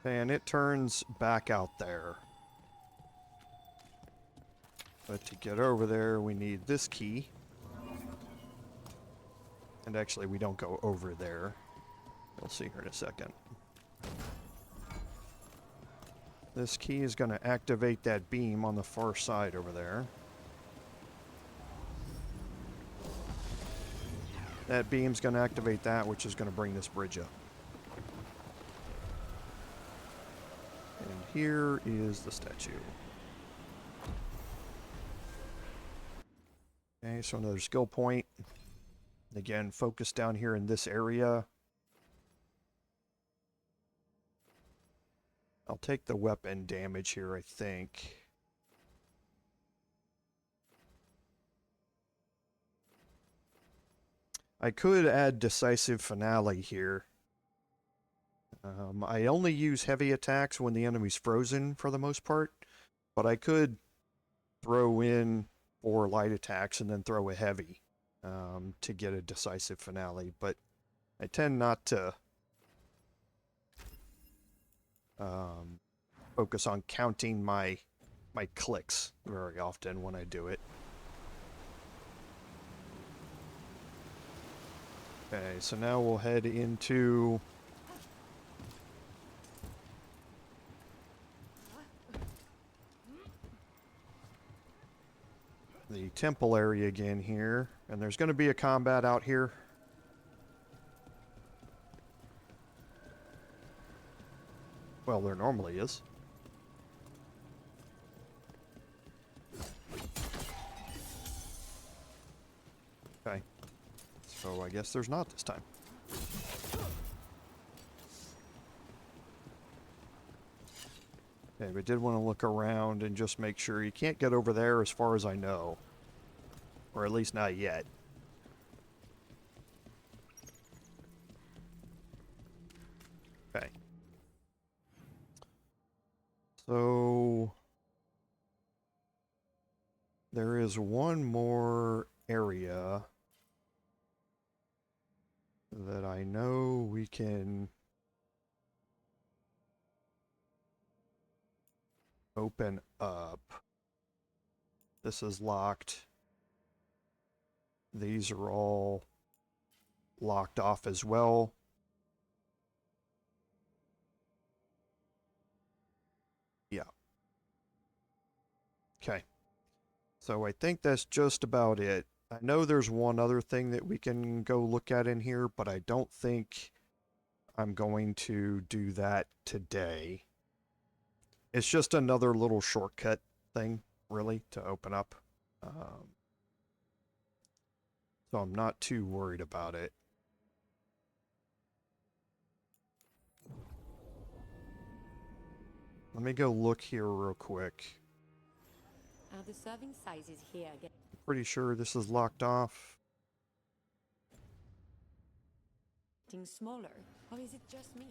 And it turns back out there. But to get over there, we need this key. And actually, we don't go over there. We'll see here in a second. This key is going to activate that beam on the far side over there. That beam's going to activate that, which is going to bring this bridge up. And here is the statue. Okay, so another skill point. Again, focus down here in this area. I'll take the weapon damage here, I think. I could add Decisive Finale here. I only use heavy attacks when the enemy's frozen for the most part, but I could throw in 4 light attacks and then throw a heavy to get a Decisive Finale, but I tend not to focus on counting my clicks very often when I do it. Okay, so now we'll head into the temple area again here, and there's going to be a combat out here. Well, there normally is. Okay. So I guess there's not this time. Okay, but did want to look around and just make sure you can't get over there as far as I know. Or at least not yet. Okay. So there is one more area that I know we can open up. This is locked. These are all locked off as well. Yeah. Okay. So I think that's just about it. I know there's one other thing that we can go look at in here, but I don't think I'm going to do that today. It's just another little shortcut thing, really, to open up. So I'm not too worried about it. Let me go look here real quick. Are the serving sizes here again? Pretty sure this is locked off. Getting smaller, or is it just me?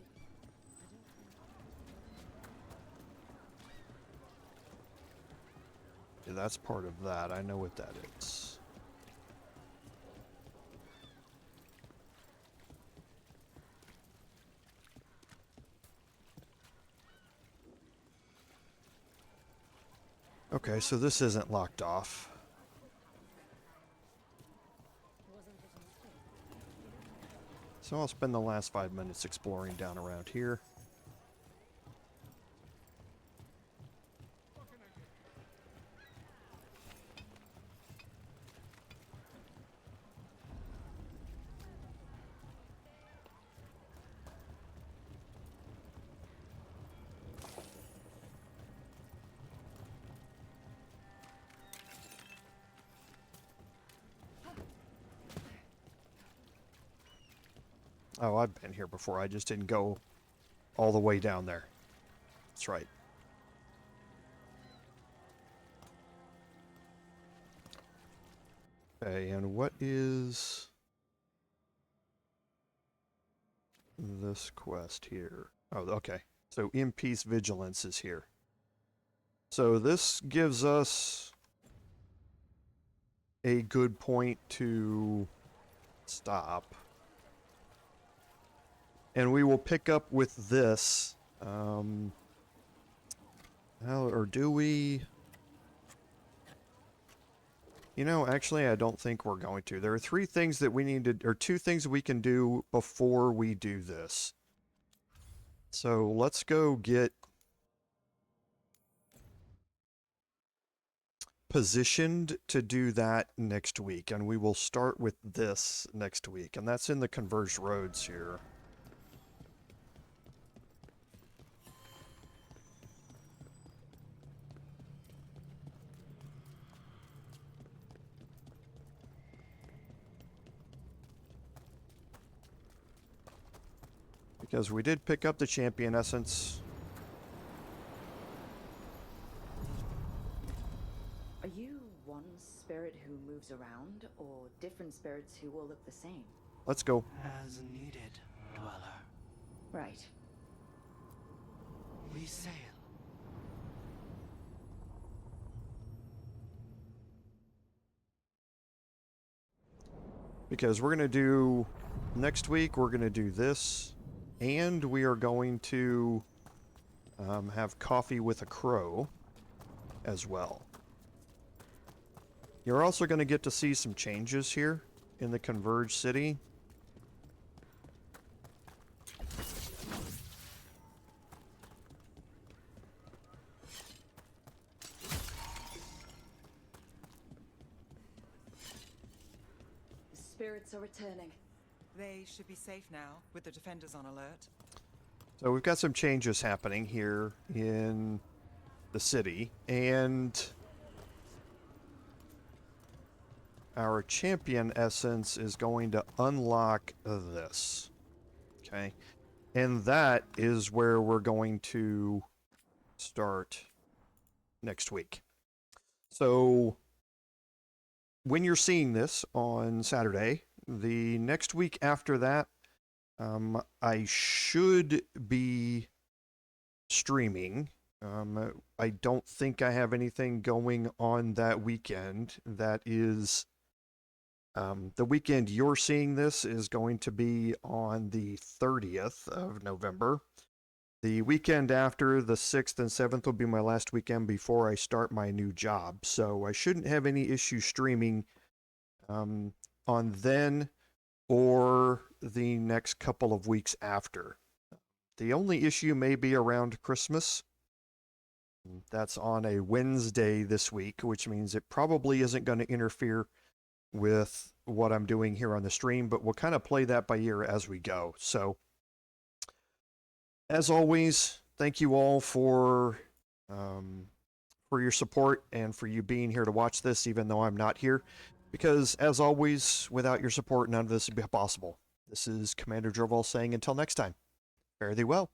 Yeah, that's part of that. I know what that is. Okay, so this isn't locked off. So I'll spend the last 5 minutes exploring down around here. Oh, I've been here before. I just didn't go all the way down there. That's right. Okay, and what is this quest here? Oh, okay. So MP's Vigilance is here. So this gives us a good point to stop. And we will pick up with this. Or do we? You know, actually, I don't think we're going to. There are 3 things that we need to, or 2 things we can do before we do this. So let's go get positioned to do that next week, and we will start with this next week, and that's in the Converged Roads here. Because we did pick up the champion essence. Are you one spirit who moves around, or different spirits who all look the same? Let's go. As needed, dweller. Right. We sail. Because we're going to do, next week, we're going to do this, and we are going to have coffee with a crow as well. You're also going to get to see some changes here in the Converged City. Spirits are returning. They should be safe now, with the defenders on alert. So we've got some changes happening here in the city, and our champion essence is going to unlock this. Okay. And that is where we're going to start next week. So when you're seeing this on Saturday, the next week after that, I should be streaming. I don't think I have anything going on that weekend. That is, the weekend you're seeing this is going to be on the 30th of November. The weekend after, the 6th and 7th, will be my last weekend before I start my new job. So I shouldn't have any issue streaming on then or the next couple of weeks after. The only issue may be around Christmas. That's on a Wednesday this week, which means it probably isn't going to interfere with what I'm doing here on the stream, but we'll kind of play that by ear as we go. So, as always, thank you all for your support and for you being here to watch this, even though I'm not here. Because, as always, without your support, none of this would be possible. This is Commander Jorval saying until next time, fare thee well.